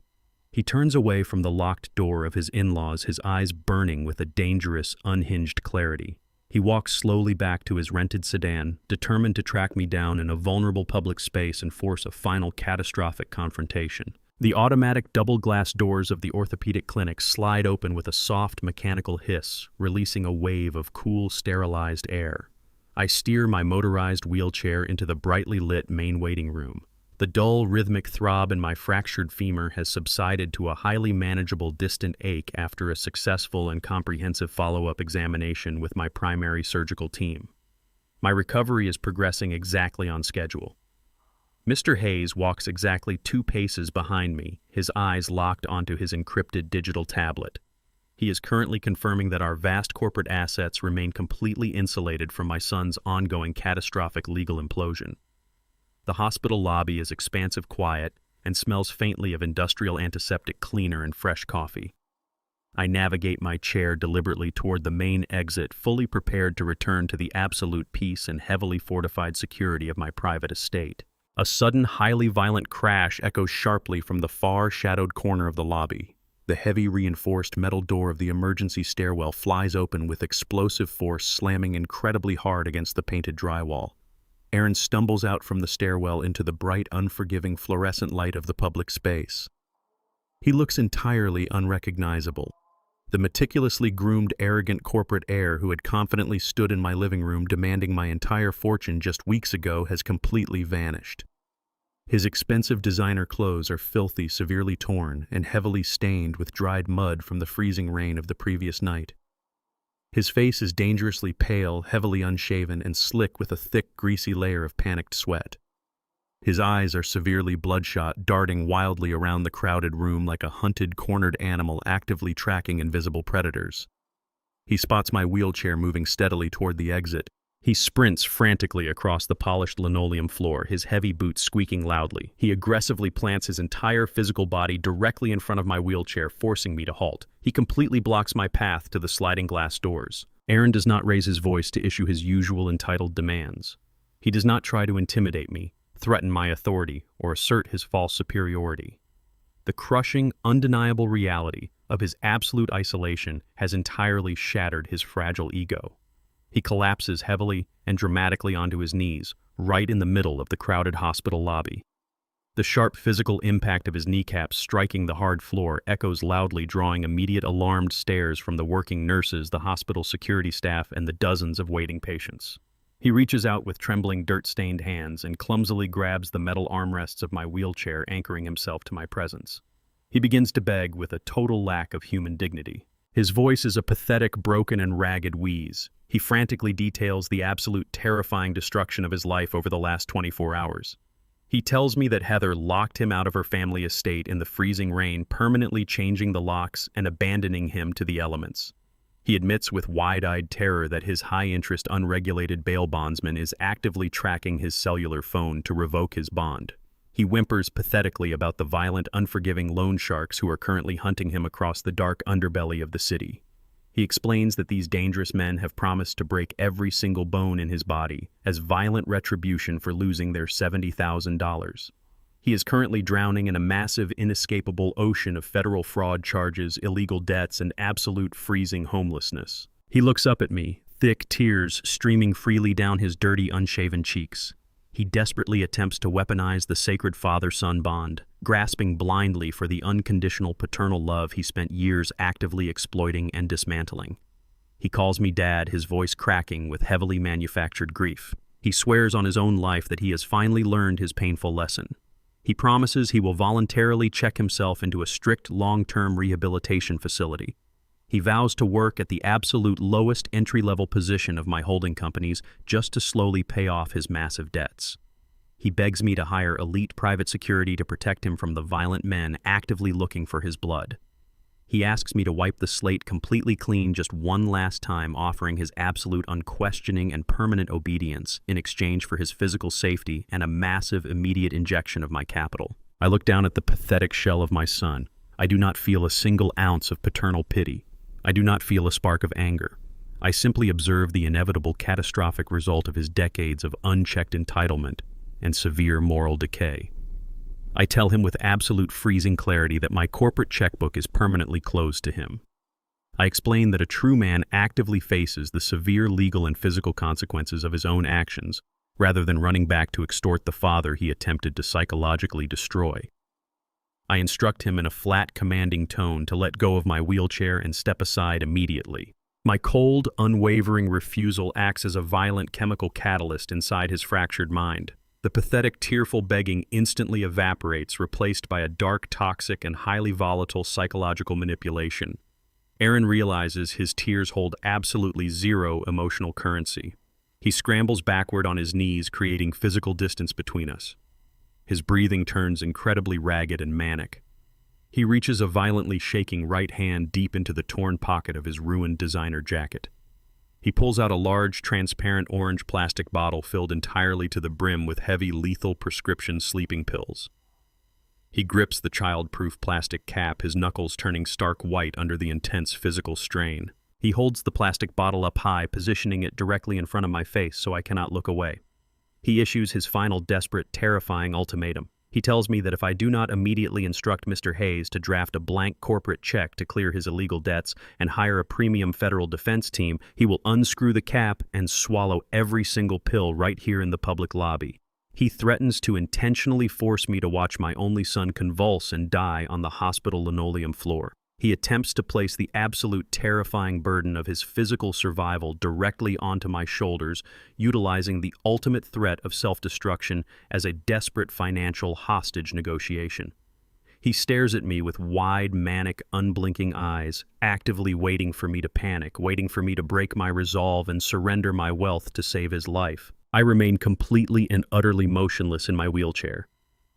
He turns away from the locked door of his in-laws, his eyes burning with a dangerous, unhinged clarity. He walks slowly back to his rented sedan, determined to track me down in a vulnerable public space and force a final catastrophic confrontation. The automatic double-glass doors of the orthopedic clinic slide open with a soft mechanical hiss, releasing a wave of cool, sterilized air. I steer my motorized wheelchair into the brightly lit main waiting room. The dull, rhythmic throb in my fractured femur has subsided to a highly manageable distant ache after a successful and comprehensive follow-up examination with my primary surgical team. My recovery is progressing exactly on schedule. Mr. Hayes walks exactly 2 paces behind me, his eyes locked onto his encrypted digital tablet. He is currently confirming that our vast corporate assets remain completely insulated from my son's ongoing catastrophic legal implosion. The hospital lobby is expansive quiet and smells faintly of industrial antiseptic cleaner and fresh coffee. I navigate my chair deliberately toward the main exit, fully prepared to return to the absolute peace and heavily fortified security of my private estate. A sudden, highly violent crash echoes sharply from the far, shadowed corner of the lobby. The heavy, reinforced metal door of the emergency stairwell flies open with explosive force, slamming incredibly hard against the painted drywall. Aaron stumbles out from the stairwell into the bright, unforgiving fluorescent light of the public space. He looks entirely unrecognizable. The meticulously groomed, arrogant corporate heir who had confidently stood in my living room demanding my entire fortune just weeks ago has completely vanished. His expensive designer clothes are filthy, severely torn, and heavily stained with dried mud from the freezing rain of the previous night. His face is dangerously pale, heavily unshaven, and slick with a thick, greasy layer of panicked sweat. His eyes are severely bloodshot, darting wildly around the crowded room like a hunted, cornered animal actively tracking invisible predators. He spots my wheelchair moving steadily toward the exit. He sprints frantically across the polished linoleum floor, his heavy boots squeaking loudly. He aggressively plants his entire physical body directly in front of my wheelchair, forcing me to halt. He completely blocks my path to the sliding glass doors. Aaron does not raise his voice to issue his usual entitled demands. He does not try to intimidate me, threaten my authority, or assert his false superiority. The crushing, undeniable reality of his absolute isolation has entirely shattered his fragile ego. He collapses heavily and dramatically onto his knees, right in the middle of the crowded hospital lobby. The sharp physical impact of his kneecaps striking the hard floor echoes loudly, drawing immediate alarmed stares from the working nurses, the hospital security staff, and the dozens of waiting patients. He reaches out with trembling, dirt-stained hands and clumsily grabs the metal armrests of my wheelchair, anchoring himself to my presence. He begins to beg with a total lack of human dignity. His voice is a pathetic, broken, and ragged wheeze. He frantically details the absolute terrifying destruction of his life over the last 24 hours. He tells me that Heather locked him out of her family estate in the freezing rain, permanently changing the locks and abandoning him to the elements. He admits with wide-eyed terror that his high-interest, unregulated bail bondsman is actively tracking his cellular phone to revoke his bond. He whimpers pathetically about the violent, unforgiving loan sharks who are currently hunting him across the dark underbelly of the city. He explains that these dangerous men have promised to break every single bone in his body as violent retribution for losing their $70,000. He is currently drowning in a massive, inescapable ocean of federal fraud charges, illegal debts, and absolute freezing homelessness. He looks up at me, thick tears streaming freely down his dirty, unshaven cheeks. He desperately attempts to weaponize the sacred father-son bond, grasping blindly for the unconditional paternal love he spent years actively exploiting and dismantling. He calls me Dad, his voice cracking with heavily manufactured grief. He swears on his own life that he has finally learned his painful lesson. He promises he will voluntarily check himself into a strict long-term rehabilitation facility. He vows to work at the absolute lowest entry-level position of my holding companies just to slowly pay off his massive debts. He begs me to hire elite private security to protect him from the violent men actively looking for his blood. He asks me to wipe the slate completely clean just one last time, offering his absolute, unquestioning, and permanent obedience in exchange for his physical safety and a massive, immediate injection of my capital. I look down at the pathetic shell of my son. I do not feel a single ounce of paternal pity. I do not feel a spark of anger. I simply observe the inevitable catastrophic result of his decades of unchecked entitlement and severe moral decay. I tell him with absolute freezing clarity that my corporate checkbook is permanently closed to him. I explain that a true man actively faces the severe legal and physical consequences of his own actions, rather than running back to extort the father he attempted to psychologically destroy. I instruct him in a flat, commanding tone to let go of my wheelchair and step aside immediately. My cold, unwavering refusal acts as a violent chemical catalyst inside his fractured mind. The pathetic, tearful begging instantly evaporates, replaced by a dark, toxic, and highly volatile psychological manipulation. Aaron realizes his tears hold absolutely zero emotional currency. He scrambles backward on his knees, creating physical distance between us. His breathing turns incredibly ragged and manic. He reaches a violently shaking right hand deep into the torn pocket of his ruined designer jacket. He pulls out a large, transparent orange plastic bottle filled entirely to the brim with heavy, lethal prescription sleeping pills. He grips the child-proof plastic cap, his knuckles turning stark white under the intense physical strain. He holds the plastic bottle up high, positioning it directly in front of my face so I cannot look away. He issues his final desperate, terrifying ultimatum. He tells me that if I do not immediately instruct Mr. Hayes to draft a blank corporate check to clear his illegal debts and hire a premium federal defense team, he will unscrew the cap and swallow every single pill right here in the public lobby. He threatens to intentionally force me to watch my only son convulse and die on the hospital linoleum floor. He attempts to place the absolute terrifying burden of his physical survival directly onto my shoulders, utilizing the ultimate threat of self-destruction as a desperate financial hostage negotiation. He stares at me with wide, manic, unblinking eyes, actively waiting for me to panic, waiting for me to break my resolve and surrender my wealth to save his life. I remain completely and utterly motionless in my wheelchair.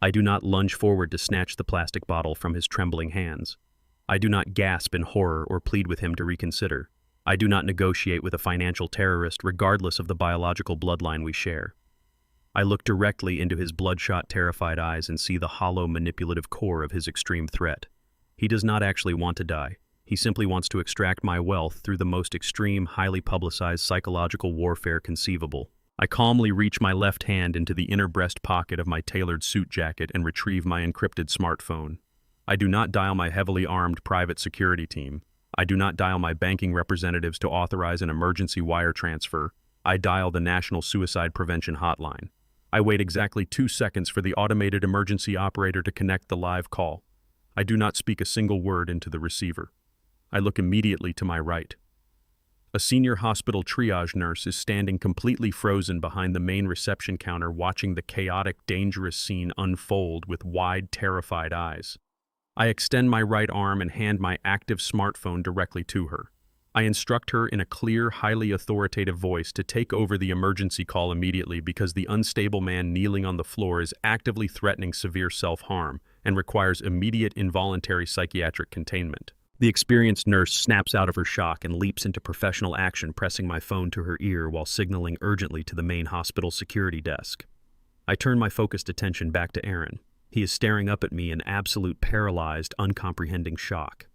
I do not lunge forward to snatch the plastic bottle from his trembling hands. I do not gasp in horror or plead with him to reconsider. I do not negotiate with a financial terrorist regardless of the biological bloodline we share. I look directly into his bloodshot, terrified eyes and see the hollow, manipulative core of his extreme threat. He does not actually want to die. He simply wants to extract my wealth through the most extreme, highly publicized psychological warfare conceivable. I calmly reach my left hand into the inner breast pocket of my tailored suit jacket and retrieve my encrypted smartphone. I do not dial my heavily armed private security team. I do not dial my banking representatives to authorize an emergency wire transfer. I dial the National Suicide Prevention Hotline. I wait exactly 2 seconds for the automated emergency operator to connect the live call. I do not speak a single word into the receiver. I look immediately to my right. A senior hospital triage nurse is standing completely frozen behind the main reception counter, watching the chaotic, dangerous scene unfold with wide, terrified eyes. I extend my right arm and hand my active smartphone directly to her. I instruct her in a clear, highly authoritative voice to take over the emergency call immediately because the unstable man kneeling on the floor is actively threatening severe self-harm and requires immediate involuntary psychiatric containment. The experienced nurse snaps out of her shock and leaps into professional action, pressing my phone to her ear while signaling urgently to the main hospital security desk. I turn my focused attention back to Aaron. He is staring up at me in absolute paralyzed, uncomprehending shock.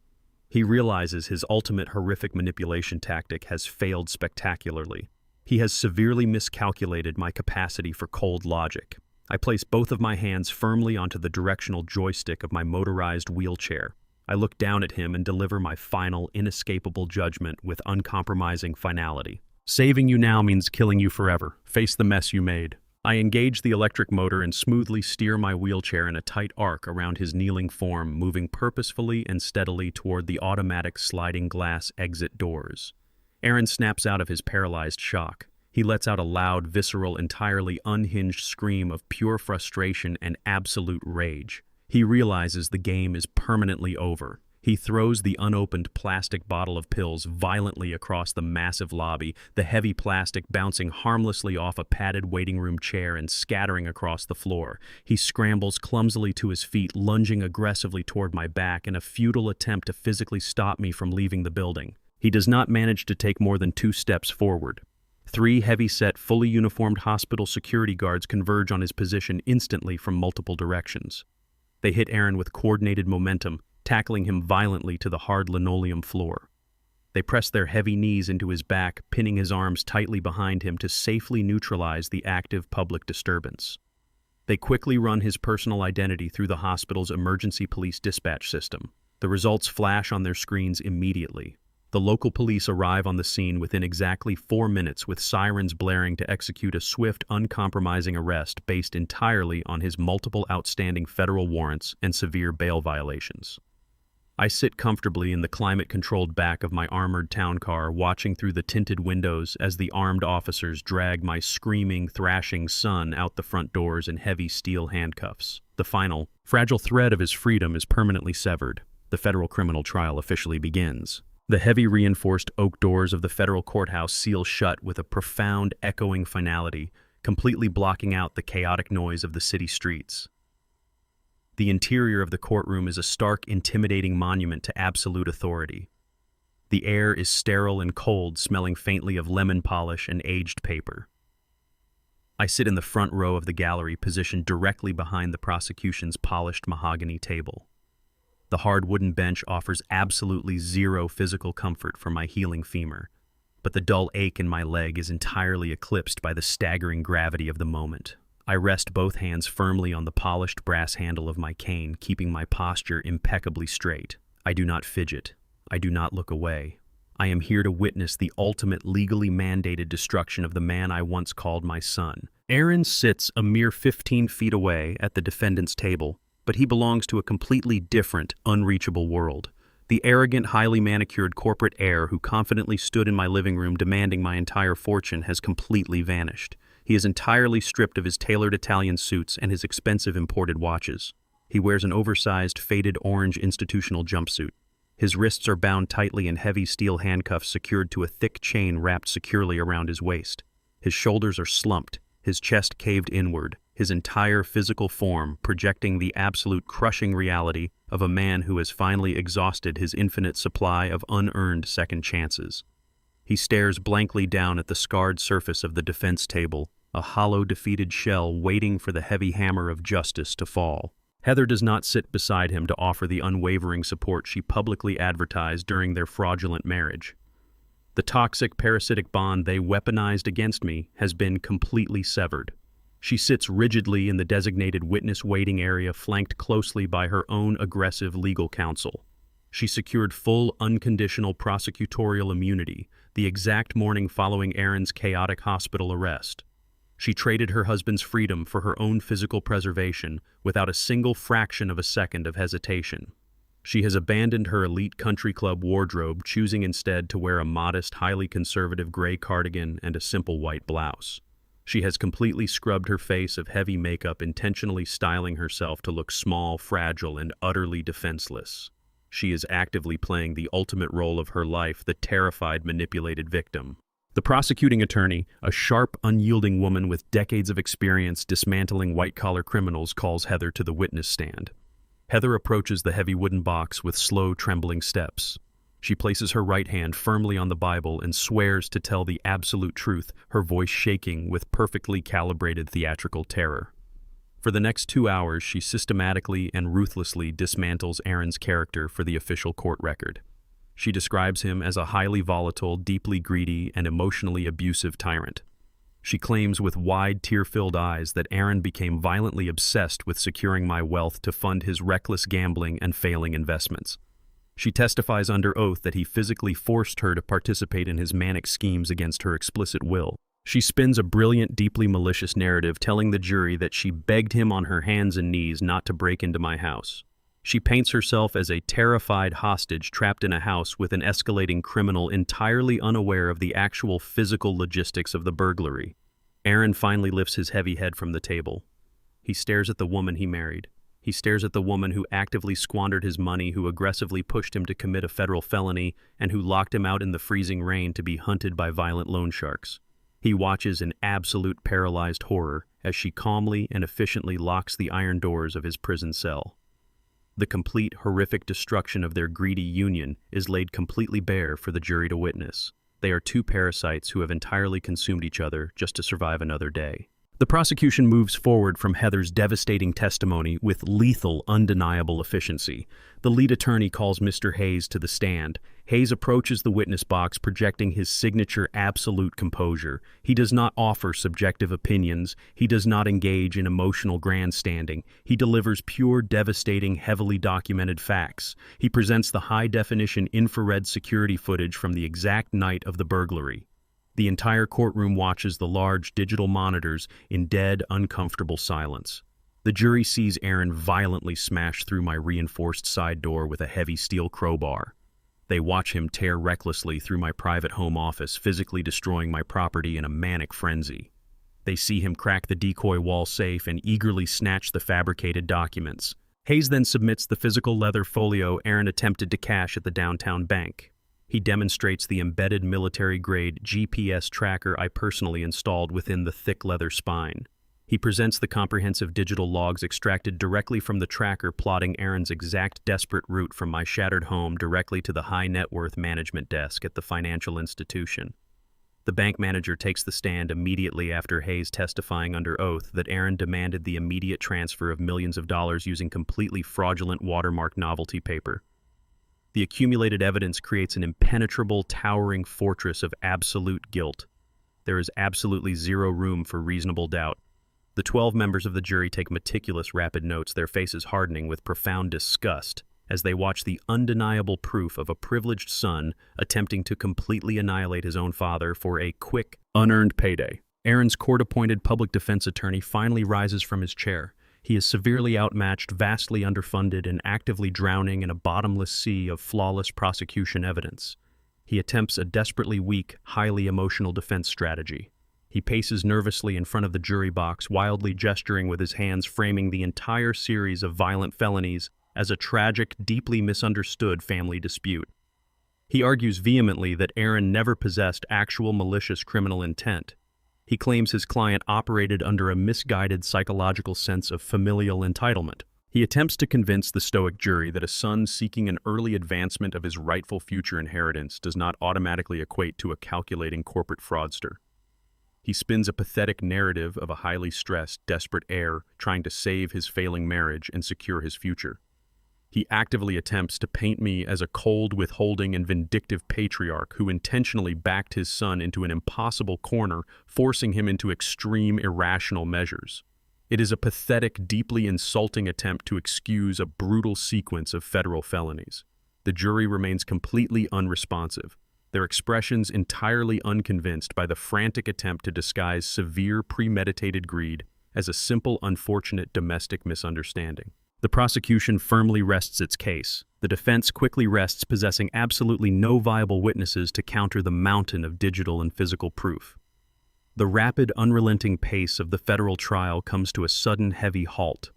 He realizes his ultimate horrific manipulation tactic has failed spectacularly. He has severely miscalculated my capacity for cold logic. I place both of my hands firmly onto the directional joystick of my motorized wheelchair. I look down at him and deliver my final, inescapable judgment with uncompromising finality. Saving you now means killing you forever. Face the mess you made. I engage the electric motor and smoothly steer my wheelchair in a tight arc around his kneeling form, moving purposefully and steadily toward the automatic sliding glass exit doors. Aaron snaps out of his paralyzed shock. He lets out a loud, visceral, entirely unhinged scream of pure frustration and absolute rage. He realizes the game is permanently over. He throws the unopened plastic bottle of pills violently across the massive lobby, the heavy plastic bouncing harmlessly off a padded waiting room chair and scattering across the floor. He scrambles clumsily to his feet, lunging aggressively toward my back in a futile attempt to physically stop me from leaving the building. He does not manage to take more than 2 steps forward. 3 heavy-set, fully uniformed hospital security guards converge on his position instantly from multiple directions. They hit Aaron with coordinated momentum, tackling him violently to the hard linoleum floor. They press their heavy knees into his back, pinning his arms tightly behind him to safely neutralize the active public disturbance. They quickly run his personal identity through the hospital's emergency police dispatch system. The results flash on their screens immediately. The local police arrive on the scene within exactly 4 minutes, with sirens blaring to execute a swift, uncompromising arrest based entirely on his multiple outstanding federal warrants and severe bail violations. I sit comfortably in the climate-controlled back of my armored town car, watching through the tinted windows as the armed officers drag my screaming, thrashing son out the front doors in heavy steel handcuffs. The final, fragile thread of his freedom is permanently severed. The federal criminal trial officially begins. The heavy reinforced oak doors of the federal courthouse seal shut with a profound, echoing finality, completely blocking out the chaotic noise of the city streets. The interior of the courtroom is a stark, intimidating monument to absolute authority. The air is sterile and cold, smelling faintly of lemon polish and aged paper. I sit in the front row of the gallery, positioned directly behind the prosecution's polished mahogany table. The hard wooden bench offers absolutely zero physical comfort for my healing femur, but the dull ache in my leg is entirely eclipsed by the staggering gravity of the moment. I rest both hands firmly on the polished brass handle of my cane, keeping my posture impeccably straight. I do not fidget. I do not look away. I am here to witness the ultimate legally mandated destruction of the man I once called my son. Aaron sits a mere 15 feet away at the defendant's table, but he belongs to a completely different, unreachable world. The arrogant, highly manicured corporate heir who confidently stood in my living room demanding my entire fortune has completely vanished. He is entirely stripped of his tailored Italian suits and his expensive imported watches. He wears an oversized, faded orange institutional jumpsuit. His wrists are bound tightly in heavy steel handcuffs secured to a thick chain wrapped securely around his waist. His shoulders are slumped, his chest caved inward, his entire physical form projecting the absolute crushing reality of a man who has finally exhausted his infinite supply of unearned second chances. He stares blankly down at the scarred surface of the defense table, a hollow, defeated shell waiting for the heavy hammer of justice to fall. Heather does not sit beside him to offer the unwavering support she publicly advertised during their fraudulent marriage. The toxic, parasitic bond they weaponized against me has been completely severed. She sits rigidly in the designated witness waiting area, flanked closely by her own aggressive legal counsel. She secured full, unconditional prosecutorial immunity the exact morning following Aaron's chaotic hospital arrest. She traded her husband's freedom for her own physical preservation without a single fraction of a second of hesitation. She has abandoned her elite country club wardrobe, choosing instead to wear a modest, highly conservative gray cardigan and a simple white blouse. She has completely scrubbed her face of heavy makeup, intentionally styling herself to look small, fragile, and utterly defenseless. She is actively playing the ultimate role of her life, the terrified, manipulated victim. The prosecuting attorney, a sharp, unyielding woman with decades of experience dismantling white-collar criminals, calls Heather to the witness stand. Heather approaches the heavy wooden box with slow, trembling steps. She places her right hand firmly on the Bible and swears to tell the absolute truth, her voice shaking with perfectly calibrated theatrical terror. For the next 2 hours, she systematically and ruthlessly dismantles Aaron's character for the official court record. She describes him as a highly volatile, deeply greedy, and emotionally abusive tyrant. She claims with wide, tear-filled eyes that Aaron became violently obsessed with securing my wealth to fund his reckless gambling and failing investments. She testifies under oath that he physically forced her to participate in his manic schemes against her explicit will. She spins a brilliant, deeply malicious narrative telling the jury that she begged him on her hands and knees not to break into my house. She paints herself as a terrified hostage trapped in a house with an escalating criminal entirely unaware of the actual physical logistics of the burglary. Aaron finally lifts his heavy head from the table. He stares at the woman he married. He stares at the woman who actively squandered his money, who aggressively pushed him to commit a federal felony, and who locked him out in the freezing rain to be hunted by violent loan sharks. He watches in absolute paralyzed horror as she calmly and efficiently locks the iron doors of his prison cell. The complete, horrific destruction of their greedy union is laid completely bare for the jury to witness. They are two parasites who have entirely consumed each other just to survive another day. The prosecution moves forward from Heather's devastating testimony with lethal, undeniable efficiency. The lead attorney calls Mr. Hayes to the stand. Hayes approaches the witness box, projecting his signature absolute composure. He does not offer subjective opinions. He does not engage in emotional grandstanding. He delivers pure, devastating, heavily documented facts. He presents the high-definition infrared security footage from the exact night of the burglary. The entire courtroom watches the large digital monitors in dead, uncomfortable silence. The jury sees Aaron violently smash through my reinforced side door with a heavy steel crowbar. They watch him tear recklessly through my private home office, physically destroying my property in a manic frenzy. They see him crack the decoy wall safe and eagerly snatch the fabricated documents. Hayes then submits the physical leather folio Aaron attempted to cash at the downtown bank. He demonstrates the embedded military-grade GPS tracker I personally installed within the thick leather spine. He presents the comprehensive digital logs extracted directly from the tracker, plotting Aaron's exact desperate route from my shattered home directly to the high-net-worth management desk at the financial institution. The bank manager takes the stand immediately after Hayes testifying under oath that Aaron demanded the immediate transfer of millions of dollars using completely fraudulent watermark novelty paper. The accumulated evidence creates an impenetrable, towering fortress of absolute guilt. There is absolutely zero room for reasonable doubt. The 12 members of the jury take meticulous, rapid notes, their faces hardening with profound disgust as they watch the undeniable proof of a privileged son attempting to completely annihilate his own father for a quick, unearned payday. Aaron's court-appointed public defense attorney finally rises from his chair. He is severely outmatched, vastly underfunded, and actively drowning in a bottomless sea of flawless prosecution evidence. He attempts a desperately weak, highly emotional defense strategy. He paces nervously in front of the jury box, wildly gesturing with his hands, framing the entire series of violent felonies as a tragic, deeply misunderstood family dispute. He argues vehemently that Aaron never possessed actual malicious criminal intent. He claims his client operated under a misguided psychological sense of familial entitlement. He attempts to convince the stoic jury that a son seeking an early advancement of his rightful future inheritance does not automatically equate to a calculating corporate fraudster. He spins a pathetic narrative of a highly stressed, desperate heir trying to save his failing marriage and secure his future. He actively attempts to paint me as a cold, withholding, and vindictive patriarch who intentionally backed his son into an impossible corner, forcing him into extreme, irrational measures. It is a pathetic, deeply insulting attempt to excuse a brutal sequence of federal felonies. The jury remains completely unresponsive, their expressions entirely unconvinced by the frantic attempt to disguise severe, premeditated greed as a simple, unfortunate domestic misunderstanding. The prosecution firmly rests its case. The defense quickly rests, possessing absolutely no viable witnesses to counter the mountain of digital and physical proof. The rapid, unrelenting pace of the federal trial comes to a sudden, heavy halt.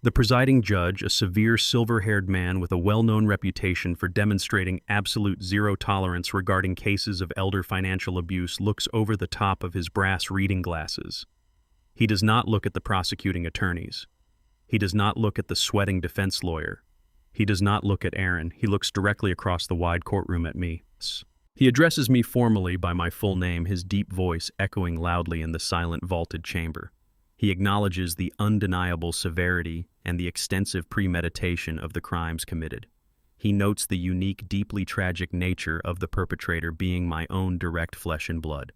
The presiding judge, a severe, silver-haired man with a well-known reputation for demonstrating absolute zero tolerance regarding cases of elder financial abuse, looks over the top of his brass reading glasses. He does not look at the prosecuting attorneys. He does not look at the sweating defense lawyer. He does not look at Aaron. He looks directly across the wide courtroom at me. He addresses me formally by my full name, his deep voice echoing loudly in the silent, vaulted chamber. He acknowledges the undeniable severity and the extensive premeditation of the crimes committed. He notes the unique, deeply tragic nature of the perpetrator being my own direct flesh and blood.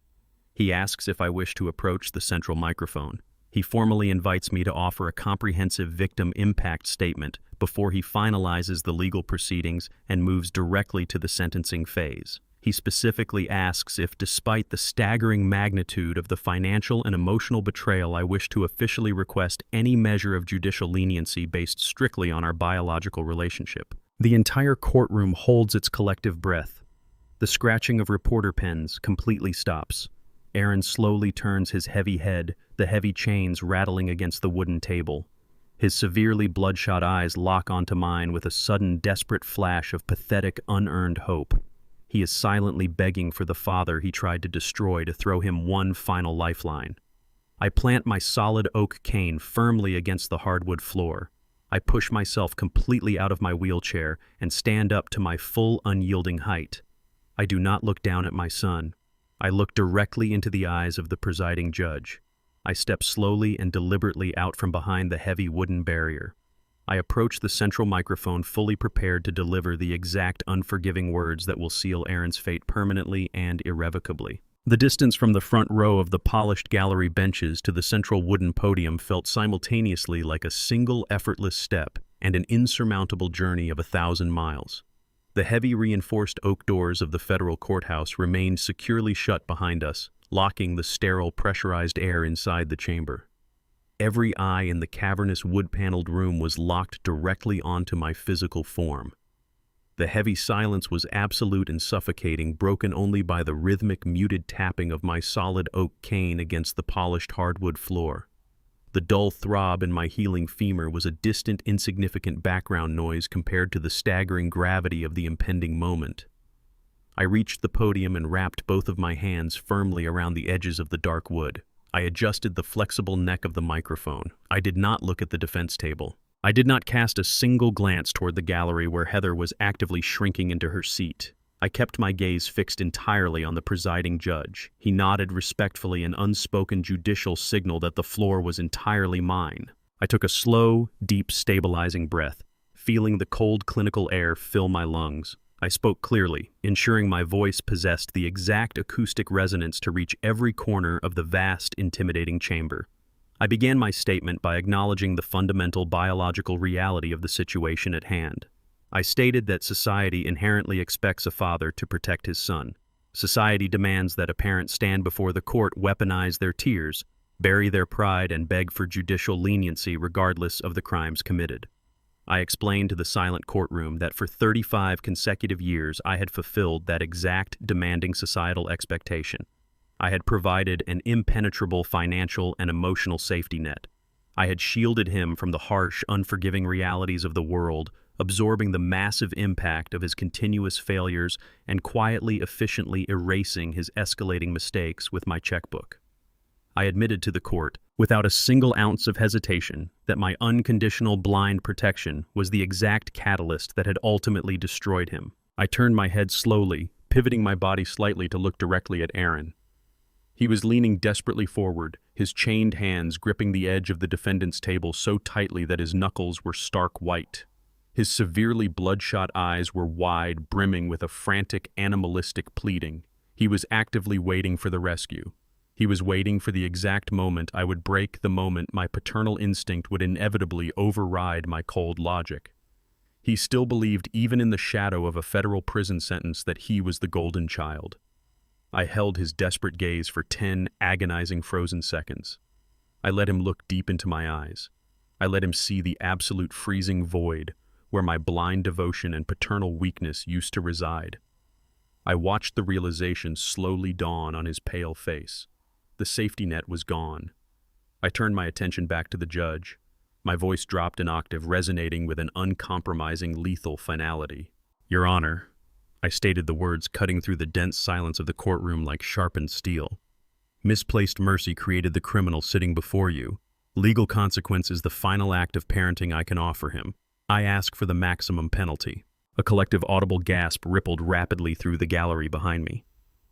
He asks if I wish to approach the central microphone. He formally invites me to offer a comprehensive victim impact statement before he finalizes the legal proceedings and moves directly to the sentencing phase. He specifically asks if, despite the staggering magnitude of the financial and emotional betrayal, I wish to officially request any measure of judicial leniency based strictly on our biological relationship. The entire courtroom holds its collective breath. The scratching of reporter pens completely stops. Aaron slowly turns his heavy head, the heavy chains rattling against the wooden table. His severely bloodshot eyes lock onto mine with a sudden, desperate flash of pathetic, unearned hope. He is silently begging for the father he tried to destroy to throw him one final lifeline. I plant my solid oak cane firmly against the hardwood floor. I push myself completely out of my wheelchair and stand up to my full, unyielding height. I do not look down at my son. I look directly into the eyes of the presiding judge. I step slowly and deliberately out from behind the heavy wooden barrier. I approach the central microphone fully prepared to deliver the exact unforgiving words that will seal Aaron's fate permanently and irrevocably. The distance from the front row of the polished gallery benches to the central wooden podium felt simultaneously like a single effortless step and an insurmountable journey of 1,000 miles. The heavy reinforced oak doors of the federal courthouse remained securely shut behind us, locking the sterile, pressurized air inside the chamber. Every eye in the cavernous wood-paneled room was locked directly onto my physical form. The heavy silence was absolute and suffocating, broken only by the rhythmic, muted tapping of my solid oak cane against the polished hardwood floor. The dull throb in my healing femur was a distant, insignificant background noise compared to the staggering gravity of the impending moment. I reached the podium and wrapped both of my hands firmly around the edges of the dark wood. I adjusted the flexible neck of the microphone. I did not look at the defense table. I did not cast a single glance toward the gallery where Heather was actively shrinking into her seat. I kept my gaze fixed entirely on the presiding judge. He nodded respectfully, an unspoken judicial signal that the floor was entirely mine. I took a slow, deep, stabilizing breath, feeling the cold clinical air fill my lungs. I spoke clearly, ensuring my voice possessed the exact acoustic resonance to reach every corner of the vast, intimidating chamber. I began my statement by acknowledging the fundamental biological reality of the situation at hand. I stated that society inherently expects a father to protect his son. Society demands that a parent stand before the court, weaponize their tears, bury their pride, and beg for judicial leniency regardless of the crimes committed. I explained to the silent courtroom that for 35 consecutive years I had fulfilled that exact demanding societal expectation. I had provided an impenetrable financial and emotional safety net. I had shielded him from the harsh, unforgiving realities of the world, absorbing the massive impact of his continuous failures and quietly, efficiently erasing his escalating mistakes with my checkbook. I admitted to the court, without a single ounce of hesitation, that my unconditional blind protection was the exact catalyst that had ultimately destroyed him. I turned my head slowly, pivoting my body slightly to look directly at Aaron. He was leaning desperately forward, his chained hands gripping the edge of the defendant's table so tightly that his knuckles were stark white. His severely bloodshot eyes were wide, brimming with a frantic, animalistic pleading. He was actively waiting for the rescue. He was waiting for the exact moment I would break, the moment my paternal instinct would inevitably override my cold logic. He still believed, even in the shadow of a federal prison sentence, that he was the golden child. I held his desperate gaze for 10 agonizing frozen seconds. I let him look deep into my eyes. I let him see the absolute freezing void where my blind devotion and paternal weakness used to reside. I watched the realization slowly dawn on his pale face. The safety net was gone. I turned my attention back to the judge. My voice dropped an octave, resonating with an uncompromising, lethal finality. "Your Honor," I stated, the words cutting through the dense silence of the courtroom like sharpened steel. "Misplaced mercy created the criminal sitting before you. Legal consequence is the final act of parenting I can offer him. I ask for the maximum penalty." A collective audible gasp rippled rapidly through the gallery behind me.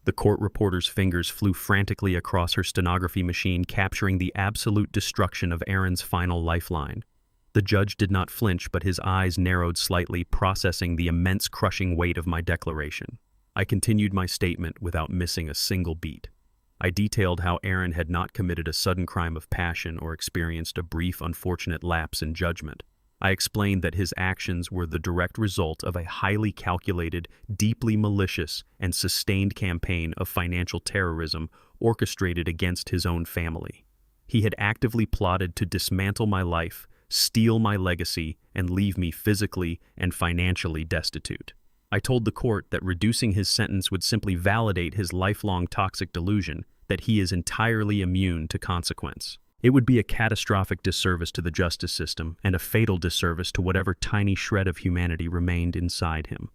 The court reporter's fingers flew frantically across her stenography machine, capturing the absolute destruction of Aaron's final lifeline. The judge did not flinch, but his eyes narrowed slightly, processing the immense crushing weight of my declaration. I continued my statement without missing a single beat. I detailed how Aaron had not committed a sudden crime of passion or experienced a brief, unfortunate lapse in judgment. I explained that his actions were the direct result of a highly calculated, deeply malicious, and sustained campaign of financial terrorism orchestrated against his own family. He had actively plotted to dismantle my life, steal my legacy, and leave me physically and financially destitute. I told the court that reducing his sentence would simply validate his lifelong toxic delusion that he is entirely immune to consequence. It would be a catastrophic disservice to the justice system and a fatal disservice to whatever tiny shred of humanity remained inside him.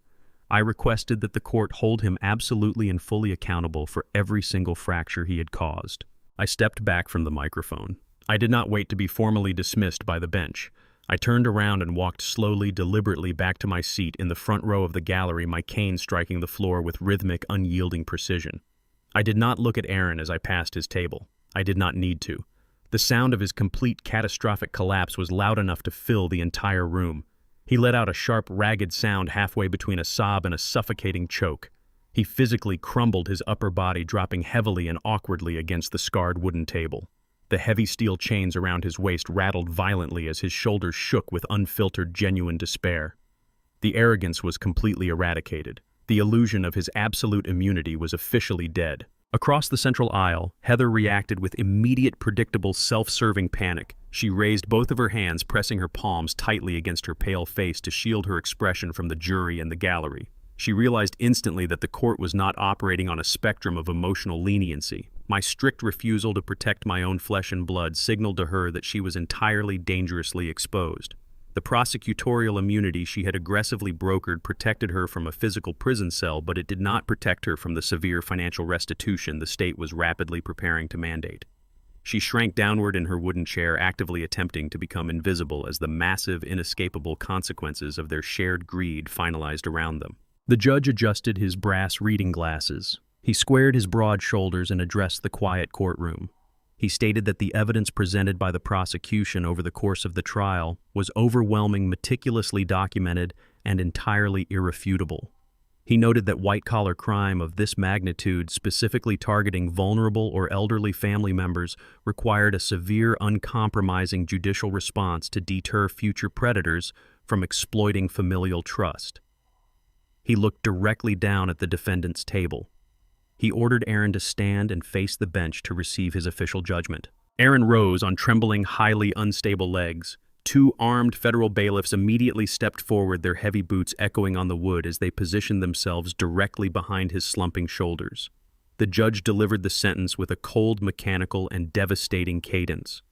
I requested that the court hold him absolutely and fully accountable for every single fracture he had caused. I stepped back from the microphone. I did not wait to be formally dismissed by the bench. I turned around and walked slowly, deliberately back to my seat in the front row of the gallery, my cane striking the floor with rhythmic, unyielding precision. I did not look at Aaron as I passed his table. I did not need to. The sound of his complete, catastrophic collapse was loud enough to fill the entire room. He let out a sharp, ragged sound halfway between a sob and a suffocating choke. He physically crumbled, his upper body dropping heavily and awkwardly against the scarred wooden table. The heavy steel chains around his waist rattled violently as his shoulders shook with unfiltered, genuine despair. The arrogance was completely eradicated. The illusion of his absolute immunity was officially dead. Across the central aisle, Heather reacted with immediate, predictable, self-serving panic. She raised both of her hands, pressing her palms tightly against her pale face to shield her expression from the jury and the gallery. She realized instantly that the court was not operating on a spectrum of emotional leniency. My strict refusal to protect my own flesh and blood signaled to her that she was entirely dangerously exposed. The prosecutorial immunity she had aggressively brokered protected her from a physical prison cell, but it did not protect her from the severe financial restitution the state was rapidly preparing to mandate. She shrank downward in her wooden chair, actively attempting to become invisible as the massive, inescapable consequences of their shared greed finalized around them. The judge adjusted his brass reading glasses. He squared his broad shoulders and addressed the quiet courtroom. He stated that the evidence presented by the prosecution over the course of the trial was overwhelming, meticulously documented, and entirely irrefutable. He noted that white-collar crime of this magnitude, specifically targeting vulnerable or elderly family members, required a severe, uncompromising judicial response to deter future predators from exploiting familial trust. He looked directly down at the defendant's table. He ordered Aaron to stand and face the bench to receive his official judgment. Aaron rose on trembling, highly unstable legs. Two armed federal bailiffs immediately stepped forward, their heavy boots echoing on the wood as they positioned themselves directly behind his slumping shoulders. The judge delivered the sentence with a cold, mechanical, and devastating cadence.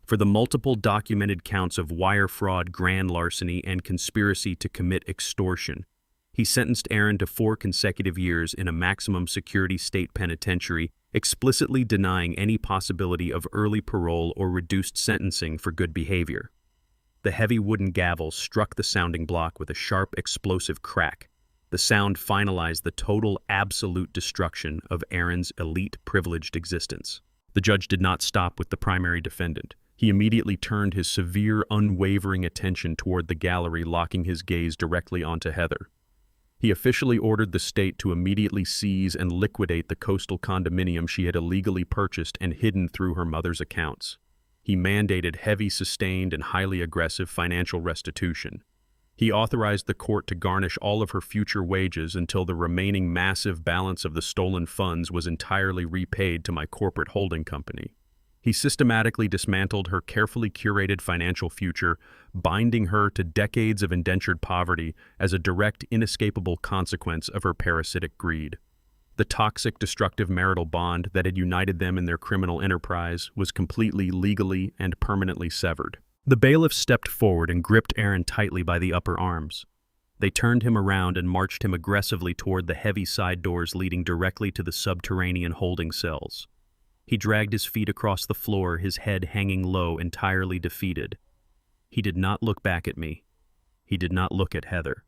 For the multiple documented counts of wire fraud, grand larceny, and conspiracy to commit extortion, he sentenced Aaron to 4 consecutive years in a maximum security state penitentiary, explicitly denying any possibility of early parole or reduced sentencing for good behavior. The heavy wooden gavel struck the sounding block with a sharp, explosive crack. The sound finalized the total, absolute destruction of Aaron's elite, privileged existence. The judge did not stop with the primary defendant. He immediately turned his severe, unwavering attention toward the gallery, locking his gaze directly onto Heather. He officially ordered the state to immediately seize and liquidate the coastal condominium she had illegally purchased and hidden through her mother's accounts. He mandated heavy, sustained, and highly aggressive financial restitution. He authorized the court to garnish all of her future wages until the remaining massive balance of the stolen funds was entirely repaid to my corporate holding company. He systematically dismantled her carefully curated financial future, binding her to decades of indentured poverty as a direct, inescapable consequence of her parasitic greed. The toxic, destructive marital bond that had united them in their criminal enterprise was completely, legally, and permanently severed. The bailiff stepped forward and gripped Aaron tightly by the upper arms. They turned him around and marched him aggressively toward the heavy side doors leading directly to the subterranean holding cells. He dragged his feet across the floor, his head hanging low, entirely defeated. He did not look back at me. He did not look at Heather.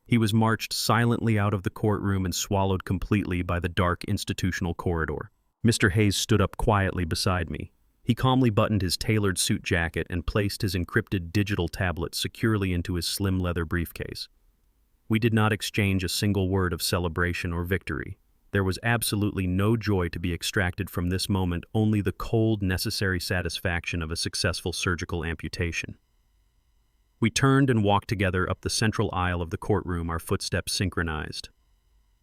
He was marched silently out of the courtroom and swallowed completely by the dark institutional corridor. Mr. Hayes stood up quietly beside me. He calmly buttoned his tailored suit jacket and placed his encrypted digital tablet securely into his slim leather briefcase. We did not exchange a single word of celebration or victory. There was absolutely no joy to be extracted from this moment, only the cold, necessary satisfaction of a successful surgical amputation. We turned and walked together up the central aisle of the courtroom, our footsteps synchronized.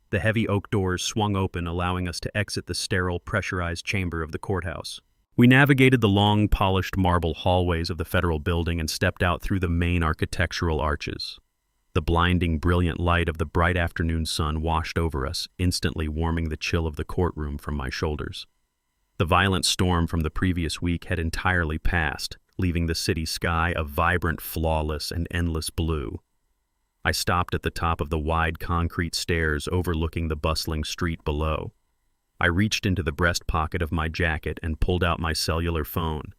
The heavy oak doors swung open, allowing us to exit the sterile, pressurized chamber of the courthouse. We navigated the long, polished marble hallways of the federal building and stepped out through the main architectural arches. The blinding, brilliant light of the bright afternoon sun washed over us, instantly warming the chill of the courtroom from my shoulders. The violent storm from the previous week had entirely passed, leaving the city sky a vibrant, flawless, and endless blue. I stopped at the top of the wide concrete stairs overlooking the bustling street below. I reached into the breast pocket of my jacket and pulled out my cellular phone.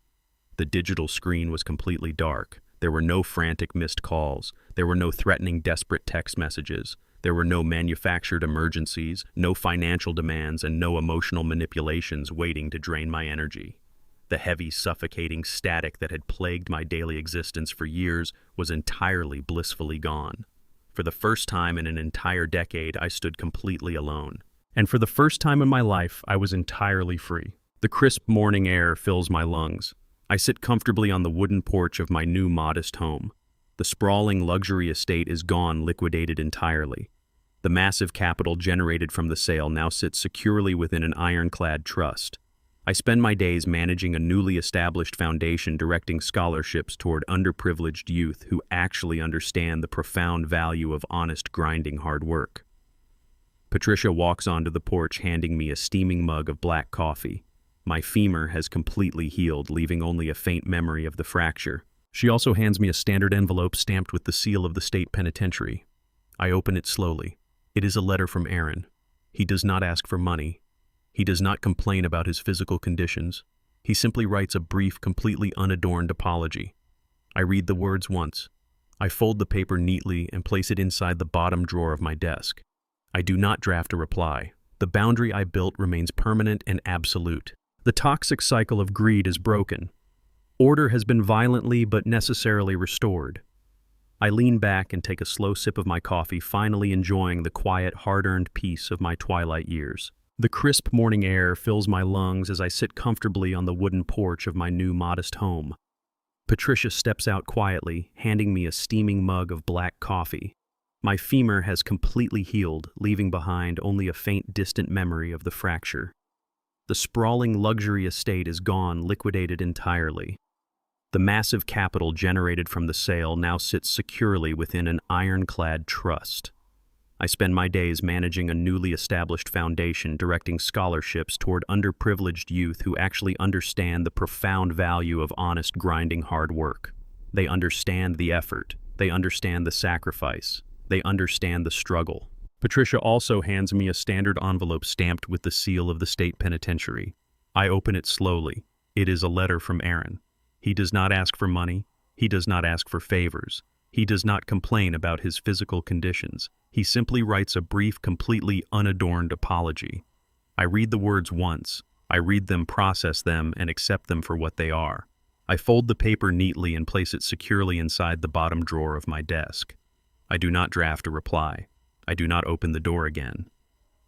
The digital screen was completely dark. There were no frantic missed calls. There were no threatening, desperate text messages. There were no manufactured emergencies, no financial demands, and no emotional manipulations waiting to drain my energy. The heavy, suffocating static that had plagued my daily existence for years was entirely blissfully gone. For the first time in an entire decade, I stood completely alone. And for the first time in my life, I was entirely free. The crisp morning air fills my lungs. I sit comfortably on the wooden porch of my new modest home. The sprawling luxury estate is gone, liquidated entirely. The massive capital generated from the sale now sits securely within an ironclad trust. I spend my days managing a newly established foundation directing scholarships toward underprivileged youth who actually understand the profound value of honest, grinding hard work. Patricia walks onto the porch handing me a steaming mug of black coffee. My femur has completely healed, leaving only a faint memory of the fracture. She also hands me a standard envelope stamped with the seal of the state penitentiary. I open it slowly. It is a letter from Aaron. He does not ask for money. He does not complain about his physical conditions. He simply writes a brief, completely unadorned apology. I read the words once. I fold the paper neatly and place it inside the bottom drawer of my desk. I do not draft a reply. The boundary I built remains permanent and absolute. The toxic cycle of greed is broken. Order has been violently but necessarily restored. I lean back and take a slow sip of my coffee, finally enjoying the quiet, hard-earned peace of my twilight years. The crisp morning air fills my lungs as I sit comfortably on the wooden porch of my new modest home. Patricia steps out quietly, handing me a steaming mug of black coffee. My femur has completely healed, leaving behind only a faint, distant memory of the fracture. The sprawling luxury estate is gone, liquidated entirely. The massive capital generated from the sale now sits securely within an ironclad trust. I spend my days managing a newly established foundation directing scholarships toward underprivileged youth who actually understand the profound value of honest, grinding hard work. They understand the effort. They understand the sacrifice. They understand the struggle. Patricia also hands me a standard envelope stamped with the seal of the state penitentiary. I open it slowly. It is a letter from Aaron. He does not ask for money. He does not ask for favors. He does not complain about his physical conditions. He simply writes a brief, completely unadorned apology. I read the words once. I read them, process them, and accept them for what they are. I fold the paper neatly and place it securely inside the bottom drawer of my desk. I do not draft a reply. I do not open the door again.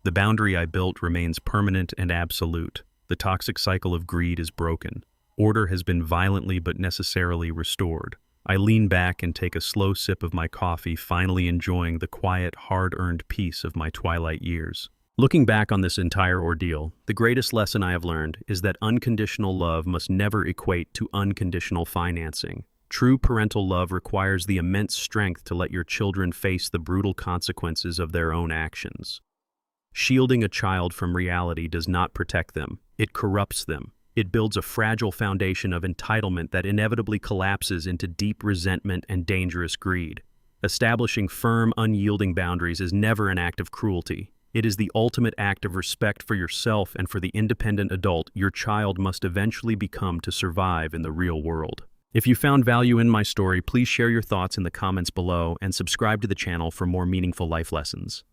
The boundary I built remains permanent and absolute. The toxic cycle of greed is broken. Order has been violently but necessarily restored. I lean back and take a slow sip of my coffee, finally enjoying the quiet, hard-earned peace of my twilight years. Looking back on this entire ordeal, the greatest lesson I have learned is that unconditional love must never equate to unconditional financing. True parental love requires the immense strength to let your children face the brutal consequences of their own actions. Shielding a child from reality does not protect them. It corrupts them. It builds a fragile foundation of entitlement that inevitably collapses into deep resentment and dangerous greed. Establishing firm, unyielding boundaries is never an act of cruelty. It is the ultimate act of respect for yourself and for the independent adult your child must eventually become to survive in the real world. If you found value in my story, please share your thoughts in the comments below and subscribe to the channel for more meaningful life lessons.